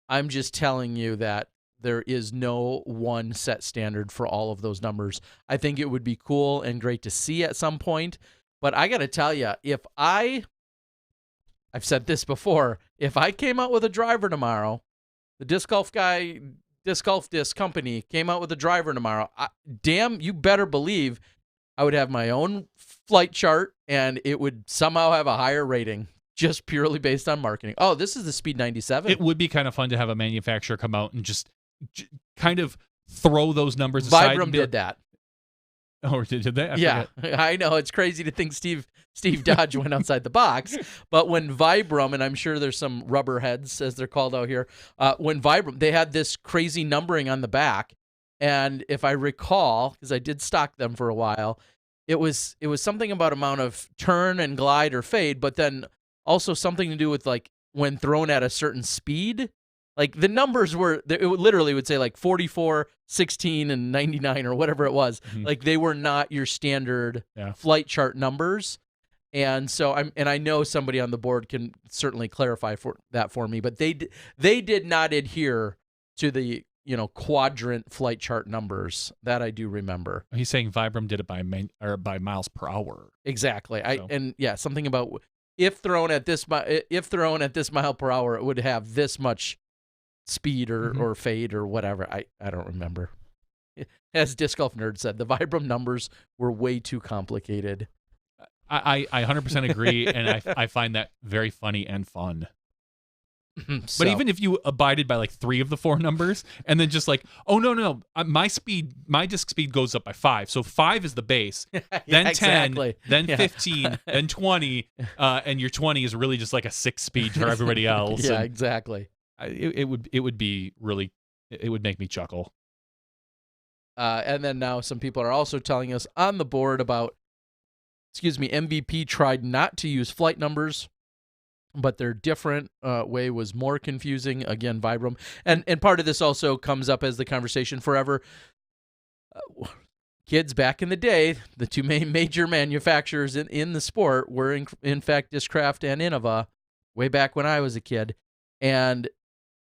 I'm just telling you that there is no one set standard for all of those numbers. I think it would be cool and great to see at some point. But I got to tell you, I've said this before, if I came out with a driver tomorrow, the disc golf disc company came out with a driver tomorrow, damn, you better believe I would have my own flight chart and it would somehow have a higher rating just purely based on marketing. Oh, this is the Speed 97. It would be kind of fun to have a manufacturer come out and just kind of throw those numbers aside. Vibram did that. Oh, did they? Yeah, I know. It's crazy to think Steve Dodge went outside the box. But when Vibram, and I'm sure there's some rubber heads, as they're called out here, when Vibram, they had this crazy numbering on the back. And if I recall, because I did stock them for a while, it was something about amount of turn and glide or fade, but then also something to do with, like, when thrown at a certain speed. Like, the numbers were, it literally would say like 44, 16, and 99 or whatever it was. Mm-hmm. Like, they were not your standard flight chart numbers. And so I know somebody on the board can certainly clarify that for me, but they did not adhere to the, quadrant flight chart numbers. That I do remember. He's saying Vibram did it by miles per hour. Exactly. Something about if thrown at this mile per hour, it would have this much speed or fade or whatever. I don't remember. As Disc Golf Nerd said, the Vibram numbers were way too complicated. I 100% agree, and I find that very funny and fun. But even if you abided by like 3 of the 4 numbers, and then just like, oh no, my disc speed goes up by 5, so 5 is the base, then 10, then 15, then 20, and your 20 is really just like a 6 speed for everybody else. Yeah, exactly. It would be really, it would make me chuckle. And then now some people are also telling us on the board about, MVP tried not to use flight numbers, but their different way was more confusing. Again, Vibram. And part of this also comes up as the conversation forever. Kids back in the day, the 2 main major manufacturers in the sport were, in fact, Discraft and Innova, way back when I was a kid. And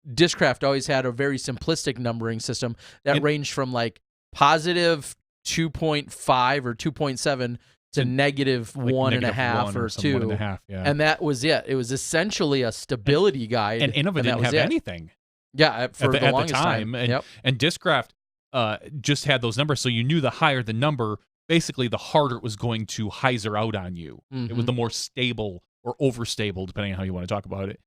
Discraft always had a very simplistic numbering system that ranged from like positive 2.5 or 2.7 to negative like 1.5 or 2. 1.5, yeah. And that was it. It was essentially a stability guide. And Innova didn't have anything. Yeah, for the longest time. And Discraft just had those numbers, so you knew the higher the number, basically the harder it was going to hyzer out on you. Mm-hmm. It was the more stable or overstable, depending on how you want to talk about it.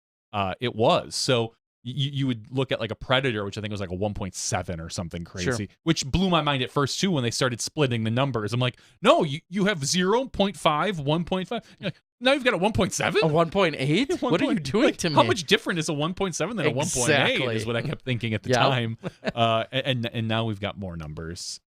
It was. So you would look at like a Predator, which I think was like a 1.7 or something crazy, which blew my mind at first too when they started splitting the numbers. I'm like, no, you have 0.5, 1.5. Like, now you've got a 1.7? A 1.8? What are you doing to me? How much different is a 1.7 than a 1.8 is what I kept thinking at the time. And now we've got more numbers.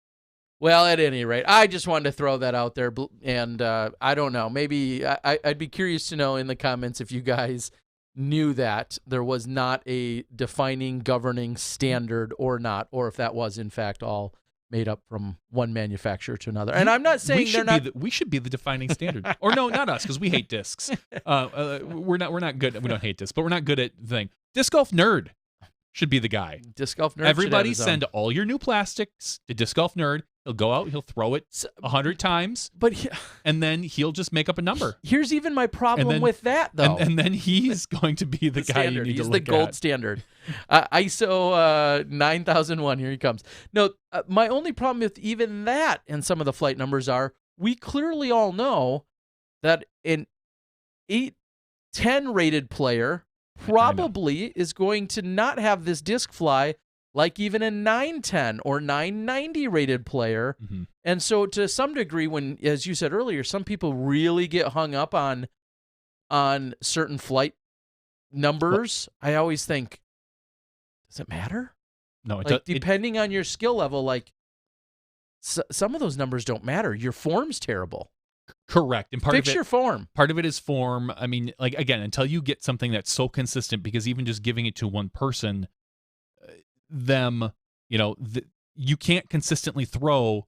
Well, at any rate, I just wanted to throw that out there. And I don't know. Maybe I'd be curious to know in the comments if you guys knew that there was not a defining governing standard or not, or if that was in fact all made up from one manufacturer to another. And I'm not saying we should be the defining standard. Or no, not us, because we hate discs. We're not good. We don't hate discs, but we're not good at the thing. Disc Golf Nerd should be the guy. Disc Golf Nerd. Everybody send all your new plastics to Disc Golf Nerd. He'll go out, he'll throw it 100 times, But and then he'll just make up a number. here's even my problem then- with that, though. And then he's going to be the guy standard. you need He's to the look gold at. standard. ISO 9001. Here he comes. No, my only problem with even that and some of the flight numbers are we clearly all know that an 810 rated player probably is going to not have this disc fly like even a 910 or 990 rated player. Mhm. And so to some degree, when, as you said earlier, some people really get hung up on certain flight numbers, I always think, does it matter? No, it Like, does. depending on your skill level, like some of those numbers don't matter. Your form's terrible. Correct. And Fix your form. part of it is form. I mean, like, again, until you get something that's so consistent, because even just giving it to one person, you can't consistently throw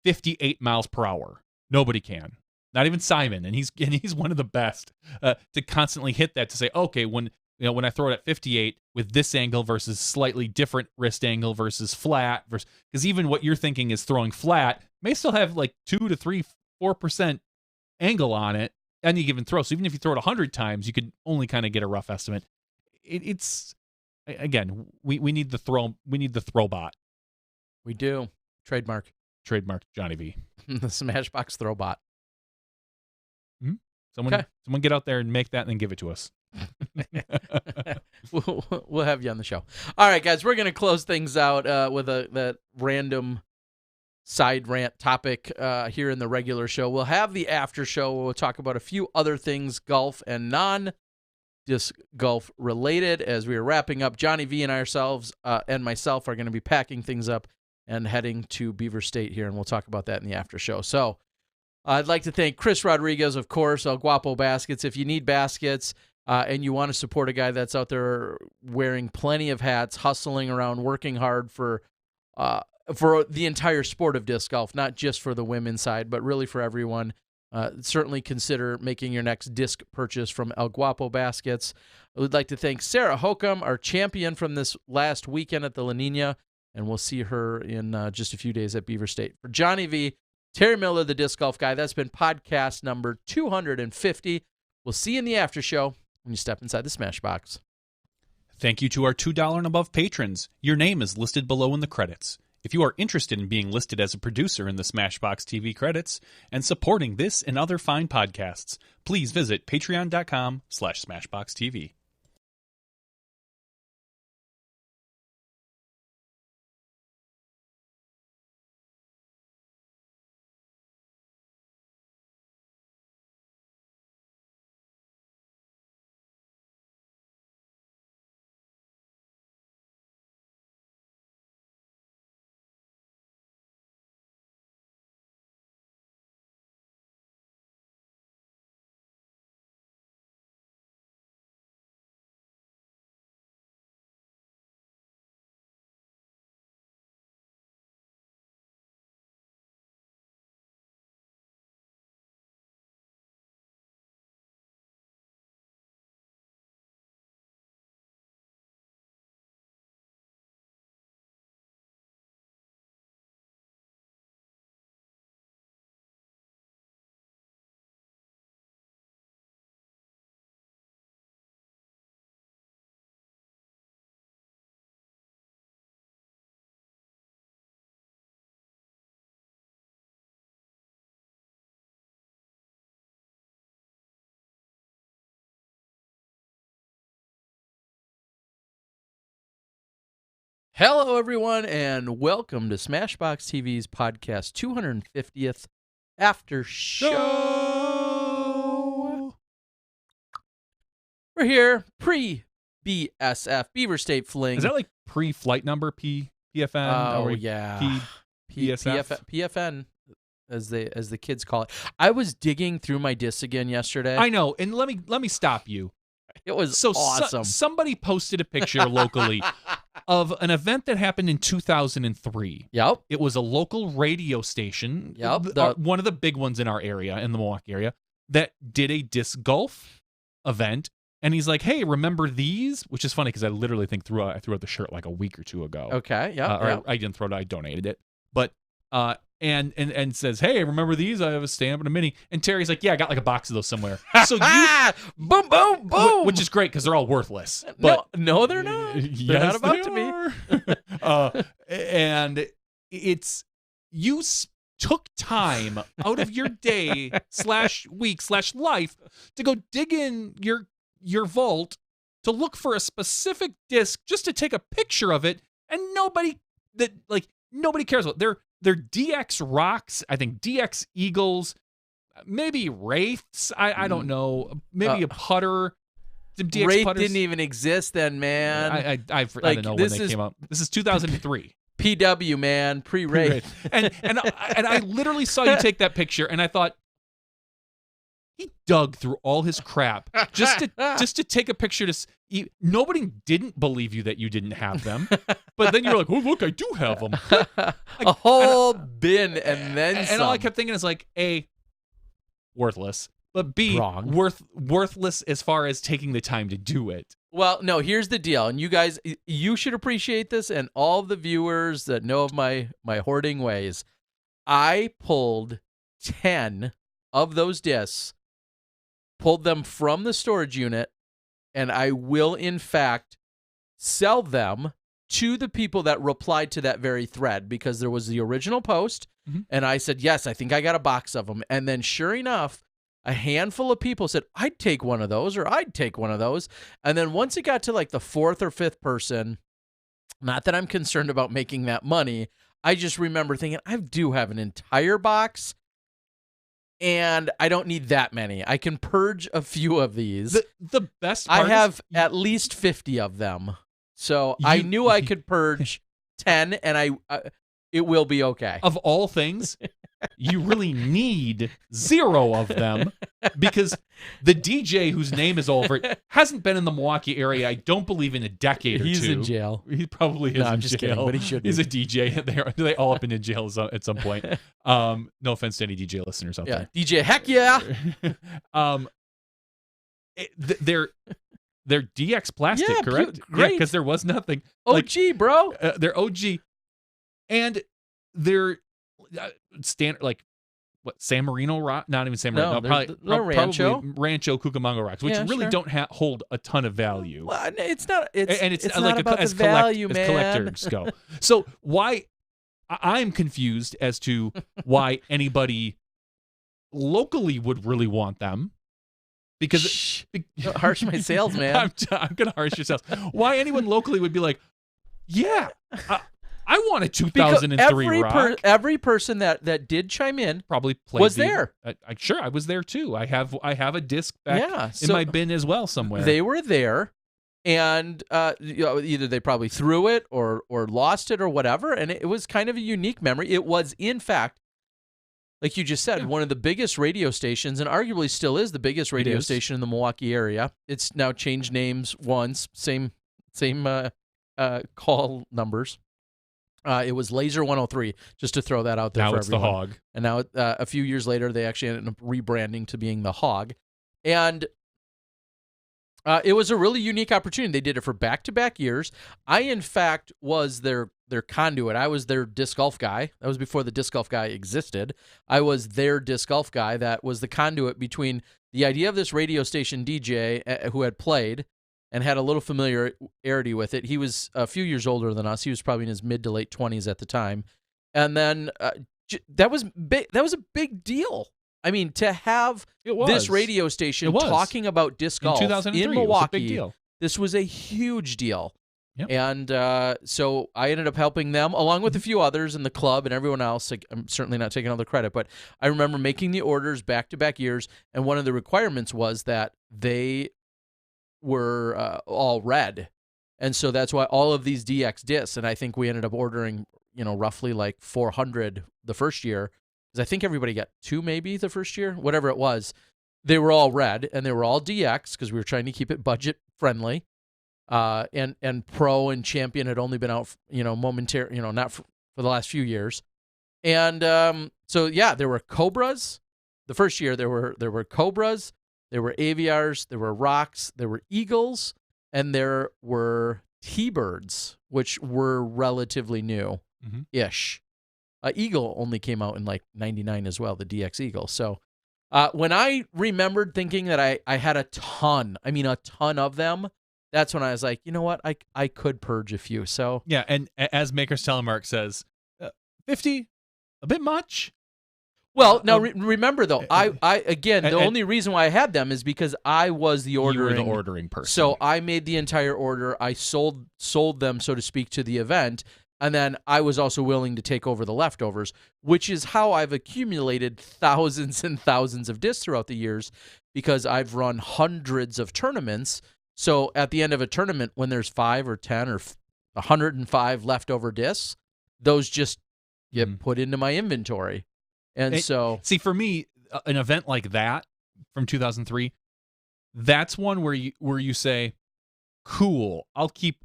58 miles per hour. Nobody can. Not even Simon, and he's one of the best to constantly hit that, to say, okay, when I throw it at 58 with this angle versus slightly different wrist angle versus flat, because even what you're thinking is throwing flat may still have like 2 to 3, 4% angle on it any given throw. So even if you throw it 100 times, you could only kind of get a rough estimate. It's again, we need the throw. We need the throw bot. We do. Trademark. Johnny V. The Smashbox throw bot. Someone get out there and make that and then give it to us. We'll have you on the show. All right, guys, we're going to close things out with that random side rant topic here in the regular show. We'll have the after show where we'll talk about a few other things, golf and non-disc golf related. As we are wrapping up, Johnny V and ourselves and myself are going to be packing things up and heading to Beaver State here, and we'll talk about that in the after show. So I'd like to thank Chris Rodriguez, of course, El Guapo Baskets. If you need baskets and you want to support a guy that's out there wearing plenty of hats, hustling around, working hard for the entire sport of disc golf, not just for the women's side, but really for everyone, certainly consider making your next disc purchase from El Guapo Baskets. I would like to thank Sarah Hokum, our champion from this last weekend at the La Nina, and we'll see her in just a few days at Beaver State. For Johnny V, Terry Miller, the disc golf guy, that's been podcast number 250. We'll see you in the after show when you step inside the Smashbox. Thank you to our $2 and above patrons. Your name is listed below in the credits. If you are interested in being listed as a producer in the SmashBoxxTV credits and supporting this and other fine podcasts, please visit patreon.com/SmashBoxxTV. Hello, everyone, and welcome to Smashbox TV's podcast 250th after show. We're here pre-BSF, Beaver State Fling. Is that like pre-flight number PFN? Oh, or yeah. PSF? PFN, as the kids call it. I was digging through my discs again yesterday. I know, and let me stop you. It was awesome. Somebody posted a picture locally of an event that happened in 2003. Yep. It was a local radio station. Yep. One of the big ones in our area, in the Milwaukee area, that did a disc golf event. And he's like, "Hey, remember these?" Which is funny because I literally think I threw out the shirt like a week or two ago. Okay. Yeah. I didn't throw it. I donated it. But and says, "Hey, remember these? I have a stamp and a mini." And Terry's like, "Yeah, I got like a box of those somewhere." So boom, boom, boom, which is great because they're all worthless. But no, they're not. They're not about to be. And it's you took time out of your day /week /life to go dig in your vault to look for a specific disc just to take a picture of it, and nobody cares about their DX rocks. I think DX Eagles, maybe Wraiths. I don't know. Maybe a putter. Some DX Wraith putters. didn't even exist then, man. I don't know when they came out. This is 2003. PW, man, pre-Wraith. and I literally saw you take that picture, and I thought, he dug through all his crap just to take a picture to. Nobody didn't believe you that you didn't have them, but then you're like, "Oh, look, I do have them." A whole bin and then some. And all I kept thinking is like, A, worthless, but B, Wrong. worthless as far as taking the time to do it. Well, no, here's the deal, and you guys, you should appreciate this, and all the viewers that know of my hoarding ways. I pulled 10 of those discs, pulled them from the storage unit, and I will, in fact, sell them to the people that replied to that very thread, because there was the original post, and I said, yes, I think I got a box of them. And then sure enough, a handful of people said, I'd take one of those, or I'd take one of those. And then once it got to like the 4th or 5th person, not that I'm concerned about making that money, I just remember thinking, I do have an entire box, and I don't need that many. I can purge a few of these. The best part I have at least 50 of them. So I knew I could purge 10, and it will be okay. Of all things, you really need 0 of them, because the DJ whose name is over it hasn't been in the Milwaukee area, I don't believe, in a decade or He's two. in jail. He probably is No, in I'm just jail. kidding, but he should be. He's a DJ. They all up in jail at some point. No offense to any DJ listeners out there. DJ, heck yeah. They're DX plastic, Yeah, correct? great. Because there was nothing. OG, bro. They're OG. And they're standard, like, what, San Marino rock? Not even San Marino. No, probably Rancho. Probably Rancho Cucamonga rocks, which really don't hold a ton of value. Well, it's not. It's not like about the value, as man. collectors go. So why? I'm confused as to why anybody locally would really want them. Because Don't harsh my sales, man. I'm gonna harsh your sales. Why anyone locally would be like, yeah, I want a 2003 rock. Every person that did chime in probably was there. Sure, I was there too. I have a disc back in my bin as well somewhere. They were there, and either they probably threw it or lost it or whatever, and it was kind of a unique memory. It was, in fact, like you just said, one of the biggest radio stations, and arguably still is the biggest radio station in the Milwaukee area. It's now changed names once, same call numbers. It was Laser 103, just to throw that out there now for it's everyone. the Hog. And now, a few years later, they actually ended up rebranding to being the Hog. And it was a really unique opportunity. They did it for back-to-back years. I, in fact, was their conduit. I was their disc golf guy. That was before the disc golf guy existed. I was their disc golf guy that was the conduit between the idea of this radio station DJ who had played and had a little familiarity with it. He was a few years older than us. He was probably in his mid to late 20s at the time. And then that was big. That was a big deal. I mean, to have this radio station talking about disc golf in Milwaukee, it was a big deal. This was a huge deal. Yep. And so I ended up helping them, along with a few others in the club and everyone else. I'm certainly not taking all the credit, but I remember making the orders back-to-back years, and one of the requirements was that they were all red. And so that's why all of these DX discs, and I think we ended up ordering, roughly like 400 the first year, because I think everybody got 2 maybe the first year, whatever it was. They were all red, and they were all DX, because we were trying to keep it budget-friendly. And Pro and Champion had only been out, momentary, not for the last few years. And so, yeah, there were Cobras. The first year there were Cobras, there were Aviars, there were Rocks, there were Eagles, and there were T-Birds, which were relatively new-ish. Eagle only came out in like 99 as well, the DX Eagle. So when I remembered thinking that I had a ton of them, that's when I was like, you know what, I could purge a few. So yeah, and as Maker's Telemark says, 50, a bit much. Well, now remember though, I again, the only reason why I had them is because I was the ordering, you were the ordering person. So I made the entire order. I sold them, so to speak, to the event, and then I was also willing to take over the leftovers, which is how I've accumulated thousands and thousands of discs throughout the years, because I've run hundreds of tournaments. So at the end of a tournament, when there's 5 or 10 or 105 leftover discs, those just get put into my inventory. And so, see, for me, an event like that from 2003, that's one where you say, cool, I'll keep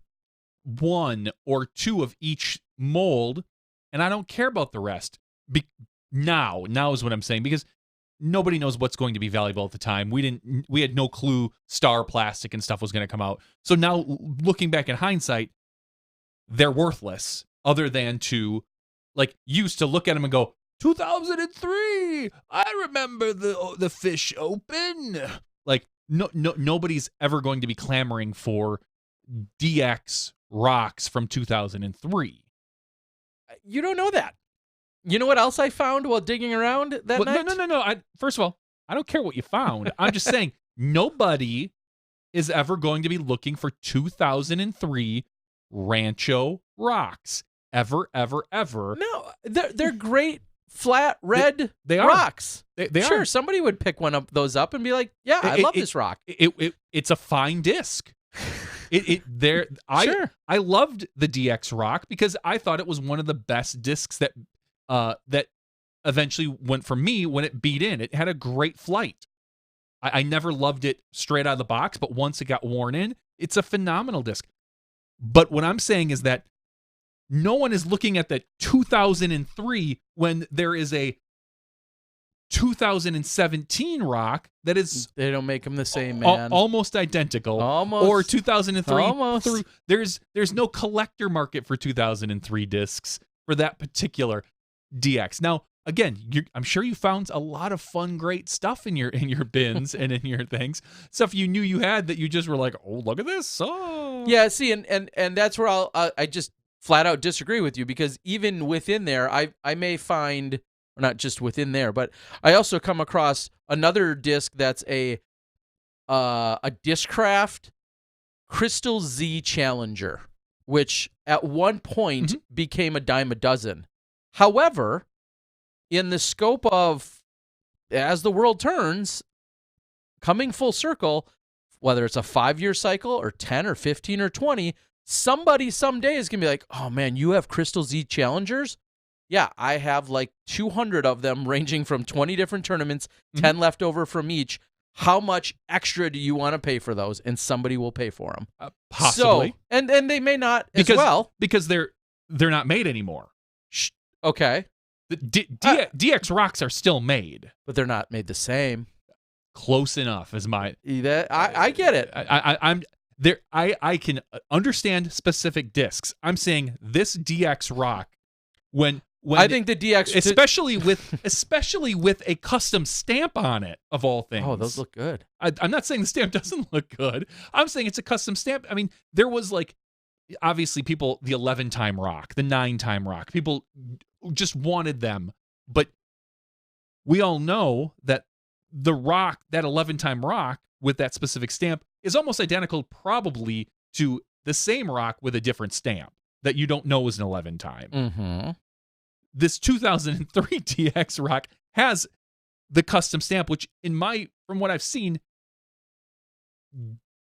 1 or 2 of each mold, and I don't care about the rest. Now is what I'm saying, because nobody knows what's going to be valuable at the time. We had no clue Star Plastic and stuff was going to come out. So now, looking back in hindsight, they're worthless, other than to, like, used to look at them and go, 2003, I remember the Fish Open. Like, nobody's ever going to be clamoring for DX rocks from 2003. You don't know that. You know what else I found while digging around that night? No. First of all, I don't care what you found. I'm just saying, nobody is ever going to be looking for 2003 Rancho rocks. Ever. No, they're great flat red they are. rocks. They sure, are. somebody would pick those up and be like, yeah, I love this rock. It's a fine disc. I loved the DX rock because I thought it was one of the best discs that eventually went for me when it beat in. It had a great flight. I never loved it straight out of the box, but once it got worn in, it's a phenomenal disc. But what I'm saying is that no one is looking at the 2003 when there is a 2017 rock that is... They don't make them the same, man. Almost identical. Almost. Or 2003. Almost. There's no collector market for 2003 discs for that particular DX. Now, again, I'm sure you found a lot of fun, great stuff in your bins and in your things. Stuff you knew you had that you just were like, oh, look at this. Oh. Yeah, see, and that's where I just flat out disagree with you, because even within there, I may find, or not just within there, but I also come across another disc that's a Discraft Crystal Z Challenger, which at one point became a dime a dozen. However, in the scope of as the world turns, coming full circle, whether it's a 5-year cycle or 10 or 15 or 20, somebody someday is going to be like, oh man, you have Crystal Z Challengers? Yeah, I have like 200 of them ranging from 20 different tournaments, 10 left over from each. How much extra do you want to pay for those? And somebody will pay for them. Possibly. So, and they may not as well. Because they're not made anymore. Okay. The DX rocks are still made. But they're not made the same. Close enough is my... I get it. I'm there. I can understand specific discs. I'm saying this DX rock, when I think the DX, especially with a custom stamp on it, of all things. Oh, those look good. I'm not saying the stamp doesn't look good. I'm saying it's a custom stamp. I mean, there was like, obviously people, the 11-time rock, the 9-time rock, people just wanted them. But we all know that the rock, that 11-time rock with that specific stamp, is almost identical probably to the same rock with a different stamp that you don't know is an 11-time. Mm-hmm. This 2003 DX rock has the custom stamp, which from what I've seen,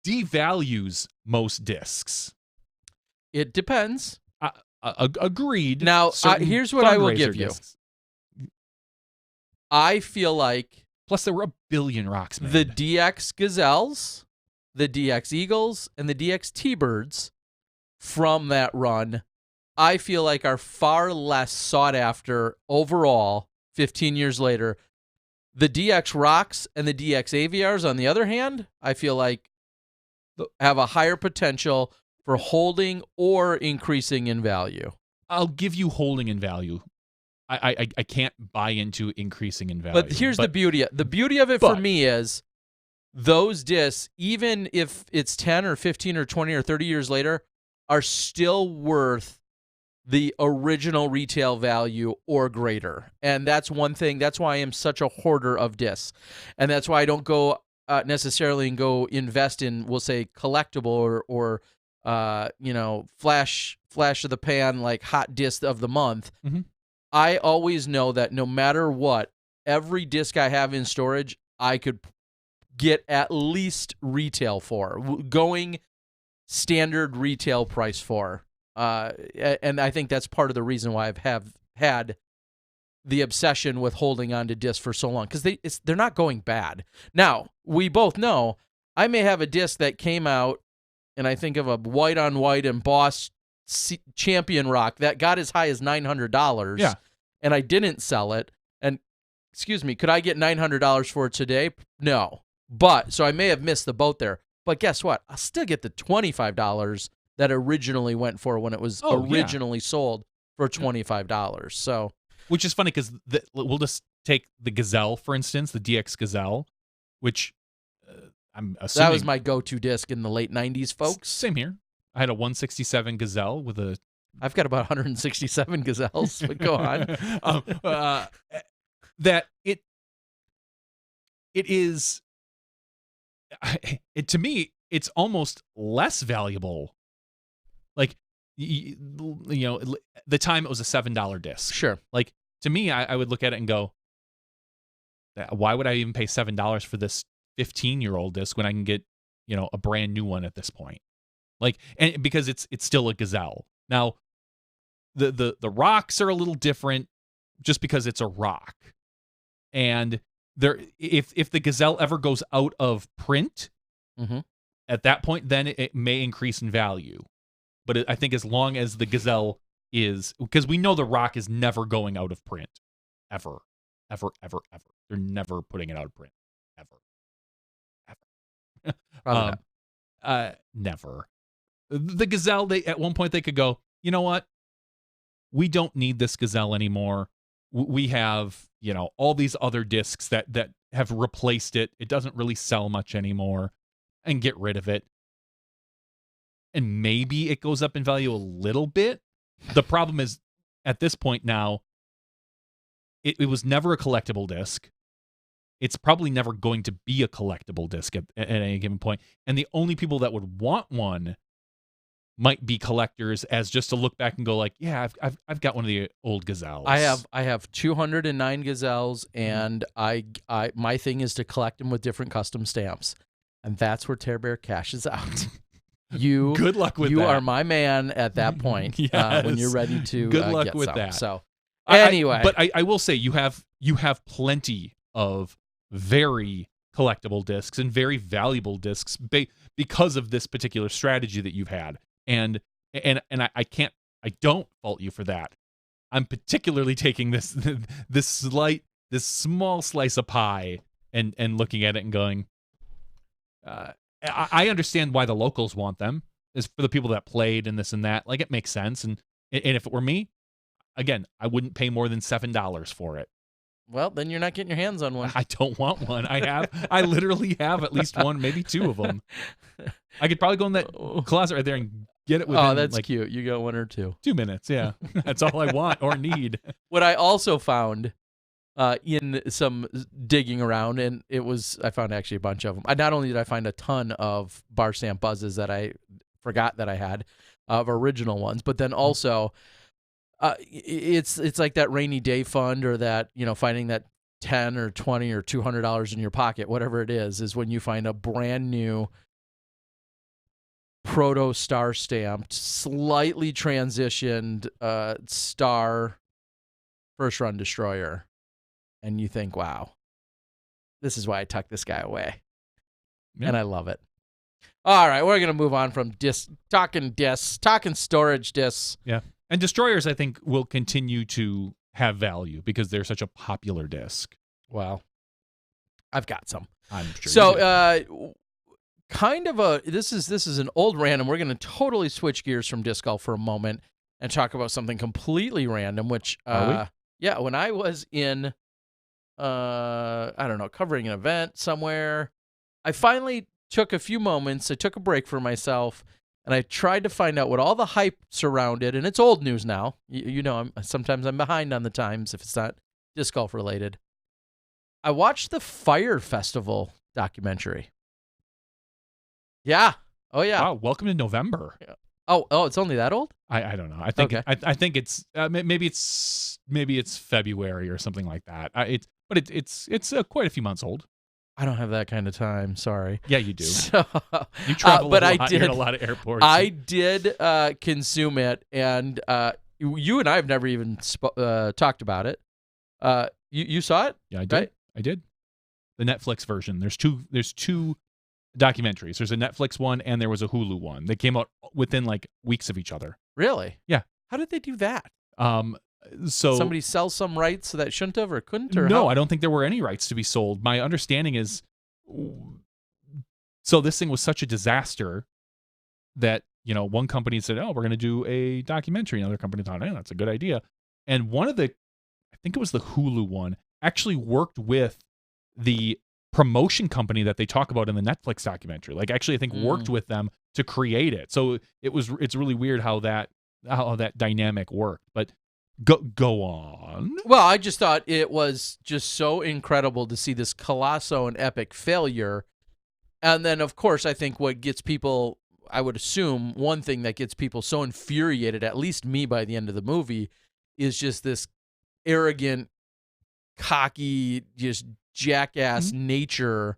devalues most discs. It depends. Agreed. Now, here's what I will give you. I feel like... Plus, there were a billion rocks made. The DX Gazelles, the DX Eagles, and the DX T-Birds from that run, I feel like are far less sought after overall 15 years later. The DX Rocks and the DX AVRs, on the other hand, I feel like have a higher potential for holding or increasing in value. I'll give you holding in value. I can't buy into increasing in value. But here's the beauty. The beauty of it for me is those discs, even if it's 10 or 15 or 20 or 30 years later, are still worth the original retail value or greater. And that's one thing. That's why I am such a hoarder of discs. And that's why I don't go necessarily and go invest in, we'll say, collectible or flash of the pan, like hot disc of the month. Mm-hmm. I always know that no matter what, every disc I have in storage, I could get at least retail for, going standard retail price for. And I think that's part of the reason why I've had the obsession with holding on to discs for so long, because they're not going bad. Now, we both know I may have a disc that came out, and I think of a white on white embossed champion rock that got as high as $900. Yeah. And I didn't sell it. And excuse me, could I get $900 for it today? No. But so I may have missed the boat there. But guess what? I'll still get the $25 that originally went for when it was originally sold for $25. So, which is funny because we'll just take the Gazelle, for instance, the DX Gazelle, which I'm assuming that was my go-to disc in the late 90s, folks. Same here. I had a 167 Gazelle with a. I've got about 167 Gazelles, but go on. That it is. To me, it's almost less valuable. Like, you know, the time it was a $7 disc. Sure. Like, to me, I would look at it and go, why would I even pay $7 for this 15-year-old disc when I can get, a brand new one at this point? Like, and because it's still a Gazelle. Now, the rocks are a little different just because it's a rock. And if the Gazelle ever goes out of print, at that point, then it may increase in value. But I think as long as the Gazelle is, because we know the rock is never going out of print, ever. They're never putting it out of print, ever. Never. The Gazelle, at one point they could go, you know what? We don't need this Gazelle anymore. We have, all these other discs that have replaced it. It doesn't really sell much anymore, and get rid of it. And maybe it goes up in value a little bit. The problem is, at this point now, it was never a collectible disc. It's probably never going to be a collectible disc at any given point. And the only people that would want one might be collectors, as just to look back and go like, yeah, I've got one of the old Gazelles. I have 209 Gazelles, and my thing is to collect them with different custom stamps, and that's where Tear Bear cashes out. Good luck with that. You are my man at that point. Yes. When you're ready to good luck get with some. that. So anyway, but I will say you have plenty of very collectible discs and very valuable discs because of this particular strategy that you've had. And I don't fault you for that. I'm particularly taking this small slice of pie and looking at it and going, I understand why the locals want them. Is for the people that played and this and that. Like, it makes sense. And if it were me, again, I wouldn't pay more than $7 for it. Well, then you're not getting your hands on one. I don't want one. I literally have at least one, maybe two of them. I could probably go in that closet right there and get it within, that's cute. You got one or two. 2 minutes, yeah. That's all I want or need. What I also found in some digging around, and I found actually a bunch of them. Not only did I find a ton of bar stamp buzzes that I forgot that I had, of original ones, but then also it's like that rainy day fund, or that, finding that $10 or $20 or $200 in your pocket, whatever it is when you find a brand new proto star stamped, slightly transitioned star first run destroyer, and you think, wow, this is why I tucked this guy away. Yeah. And I love it. All right, we're gonna move on from talking storage discs. Yeah. And destroyers, I think, will continue to have value because they're such a popular disc. Well, I've got some. I'm sure. So, this is an old random. We're going to totally switch gears from disc golf for a moment and talk about something completely random. Which, are Yeah, when I was in, I don't know, covering an event somewhere, I finally took a few moments. I took a break for myself, and I tried to find out what all the hype surrounded. And it's old news now. You know, sometimes I'm behind on the times if it's not disc golf related. I watched the Fire Festival documentary. Yeah. Oh yeah. Wow, welcome to November. Oh, it's only that old? I don't know. I think Okay. I think it's maybe it's February or something like that. It's quite a few months old. I don't have that kind of time. Sorry. Yeah, you do. So, You travel but a lot. I did. You're in a lot of airports. I did consume it, and you and I have never even talked about it. You saw it? Yeah, I did. Right? I did. The Netflix version. There's two documentaries. There's a Netflix one and there was a Hulu one. They came out within like weeks of each other. Really? Yeah. How did they do that? So Somebody sell some rights that shouldn't have or couldn't? Or no, how? I don't think there were any rights to be sold. My understanding is, so this thing was such a disaster that, you know, one company said, oh, we're going to do a documentary. Another company thought, hey, that's a good idea. And one of the, I think it was the Hulu one, actually worked with the promotion company that they talk about in the Netflix documentary. Like, actually, I think worked with them to create it. So it's really weird how that dynamic worked. But go on. Well, I just thought it was just so incredible to see this colossal and epic failure. And then, of course, I think what gets people, I would assume, one thing that gets people so infuriated, at least me by the end of the movie, is just this arrogant, cocky, just jackass nature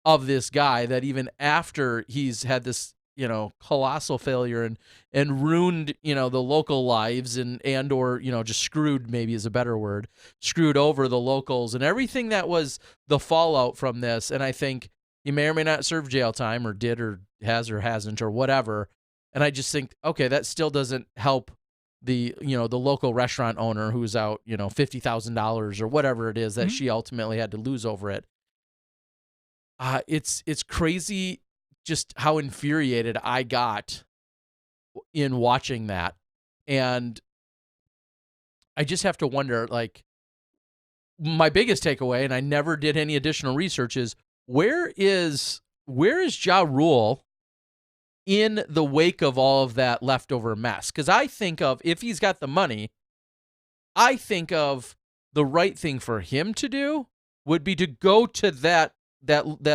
of this guy, that even after he's had this, you know, colossal failure and ruined, you know, the local lives and or, you know, just screwed, maybe is a better word, screwed over the locals and everything that was the fallout from this. And I think he may or may not serve jail time, or did, or has or hasn't, or whatever. And I just think, okay, that still doesn't help the, you know, the local restaurant owner who's out, you know, $50,000 or whatever it is that she ultimately had to lose over it. It's crazy just how infuriated I got in watching that. And I just have to wonder, like, my biggest takeaway, and I never did any additional research, is where is Ja Rule in the wake of all of that leftover mess? Because I think of, if he's got the money, I think of the right thing for him to do would be to go to that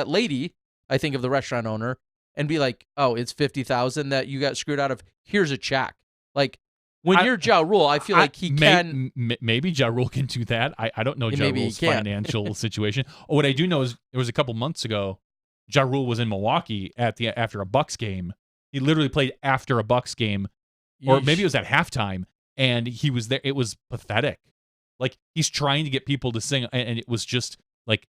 lady, I think of the restaurant owner, and be like, oh, it's $50,000 that you got screwed out of. Here's a check. Like, when you're Ja Rule, I feel like he can. Maybe Ja Rule can do that. I don't know Ja Rule's financial situation. What I do know is it was a couple months ago, Ja Rule was in Milwaukee after a Bucks game. He literally played after a Bucks game, or maybe it was at halftime, and he was there. It was pathetic. Like, he's trying to get people to sing, and it was just like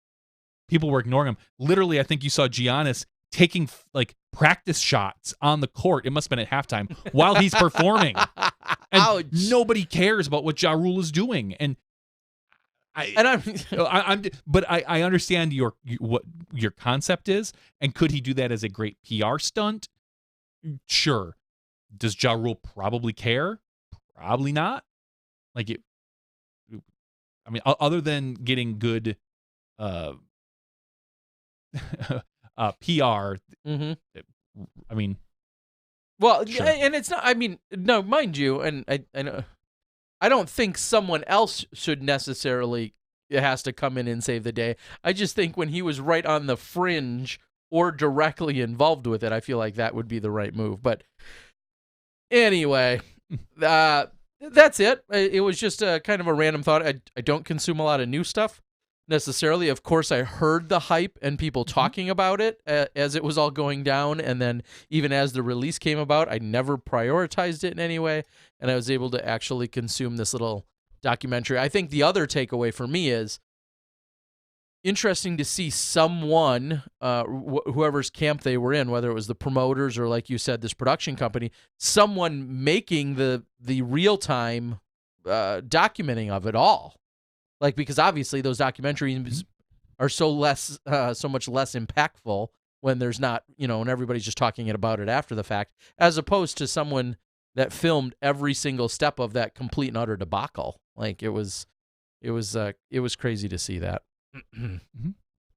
people were ignoring him. Literally, I think you saw Giannis taking like practice shots on the court. It must have been at halftime while he's performing. And Ouch. nobody cares about what Ja Rule is doing. And but I understand what your concept is. And could he do that as a great PR stunt? Sure. Does Ja Rule probably care? Probably not. Like, it, I mean, other than getting good PR, I mean, well, sure. And it's not, I mean, no, mind you, and I know, I don't think someone else should necessarily has to come in and save the day. I just think when he was right on the fringe or directly involved with it, I feel like that would be the right move. But anyway, that's it. It was just a kind of a random thought. I don't consume a lot of new stuff necessarily. Of course, I heard the hype and people talking about it as it was all going down, and then even as the release came about, I never prioritized it in any way, and I was able to actually consume this little documentary. I think the other takeaway for me is interesting to see someone, whoever's camp they were in, whether it was the promoters or, like you said, this production company, someone making the real-time documenting of it all. Like, because obviously those documentaries are so much less impactful when there's not, you know, and everybody's just talking about it after the fact, as opposed to someone that filmed every single step of that complete and utter debacle. Like, it was it was crazy to see that.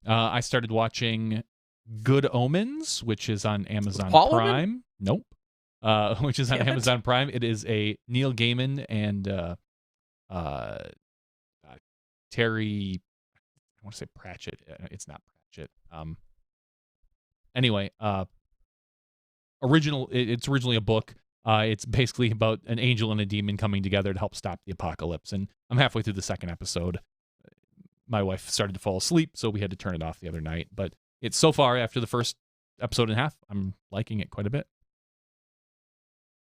I started watching Good Omens, which is on Amazon Paul Prime. Nope. Which is on Damn it. Amazon Prime. It is a Neil Gaiman and Terry. I want to say Pratchett. It's not Pratchett. Anyway, It's originally a book. It's basically about an angel and a demon coming together to help stop the apocalypse. And I'm halfway through the second episode. My wife started to fall asleep, so we had to turn it off the other night. But it's so far, after the first episode and a half, I'm liking it quite a bit.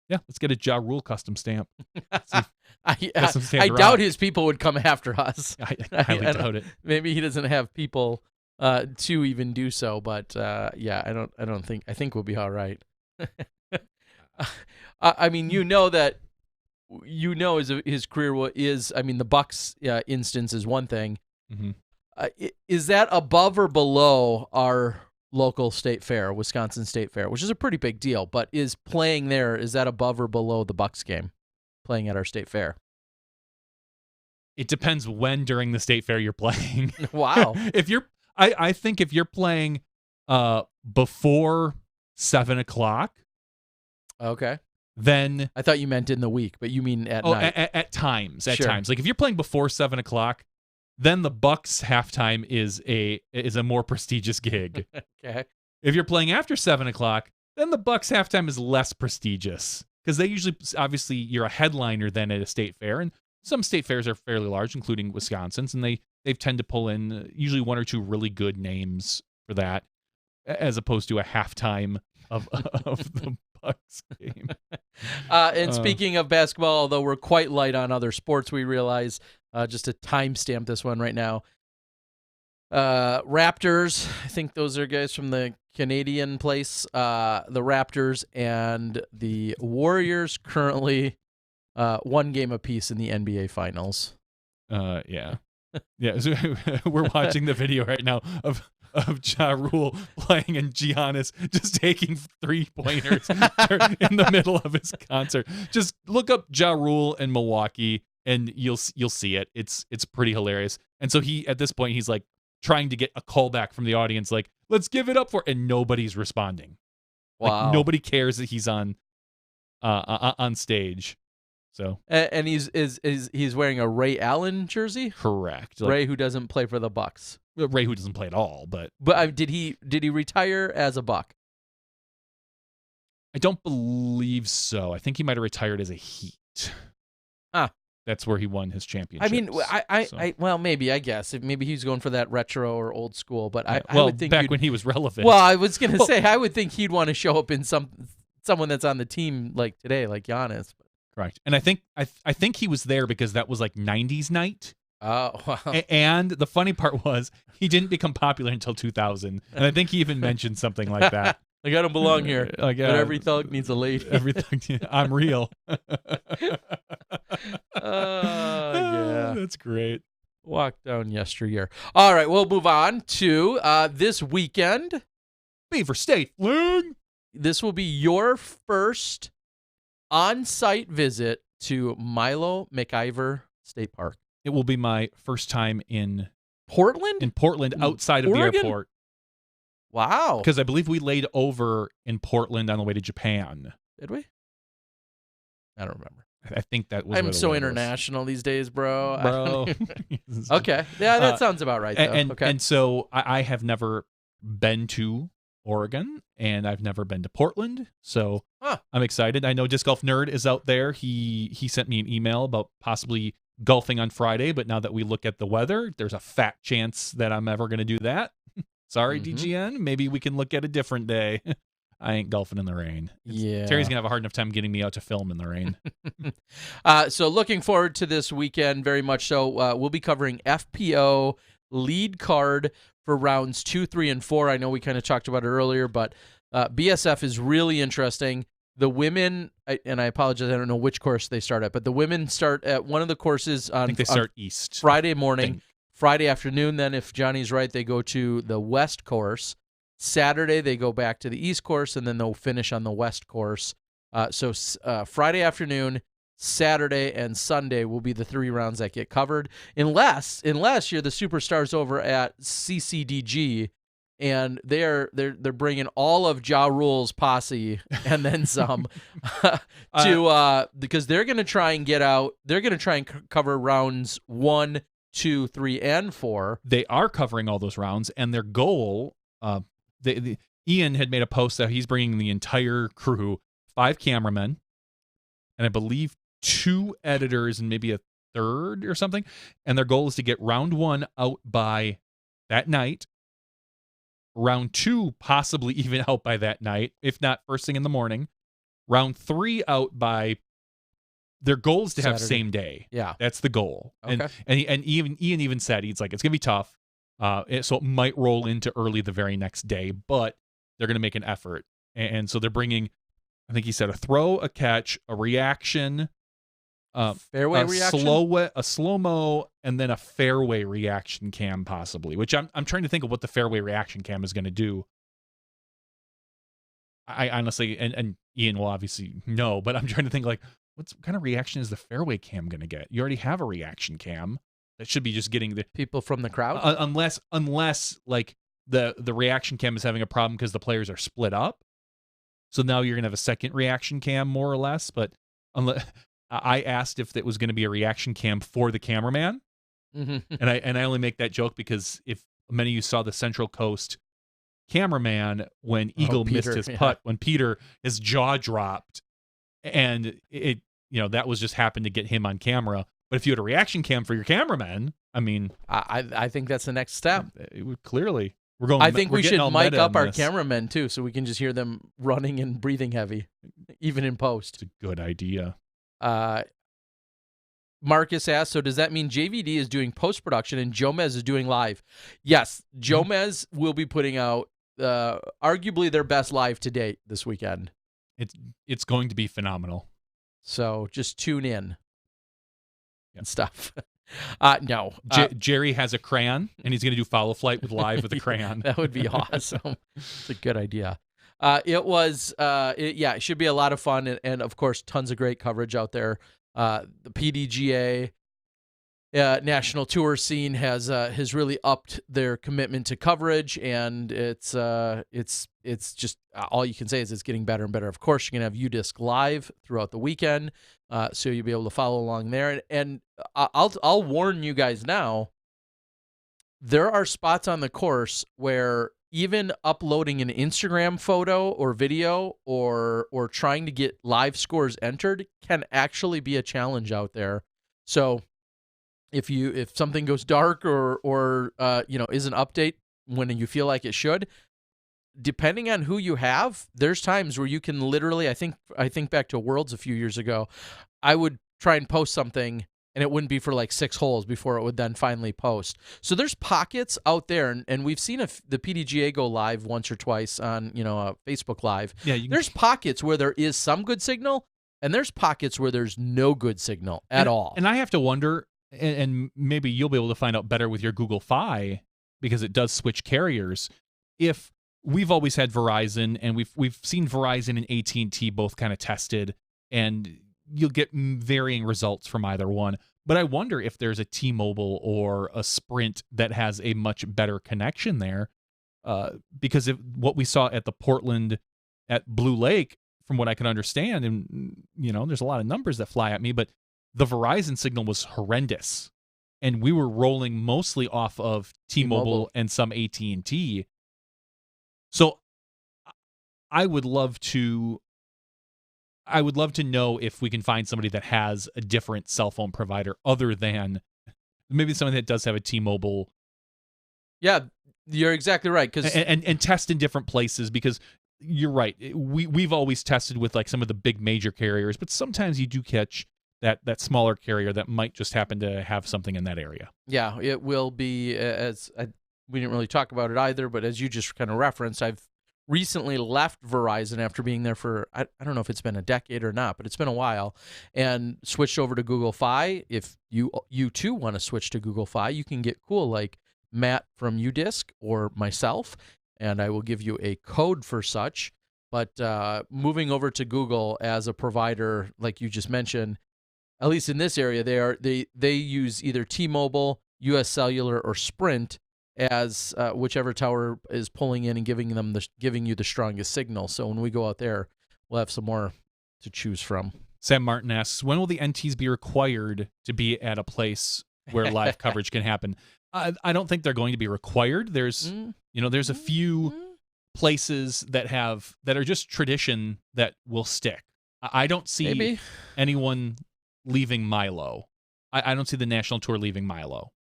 Yeah, let's get a Ja Rule custom stamp. I doubt his people would come after us. I highly doubt it. Maybe he doesn't have people to even do so, but yeah, I think we'll be all right. I mean, his career is. I mean, the Bucks instance is one thing. Mm-hmm. Is that above or below our local state fair, Wisconsin State Fair, which is a pretty big deal? But is playing there, is that above or below the Bucks game, playing at our state fair? It depends when during the state fair you're playing. Wow. I think if you're playing before 7 o'clock. Okay. Then I thought you meant in the week, but you mean at night. At times. At Sure. times. Like if you're playing before 7 o'clock, then the Bucks halftime is a more prestigious gig. Okay. If you're playing after 7 o'clock, then the Bucks halftime is less prestigious. Because they usually, obviously, you're a headliner then at a state fair, and some state fairs are fairly large, including Wisconsin's, and they tend to pull in usually one or two really good names for that, as opposed to a halftime of the Bucks game. And speaking of basketball, although we're quite light on other sports, we realize, just to timestamp this one right now, Raptors, I think those are guys from the Canadian place, the Raptors and the Warriors currently one game apiece in the NBA Finals. Yeah. Yeah, so we're watching the video right now of Ja Rule playing and Giannis just taking 3-pointers in the middle of his concert. Just look up Ja Rule in Milwaukee and you'll see it. It's pretty hilarious. And so at this point he's like trying to get a callback from the audience, like, let's give it up for, and nobody's responding. Wow. Like, nobody cares that he's on stage. So and he's wearing a Ray Allen jersey? Correct. Ray, who doesn't play for the Bucks. Ray, who doesn't play at all, but did he retire as a Buck? I don't believe so. I think he might have retired as a Heat. That's where he won his championship. I mean, well, maybe, I guess. Maybe he's going for that retro or old school, but I would think back when he was relevant. Well, I was going to say, I would think he'd want to show up in someone that's on the team like today, like Giannis. Correct. And I think he was there because that was like 90s night. Oh, wow. And the funny part was he didn't become popular until 2000. And I think he even mentioned something like that. Like, I don't belong here. Like, but every thug needs a lady. I'm real. Yeah. That's great. Walk down yesteryear. All right, we'll move on to this weekend. Beaver State Fling. This will be your first on-site visit to Milo McIver State Park. It will be my first time in Portland? In Portland, outside of Oregon? the airport. Wow. Because I believe we laid over in Portland on the way to Japan. Did we? I don't remember. I think that was. I'm so international these days, bro. Bro. Okay. Yeah, that sounds about right, though. Okay. And so I have never been to Oregon, and I've never been to Portland. So I'm excited. I know Disc Golf Nerd is out there. He sent me an email about possibly golfing on Friday, but now that we look at the weather, there's a fat chance that I'm ever going to do that. Sorry, DGN. Maybe we can look at a different day. I ain't golfing in the rain. Yeah. Terry's going to have a hard enough time getting me out to film in the rain. So looking forward to this weekend very much so. We'll be covering FPO lead card for rounds 2, 3, and 4. I know we kind of talked about it earlier, but BSF is really interesting. The women, and I apologize, I don't know which course they start at, but the women start at one of the courses on, I think they start east. Friday morning. Friday afternoon, then, if Johnny's right, they go to the west course. Saturday, they go back to the east course, and then they'll finish on the west course. So Friday afternoon, Saturday, and Sunday will be the 3 rounds that get covered, unless you're the superstars over at CCDG, and they're bringing all of Ja Rule's posse and then some to because they're going to try and get out. They're going to try and cover rounds 1, 2, 3, and 4. They are covering all those rounds, and their goal. Ian had made a post that he's bringing the entire crew, 5 cameramen, and I believe 2 editors and maybe a third or something. And their goal is to get round 1 out by that night. Round 2 possibly even out by that night, if not first thing in the morning. Round 3 out by. Their goal is to have Saturday. same day. Yeah, That's the goal. Okay. And Ian even said, he's like, it's gonna be tough. So it might roll into early the very next day, but they're gonna make an effort. And so they're bringing, I think he said, a throw, a catch, a reaction, fairway reaction, a slow-mo, and then a fairway reaction cam possibly. Which I'm trying to think of what the fairway reaction cam is going to do. I honestly, and Ian will obviously know, but I'm trying to think like, what kind of reaction is the fairway cam going to get? You already have a reaction cam that should be just getting the people from the crowd, unless like the reaction cam is having a problem because the players are split up. So now you're gonna have a second reaction cam, more or less. But unless I asked if it was going to be a reaction cam for the cameraman, and I only make that joke because if many of you saw the Central Coast cameraman when Eagle missed his putt, when Peter, his jaw dropped, and it that was just happened to get him on camera. But if you had a reaction cam for your cameraman, I mean, I think that's the next step. It would clearly. We're going. I think we should mic up our this. cameramen too, so we can just hear them running and breathing heavy, even in post. It's a good idea. Marcus asks, so does that mean JVD is doing post-production and Jomez is doing live? Yes, Jomez will be putting out arguably their best live to date this weekend. It's going to be phenomenal. So just tune in and stuff. No. Jerry has a crayon, and he's going to do follow flight with live with a crayon. That would be awesome. It's a good idea. It should be a lot of fun, and of course, tons of great coverage out there. The PDGA national tour scene has really upped their commitment to coverage, and it's just all you can say is it's getting better and better. Of course, you're gonna have UDisc live throughout the weekend, so you'll be able to follow along there. And I'll warn you guys now. There are spots on the course where even uploading an Instagram photo or video or trying to get live scores entered can actually be a challenge out there. So if something goes dark or is an update when you feel like it should, depending on who you have, there's times where you can literally, I think back to Worlds a few years ago, I would try and post something and it wouldn't be for like 6 holes before it would then finally post. So there's pockets out there, and we've seen the PDGA go live once or twice on Facebook Live. Yeah, there's pockets where there is some good signal, and there's pockets where there's no good signal at all. And I have to wonder, and maybe you'll be able to find out better with your Google Fi, because it does switch carriers. If we've always had Verizon, and we've seen Verizon and AT&T both kind of tested, and you'll get varying results from either one. But I wonder if there's a T-Mobile or a Sprint that has a much better connection there, because what we saw at the Portland at Blue Lake, from what I can understand, and there's a lot of numbers that fly at me, but the Verizon signal was horrendous, and we were rolling mostly off of T-Mobile and some AT&T. So I would love to know if we can find somebody that has a different cell phone provider other than maybe somebody that does have a T-Mobile. Yeah, you're exactly right. And test in different places, because you're right. We've always tested with like some of the big major carriers, but sometimes you do catch that smaller carrier that might just happen to have something in that area. Yeah, it will be, we didn't really talk about it either, but as you just kind of referenced, I've recently left Verizon after being there for, I don't know if it's been a decade or not, but it's been a while, and switched over to Google Fi. If you too want to switch to Google Fi, you can get cool like Matt from UDisc or myself, and I will give you a code for such. But moving over to Google as a provider, like you just mentioned, at least in this area, they use either T-Mobile, U.S. Cellular, or Sprint as whichever tower is pulling in and giving you the strongest signal. So when we go out there, we'll have some more to choose from. Sam Martin asks, when will the NTs be required to be at a place where live coverage can happen? I don't think they're going to be required. There's there's a few places that are just tradition that will stick. I don't see anyone leaving Milo. I don't see the national tour leaving Milo,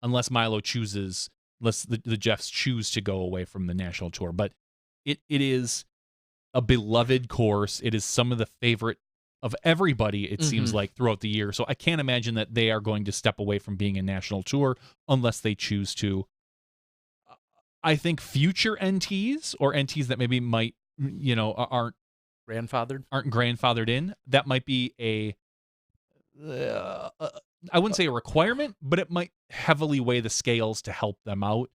unless the Jeffs choose to go away from the national tour. But it is a beloved course. It is some of the favorite of everybody, it seems like, throughout the year. So I can't imagine that they are going to step away from being a national tour unless they choose to. I think future NTs or NTs that maybe might, aren't grandfathered in, that might be I wouldn't say a requirement, but it might heavily weigh the scales to help them out.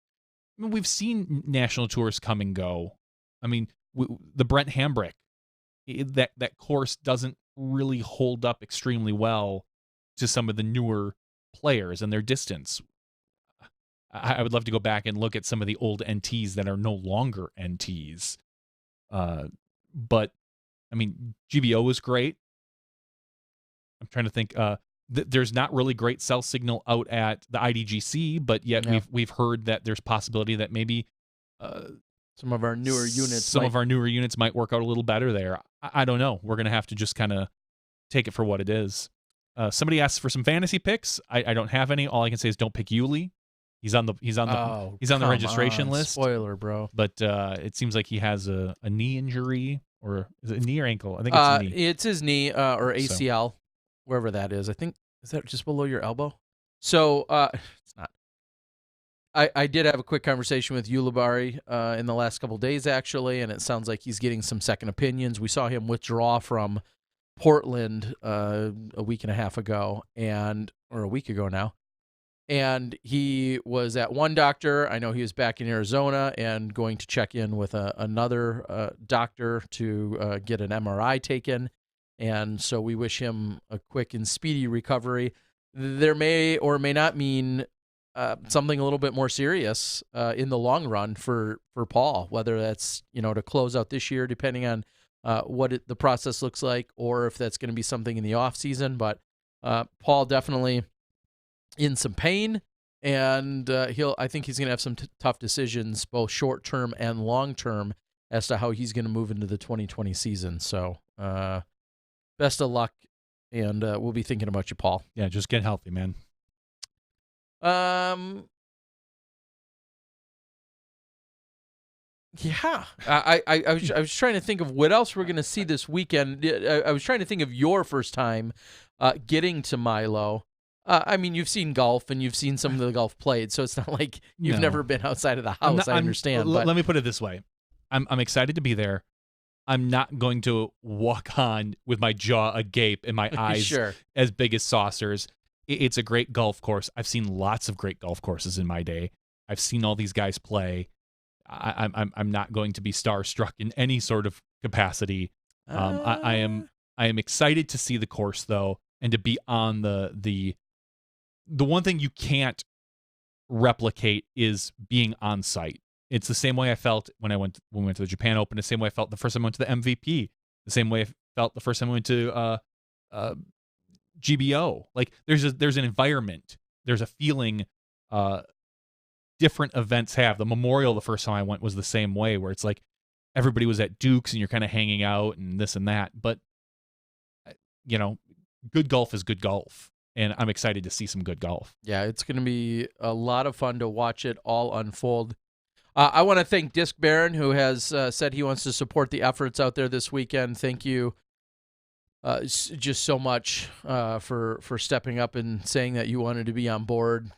I mean, we've seen national tours come and go. I mean, the Brent Hambrick, that course doesn't really hold up extremely well to some of the newer players and their distance. I would love to go back and look at some of the old NTs that are no longer NTs. But, I mean, GBO was great. I'm trying to think. There's not really great cell signal out at the IDGC, but yet we've heard that there's possibility that maybe some of our newer units might work out a little better there. I don't know. We're gonna have to just kind of take it for what it is. Somebody asks for some fantasy picks. I don't have any. All I can say is don't pick Yuli. He's on the registration list. Spoiler, bro. But it seems like he has a knee injury, or is it knee or ankle? I think it's knee. It's his knee or ACL, wherever that is. I think, is that just below your elbow? So it's not. I did have a quick conversation with Ulibarri in the last couple of days, actually, and it sounds like he's getting some second opinions. We saw him withdraw from Portland a week and a half ago, or a week ago now. And he was at one doctor. I know he was back in Arizona and going to check in with another doctor to get an MRI taken. And so we wish him a quick and speedy recovery. There may or may not mean something a little bit more serious in the long run for Paul, whether that's, to close out this year, depending on what the process looks like, or if that's going to be something in the off season. But Paul definitely in some pain, and I think he's going to have some tough decisions, both short term and long term, as to how he's going to move into the 2020 season. So best of luck, and we'll be thinking about you, Paul. Yeah, just get healthy, man. Yeah, I was trying to think of what else we're going to see this weekend. I was trying to think of your first time getting to Milo. I mean, you've seen golf and you've seen some of the golf played, so it's not like you've never been outside of the house. I understand. But let me put it this way. I'm excited to be there. I'm not going to walk on with my jaw agape and my eyes as big as saucers. It's a great golf course. I've seen lots of great golf courses in my day. I've seen all these guys play. I'm not going to be starstruck in any sort of capacity. I am excited to see the course, though, and to be on the one thing you can't replicate is being on site. It's the same way I felt when we went to the Japan Open, the same way I felt the first time I went to the MVP, the same way I felt the first time I went to GBO. Like there's an environment, there's a feeling different events have. The Memorial the first time I went was the same way, where it's like everybody was at Duke's and you're kind of hanging out and this and that. But good golf is good golf. And I'm excited to see some good golf. Yeah, it's going to be a lot of fun to watch it all unfold. I want to thank Disc Baron, who has said he wants to support the efforts out there this weekend. Thank you just so much for stepping up and saying that you wanted to be on board.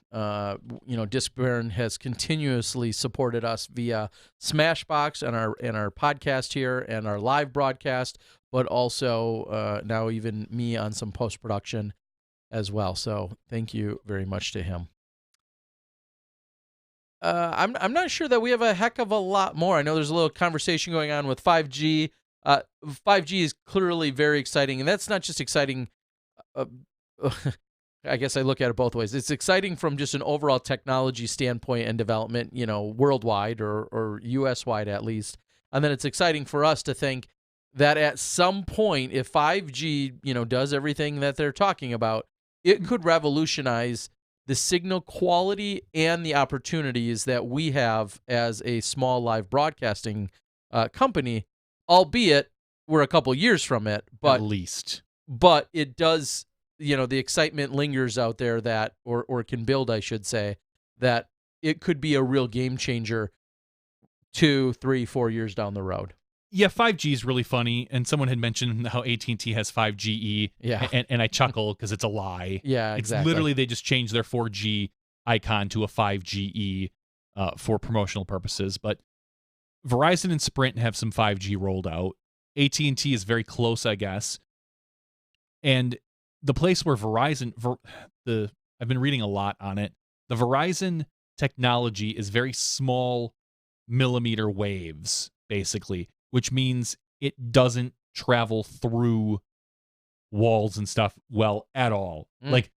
Disc Baron has continuously supported us via SmashBoxx and our podcast here and our live broadcast, but also now even me on some post-production as well. So thank you very much to him. I'm not sure that we have a heck of a lot more. I know there's a little conversation going on with 5G. 5G is clearly very exciting, and that's not just exciting I guess I look at it both ways. It's exciting from just an overall technology standpoint and development, worldwide or US wide at least. And then it's exciting for us to think that at some point, if 5G, does everything that they're talking about, it could revolutionize the signal quality and the opportunities that we have as a small live broadcasting company, albeit we're a couple years from it, but at least. But it does, the excitement lingers out there that, or can build, I should say, that it could be a real game changer 2, 3, 4 years down the road. Yeah, 5G is really funny, and someone had mentioned how AT&T has 5GE, and I chuckle because it's a lie. Yeah, exactly. It's literally they just changed their 4G icon to a 5GE for promotional purposes, but Verizon and Sprint have some 5G rolled out. AT&T is very close, I guess. And the place where I've been reading a lot on it, the Verizon technology is very small millimeter waves, basically, which means it doesn't travel through walls and stuff well at all. Like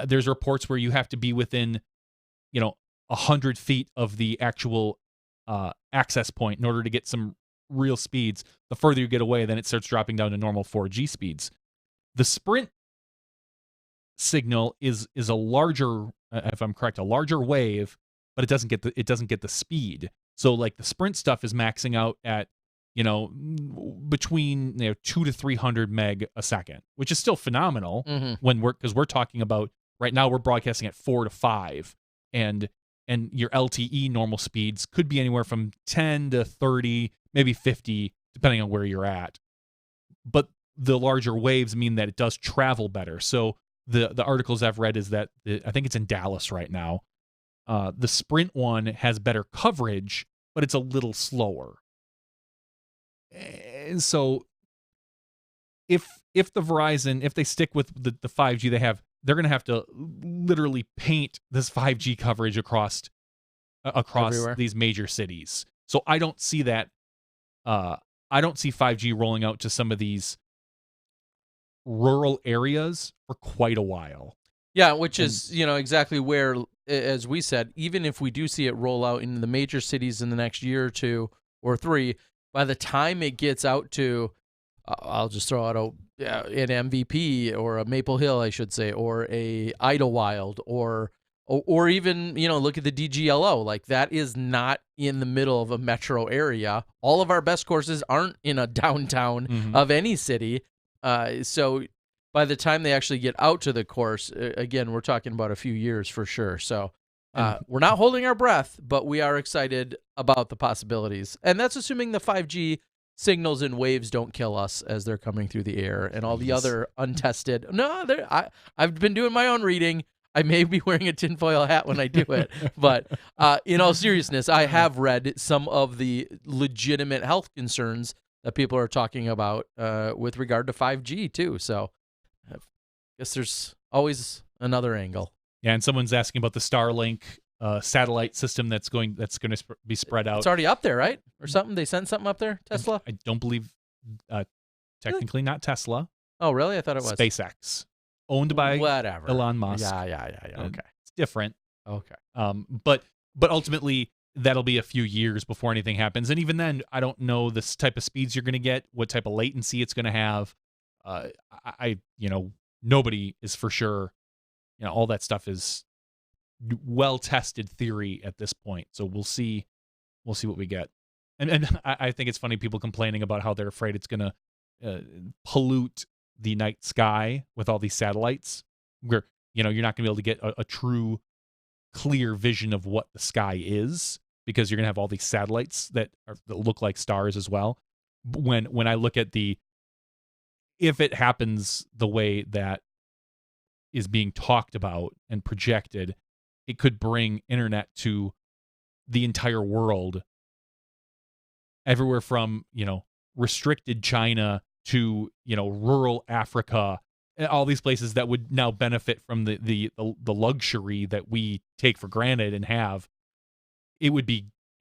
there's reports where you have to be within 100 feet of the actual access point in order to get some real speeds. The further you get away, then it starts dropping down to normal 4G speeds. The Sprint signal is a larger, if I'm correct, a larger wave, but it doesn't get the speed. So like the Sprint stuff is maxing out at between 200 to 300 meg a second, which is still phenomenal because we're talking about right now we're broadcasting at 4 to 5, and your LTE normal speeds could be anywhere from 10 to 30, maybe 50, depending on where you're at. But the larger waves mean that it does travel better. So the articles I've read is that I think it's in Dallas right now. The Sprint one has better coverage, but it's a little slower. And so if the Verizon, if they stick with the 5G they have, they're going to have to literally paint this 5G coverage across everywhere. These major cities. So I don't see that. I don't see 5G rolling out to some of these rural areas for quite a while. Yeah, which is, exactly where, as we said, even if we do see it roll out in the major cities in the next year or 2 or 3, by the time it gets out to, I'll just throw out an MVP or a Maple Hill, I should say, or a Idlewild, or even, look at the DGLO. Like, that is not in the middle of a metro area. All of our best courses aren't in a downtown of any city. So by the time they actually get out to the course, again, we're talking about a few years for sure. So we're not holding our breath, but we are excited about the possibilities. And that's assuming the 5G signals and waves don't kill us as they're coming through the air and all the other untested. No, I've been doing my own reading. I may be wearing a tinfoil hat when I do it. But in all seriousness, I have read some of the legitimate health concerns that people are talking about with regard to 5G too. So I guess there's always another angle. Yeah, and someone's asking about the Starlink satellite system that's going to be spread out. It's already up there, right? Or something? They sent something up there, Tesla? I don't believe, technically not Tesla. Oh, really? I thought it was. SpaceX. Owned by whatever Elon Musk. Yeah. Okay. It's different. Okay. But ultimately, that'll be a few years before anything happens. And even then, I don't know this type of speeds you're going to get, what type of latency it's going to have. Nobody is for sure. All that stuff is well-tested theory at this point. So we'll see what we get. And I think it's funny people complaining about how they're afraid it's going to pollute the night sky with all these satellites, where you're not going to be able to get a true clear vision of what the sky is, because you're going to have all these satellites that look like stars as well. When I look at if it happens the way that is being talked about and projected, it could bring internet to the entire world, everywhere from restricted China to rural Africa, all these places that would now benefit from the luxury that we take for granted and have. It would be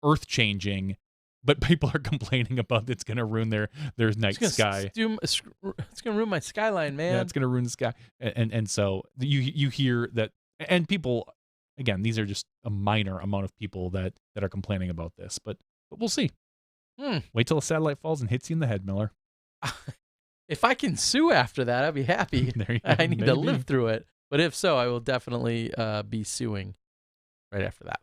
earth changing but people are complaining about it's going to ruin their night sky. It's going to ruin my skyline, man. Yeah, it's going to ruin the sky. And so you hear that, and people, again, these are just a minor amount of people that are complaining about this, but we'll see. Wait till a satellite falls and hits you in the head, Miller. If I can sue after that, I'd be happy. I need to live through it. But if so, I will definitely be suing right after that.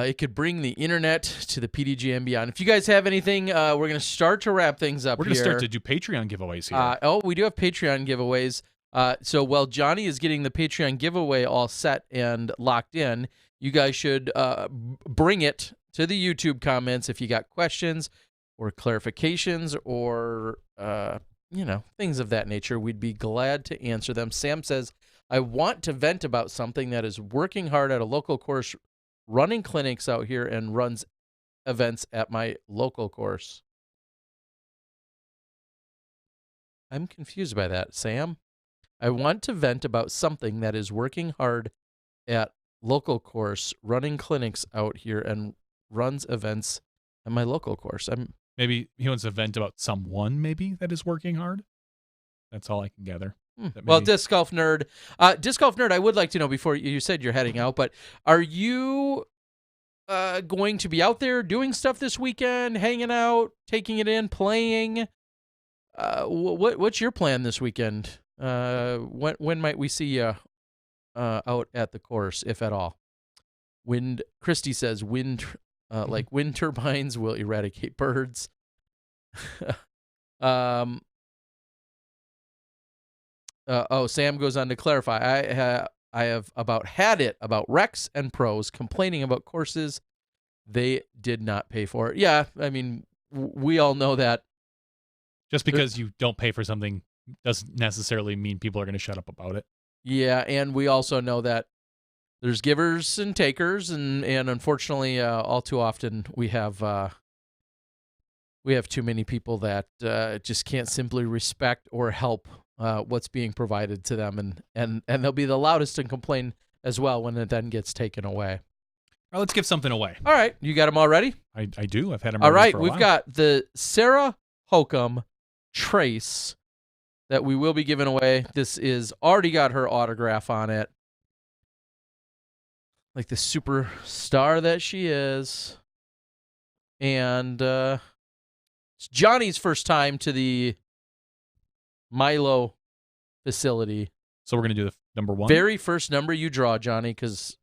It could bring the internet to the PDGA and beyond. If you guys have anything, we're going to start to wrap things up. We're going to start to do Patreon giveaways here. We do have Patreon giveaways. So while Johnny is getting the Patreon giveaway all set and locked in, you guys should bring it to the YouTube comments if you got questions or clarifications or, things of that nature. We'd be glad to answer them. Sam says, I want to vent about something that is working hard at a local course, running clinics out here, and runs events at my local course. I'm confused by that, Sam. I want to vent about something that is working hard at local course, running clinics out here, and runs events at my local course. Maybe he wants to vent about someone maybe that is working hard. That's all I can gather. Well, Disc Golf Nerd, I would like to know before you said you're heading out, but are you going to be out there doing stuff this weekend, hanging out, taking it in, playing? What's your plan this weekend? When might we see you out at the course, if at all? Christy says like wind turbines will eradicate birds. Sam goes on to clarify. I have about had it about recs and pros complaining about courses they did not pay for. Yeah, I mean, we all know that. Just because you don't pay for something doesn't necessarily mean people are going to shut up about it. Yeah, and we also know that there's givers and takers, and unfortunately, all too often we have too many people that just can't simply respect or help what's being provided to them, and they'll be the loudest and complain as well when it then gets taken away. Well, let's give something away. All right, you got them all ready? I do. I've had them. All ready right, for a we've while. got the Sarah Hokum Trace that we will be giving away. This is already got her autograph on it, like the superstar that she is, and it's Johnny's first time to the Milo facility. So we're going to do the number one? Very first number you draw, Johnny, because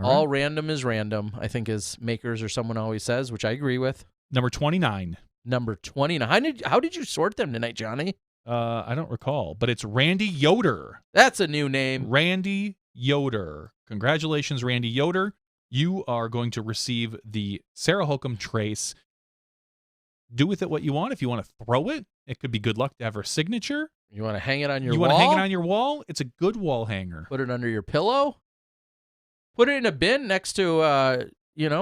all random is random, I think, as Makers or someone always says, which I agree with. Number 29. Number 29. How did you sort them tonight, Johnny? I don't recall, but it's Randy Yoder. That's a new name. Randy Yoder. Congratulations, Randy Yoder. You are going to receive the Sarah Hokum Trace. Do with it what you want. If you want to throw it, it could be good luck to have her signature. You want to hang it on your wall? You want to hang it on your wall? It's a good wall hanger. Put it under your pillow? Put it in a bin next to,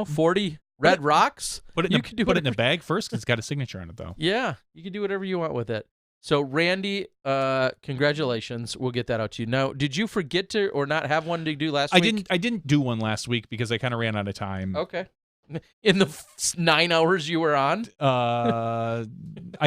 40 red rocks? Put it in a bag first because it's got a signature on it, though. Yeah, you can do whatever you want with it. So, Randy, congratulations. We'll get that out to you. Now, did you forget to or not have one to do last week? I didn't do one last week because I kind of ran out of time. Okay. In the 9 hours you were on? I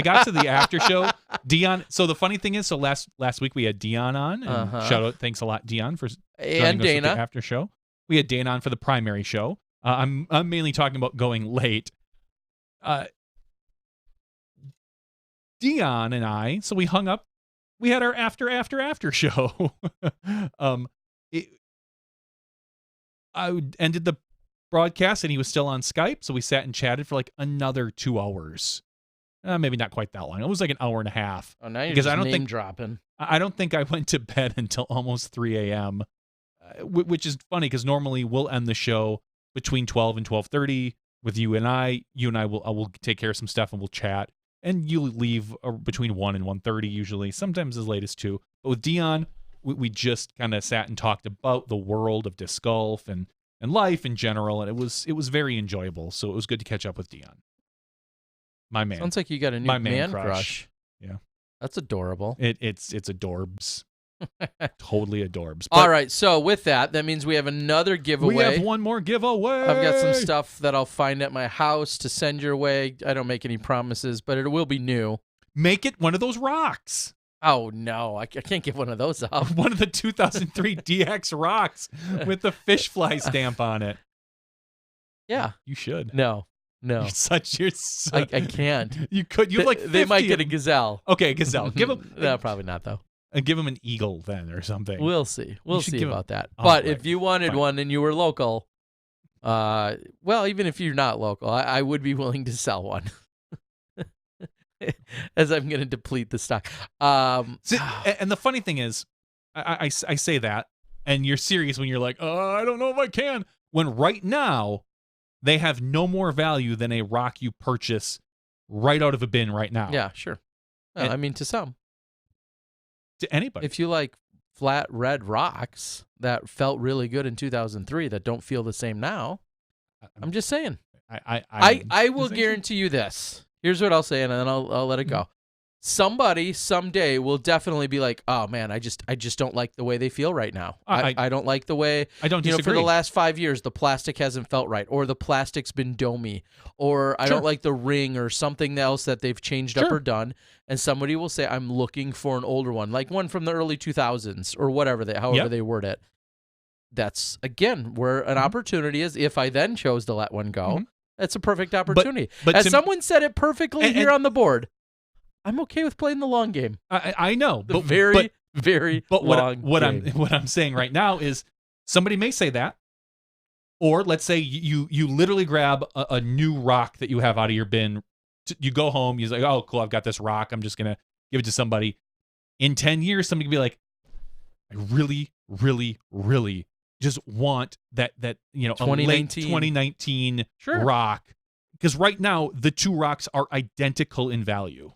got to the after show. Dion. So the funny thing is, so last week we had Dion on. And shout out, thanks a lot, Dion, for and Dana us at the after show. We had Dana on for the primary show. I'm mainly talking about going late. Dion and I, so we hung up. We had our after show. I ended the broadcast and he was still on Skype, so we sat and chatted for like another 2 hours. Maybe not quite that long. It was like an hour and a half. Oh, now you're just name dropping. I don't think I went to bed until almost 3 a.m., which is funny because normally we'll end the show between 12 and 12:30 with you and I. You and I will take care of some stuff and we'll chat. And you leave between 1 and 1:30 usually, sometimes as late as 2. But with Dion, we just kind of sat and talked about the world of disc golf and life in general, and it was very enjoyable. So it was good to catch up with Dion. My man. Sounds like you got a new man crush. Yeah. That's adorable. It's adorbs. Totally adorbs. All right, so with that means we have another giveaway. We have one more giveaway. I've got some stuff that I'll find at my house to send your way. I don't make any promises, but it will be new. Make it one of those rocks. Oh, no, I can't give one of those up. One of the 2003 DX rocks with the fish fly stamp on it. Yeah. You should. No. You're I can't. You could. You have like 50. They might get a gazelle. Okay, gazelle. Give them. No, probably not though. Give them an eagle then or something. We'll see. We'll see about that. Oh, but right. if you wanted one and you were local, well, even if you're not local, I would be willing to sell one. As I'm going to deplete the stock. And the funny thing is, I say that, and you're serious when you're like, oh, I don't know if I can. When right now, they have no more value than a rock you purchase right out of a bin right now. Yeah, sure. Well, I mean, to some. To anybody. If you like flat red rocks that felt really good in 2003 that don't feel the same now, I'm just saying. I will guarantee you this. Here's what I'll say, and then I'll let it go. Somebody someday will definitely be like, "Oh man, I just don't like the way they feel right now. I don't like the way I don't disagree. For the last 5 years the plastic hasn't felt right, or the plastic's been domey, or I don't like the ring, or something else that they've changed up or done." And somebody will say, "I'm looking for an older one, like one from the early 2000s or whatever however they word it." That's again where an opportunity is. If I then chose to let one go, that's a perfect opportunity. But as someone said it perfectly here on the board, I'm okay with playing the long game. I know, but very long game. What I'm saying right now is somebody may say that, or let's say you literally grab a new rock that you have out of your bin. You go home, you're like, oh cool, I've got this rock. I'm just gonna give it to somebody. In 10 years, somebody can be like, I really, really, really just want that 2019 rock, because right now the two rocks are identical in value.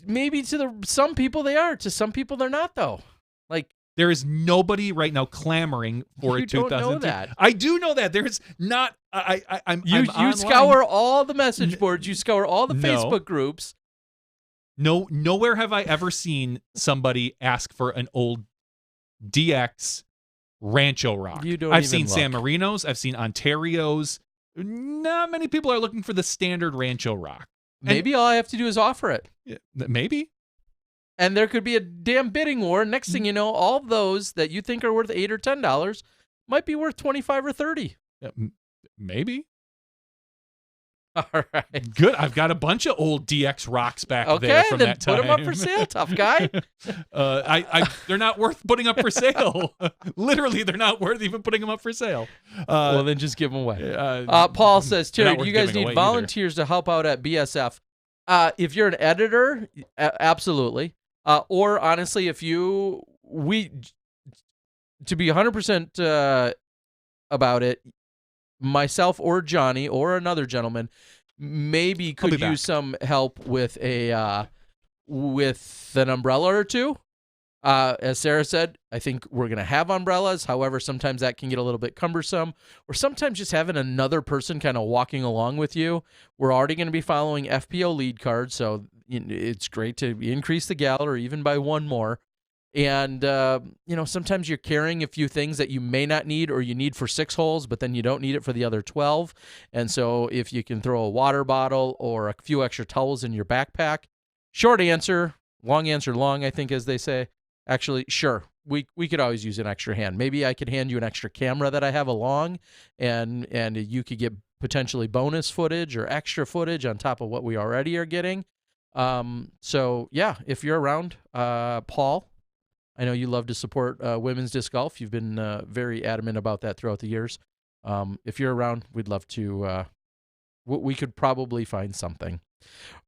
Maybe to some people they are. To some people they're not, though. Like, there is nobody right now clamoring for a 2002. You don't know that. I do know that. There's not. You scour all the message boards. You scour all the Facebook groups. Nowhere have I ever seen somebody ask for an old DX Rancho rock. I've seen San Marinos. I've seen Ontarios. Not many people are looking for the standard Rancho rock. Maybe all I have to do is offer it. Maybe. And there could be a damn bidding war. Next thing you know, all of those that you think are worth $8 or $10 might be worth $25 or $30. Maybe. All right. Good. I've got a bunch of old DX rocks back there from that time. Put them up for sale, tough guy. They're not worth putting up for sale. Literally, they're not worth even putting them up for sale. Well, then just give them away. Paul says, Terry, do you guys need volunteers to help out at BSF? If you're an editor, absolutely. Or honestly, to be 100% about it, myself or Johnny or another gentleman maybe could use some help with an umbrella or two. As Sarah said, I think we're going to have umbrellas. However, sometimes that can get a little bit cumbersome, or sometimes just having another person kind of walking along with you. We're already going to be following FPO lead cards, so it's great to increase the gallery even by one more. And, sometimes you're carrying a few things that you may not need or you need for 6 holes, but then you don't need it for the other 12. And so if you can throw a water bottle or a few extra towels in your backpack, short answer, long, I think, as they say. Actually, sure, we could always use an extra hand. Maybe I could hand you an extra camera that I have along, and you could get potentially bonus footage or extra footage on top of what we already are getting. So, yeah, if you're around, Paul, I know you love to support women's disc golf. You've been very adamant about that throughout the years. If you're around, we'd love to. We could probably find something.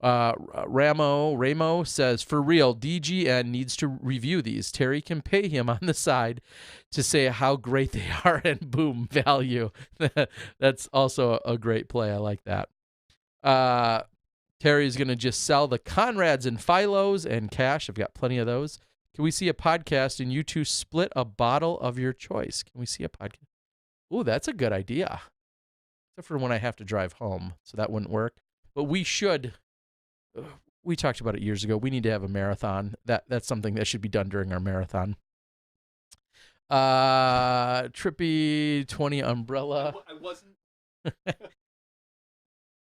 Ramo says, for real, DGN needs to review these. Terry can pay him on the side to say how great they are, and boom, value. That's also a great play. I like that. Terry's going to just sell the Conrads and Philos and cash. I've got plenty of those. Can we see a podcast and you two split a bottle of your choice? Can we see a podcast? Ooh, that's a good idea. Except for when I have to drive home, so that wouldn't work. But we should we talked about it years ago. We need to have a marathon. That's something that should be done during our marathon. Trippy 20 umbrella.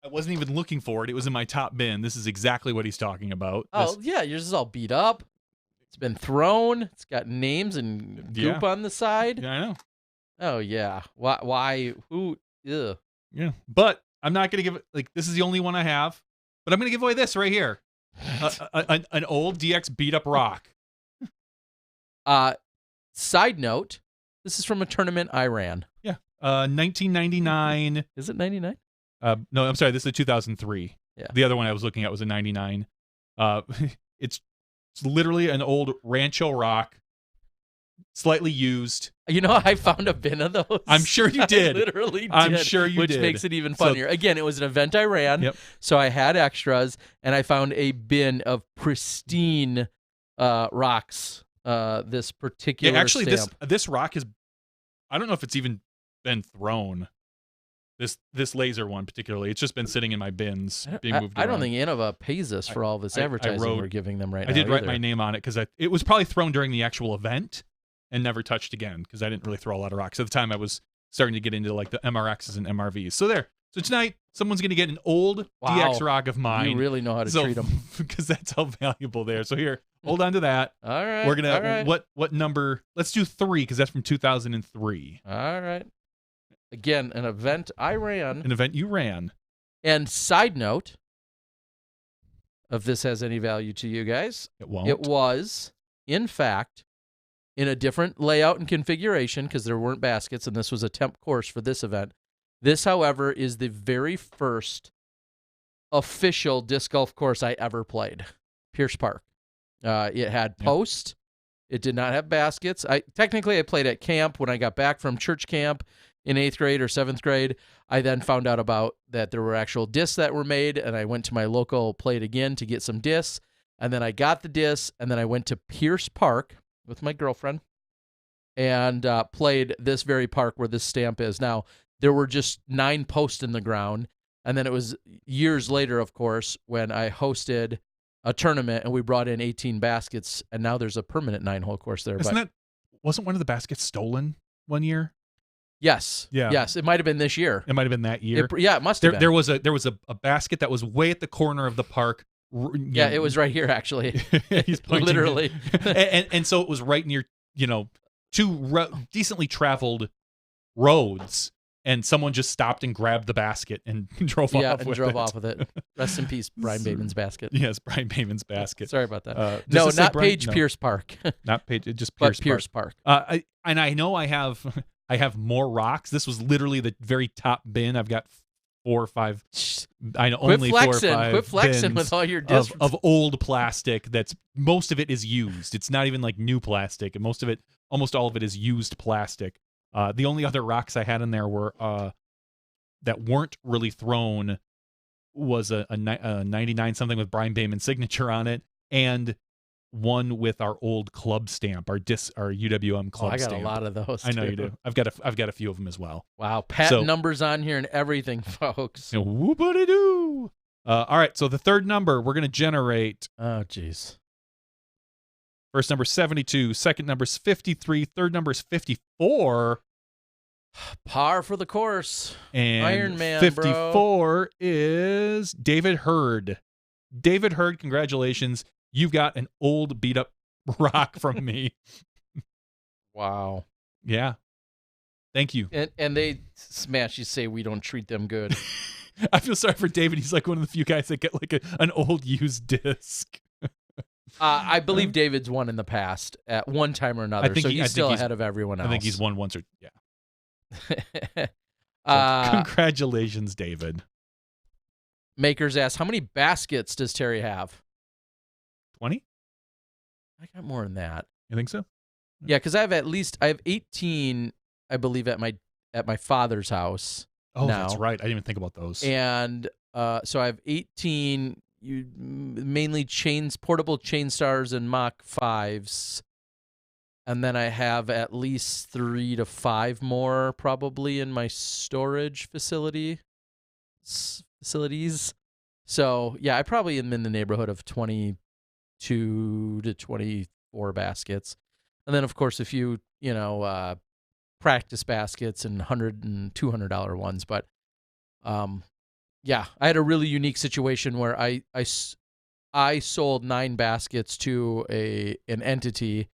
I wasn't even looking for it. It was in my top bin. This is exactly what he's talking about. Oh, yeah, yours is all beat up. It's been thrown. It's got names and goop on the side. Yeah, I know. Oh, yeah. Why? Who? Ugh. Yeah. But I'm not going to give it, like, this is the only one I have. But I'm going to give away this right here. An old DX beat up rock. Side note, this is from a tournament I ran. Yeah. 1999. Is it 99? No, I'm sorry. This is a 2003. Yeah. The other one I was looking at was a 99. It's literally an old Rancho rock, slightly used. You know, I found a bin of those. I'm sure you did. I literally did. I'm sure you which did. Which makes it even funnier. Again, it was an event I ran, Yep. so I had extras, and I found a bin of pristine rocks. This particular actually, stamp. this rock is, I don't know if it's even been thrown. This laser one particularly, it's just been sitting in my bins being moved around. I don't think Innova pays us for all this advertising we're giving them right now. I did write either. my name on it because it was probably thrown during the actual event and never touched again because I didn't really throw a lot of rocks. At the time, I was starting to get into like the MRXs and MRVs. So tonight, someone's going to get an old DX rock of mine. You really know how to treat them. Because that's how valuable they are. So here, hold on to that. All right. We're going to, what number? Let's do 3 because that's from 2003. All right. Again, an event I ran. An event you ran. And side note, if this has any value to you guys, it won't. It was, in fact, in a different layout and configuration because there weren't baskets, and this was a temp course for this event. This, however, is the very first official disc golf course I ever played, Pierce Park. It had post. It did not have baskets. I played at camp when I got back from church camp in 8th grade or 7th grade. I then found out about that there were actual discs that were made, and I went to my local Play It Again to get some discs, and then I got the discs, and then I went to Pierce Park with my girlfriend and played this very park where this stamp is. Now, there were just 9 posts in the ground, and then it was years later, of course, when I hosted a tournament, and we brought in 18 baskets, and now there's a permanent 9-hole course there. Wasn't one of the baskets stolen one year? Yes. Yeah. Yes. It might have been this year. It might have been that year. It must have been. There was a basket that was way at the corner of the park. Yeah, it was right here actually. He's pointing. Literally. and so it was right near, 2 decently traveled roads, and someone just stopped and grabbed the basket and drove off with it. Rest in peace, Brian Bateman's basket. Yes, Brian Bateman's basket. Sorry about that. No, not Page Pierce Park. Not Page, just Pierce Park. And I know I have more rocks. This was literally the very top bin. I've got 4 or 5. I know only 4 or 5. Quit flexing with all your discs of old plastic. That's most of it is used. It's not even like new plastic. And almost all of it is used plastic. The only other rocks I had in there were that weren't really thrown was a 99 something with Brian Bateman's signature on it, and one with our old club stamp, our UWM club stamp. I got a lot of those. I know you do. I've got a few of them as well. Wow, patent numbers on here and everything, folks. Whoop-a-doo. All right, so the third number we're gonna generate. Oh, jeez. First number 72, second number's 53, third number's 54. Par for the course. And Iron Man, 54 is David Hurd. David Hurd, congratulations. You've got an old beat up rock from me. Wow. Yeah. Thank you. And they smash you say we don't treat them good. I feel sorry for David. He's like one of the few guys that get like an old used disc. I believe David's won in the past at one time or another, so he's still ahead of everyone else. I think he's won once or yeah. So, congratulations, David. Makers asks, how many baskets does Terry have? 20? I got more than that. You think so? Yeah, because I have 18, I believe, at my father's house. Oh, now. That's right. I didn't even think about those. And so I have 18. Mainly portable chain stars and Mach 5s, and then I have at least 3 to 5 more probably in my storage facilities. So yeah, I probably am in the neighborhood of 22 to 24 baskets, and then of course a few practice baskets and $100 and $200 ones. But yeah, I had a really unique situation where I sold 9 baskets to an entity.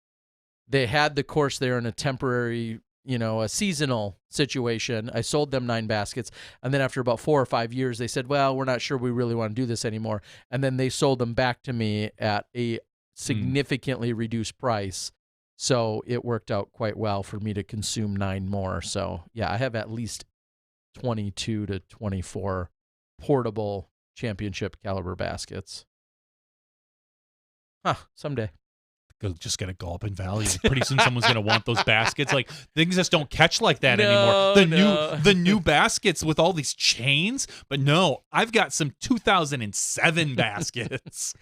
They had the course there in a temporary, a seasonal situation. I sold them 9 baskets. And then after about 4 or 5 years, they said, well, we're not sure we really want to do this anymore. And then they sold them back to me at a significantly reduced price. So it worked out quite well for me to consume 9 more. So yeah, I have at least 22 to 24 portable championship caliber baskets. Someday. Just get a Gulpin Valley. Pretty soon someone's going to want those baskets. Like, things just don't catch like that anymore. The new baskets with all these chains. But no, I've got some 2007 baskets.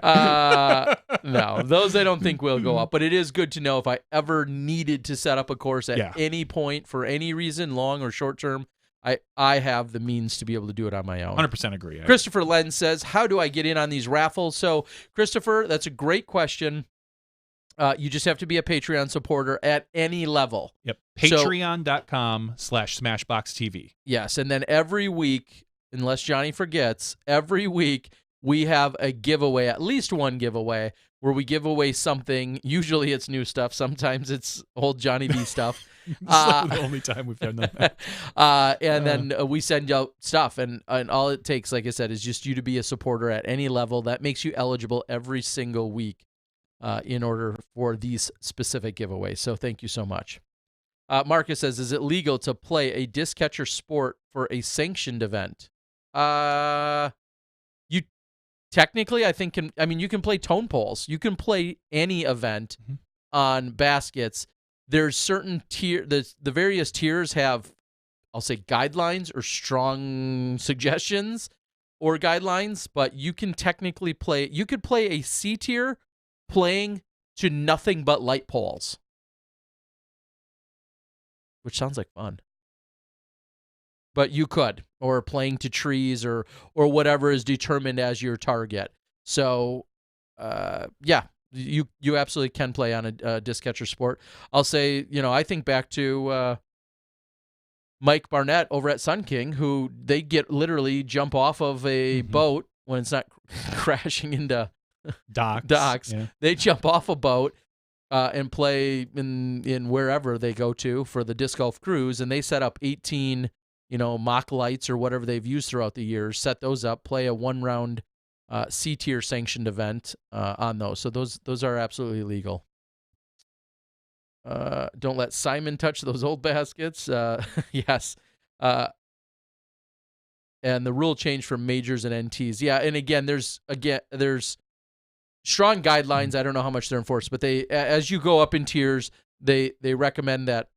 No, those I don't think will go up. But it is good to know if I ever needed to set up a course at any point for any reason, long or short term, I have the means to be able to do it on my own. 100% agree. Christopher Lenz says, how do I get in on these raffles? So, Christopher, that's a great question. You just have to be a Patreon supporter at any level. Yep. Patreon.com/SmashBoxxTV. Yes. And then every week, unless Johnny forgets, every week we have a giveaway, at least one giveaway, where we give away something. Usually it's new stuff. Sometimes it's old Johnny B stuff. The only time we've done that. And then we send out stuff. And all it takes, like I said, is just you to be a supporter at any level. That makes you eligible every single week in order for these specific giveaways. So thank you so much. Marcus says, is it legal to play a disc catcher sport for a sanctioned event? You technically, I think, you can play tone poles. You can play any event on baskets. There's certain the various tiers have, I'll say, guidelines or strong suggestions or guidelines, but you can technically play. You could play a C tier playing to nothing but light poles, which sounds like fun. But you could, or playing to trees or whatever is determined as your target. So, yeah, you absolutely can play on a disc catcher sport. I'll say, I think back to Mike Barnett over at Sun King, who they literally jump off of a boat when it's not crashing into docks. Yeah. They jump off a boat and play in wherever they go to for the disc golf cruise, and they set up 18 mock lights or whatever they've used throughout the years, set those up, play a 1-round C tier sanctioned event on those. So those are absolutely legal. Don't let Simon touch those old baskets. Yes. And the rule change for majors and NTs. Yeah, and again, there's strong guidelines. I don't know how much they're enforced, but as you go up in tiers, they recommend that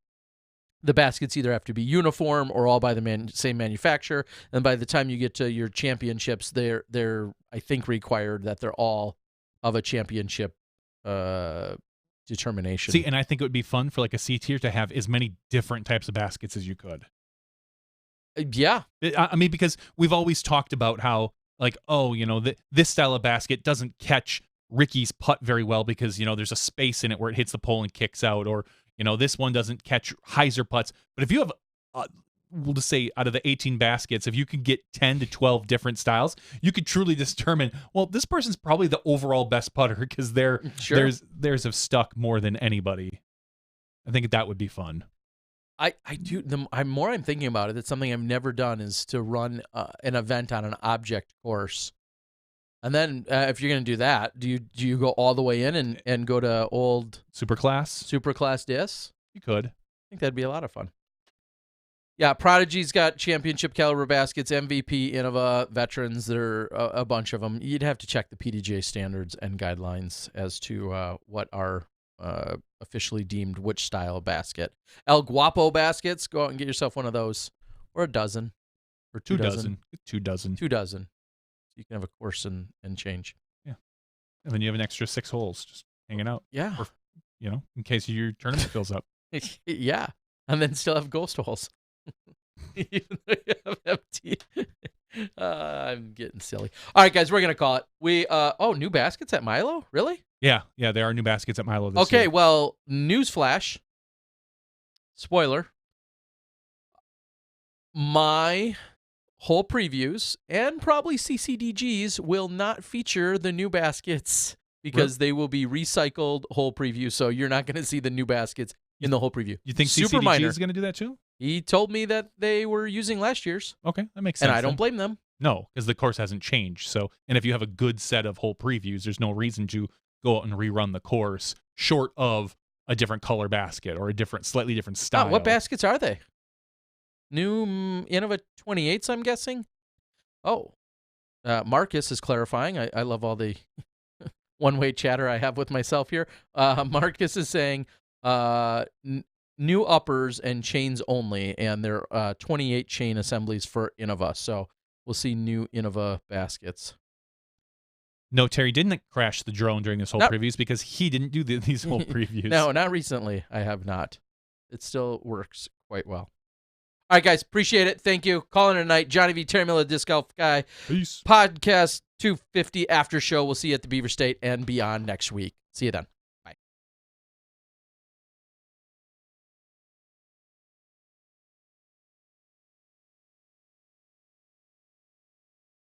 the baskets either have to be uniform or all by the same manufacturer. And by the time you get to your championships, they're I think required that they're all of a championship determination. See, and I think it would be fun for like a C tier to have as many different types of baskets as you could. Yeah. I mean, because we've always talked about how, like, this style of basket doesn't catch Ricky's putt very well because, there's a space in it where it hits the pole and kicks out, or, this one doesn't catch Heiser putts. But if you have, we'll just say out of the 18 baskets, if you could get 10 to 12 different styles, you could truly determine, well, this person's probably the overall best putter because theirs have stuck more than anybody. I think that would be fun. I do. The more I'm thinking about it, it's something I've never done is to run an event on an object course. And then if you're going to do that, do you go all the way in and go to old Superclass discs? You could. I think that'd be a lot of fun. Yeah, Prodigy's got championship caliber baskets, MVP, Innova, Veterans. There are a bunch of them. You'd have to check the PDGA standards and guidelines as to what are officially deemed which style of basket. El Guapo baskets, go out and get yourself one of those, or a dozen, or two dozen. 2 dozen. 2 dozen. You can have a course and change. Yeah. And then you have an extra 6 holes just hanging out. Yeah. Or, in case your tournament fills up. Yeah. And then still have ghost holes. Even though you have empty. I'm getting silly. All right, guys, we're gonna call it. We new baskets at Milo? Really? Yeah, there are new baskets at Milo this Okay, year. well, newsflash. Spoiler. My whole previews and probably CCDGs will not feature the new baskets because they will be recycled whole previews. So you're not going to see the new baskets in the whole preview. You think Super CCDG minor. is going to do that too? He told me that they were using last year's. Okay, that makes sense. And I don't then. blame them. No, because the course hasn't changed. So, and if you have a good set of whole previews, there's no reason to go out and rerun the course short of a different color basket or a slightly different style. What baskets are they? New Innova 28s, I'm guessing. Oh, Marcus is clarifying. I love all the one-way chatter I have with myself here. Marcus is saying new uppers and chains only, and they're 28 chain assemblies for Innova. So we'll see new Innova baskets. No, Terry didn't crash the drone during his whole previews because he didn't do these whole previews. No, not recently. I have not. It still works quite well. All right, guys. Appreciate it. Thank you. Calling it a night. Johnny V. Terry Miller, Disc Golf Guy. Peace. Podcast 250 after show. We'll see you at the Beaver State and beyond next week. See you then.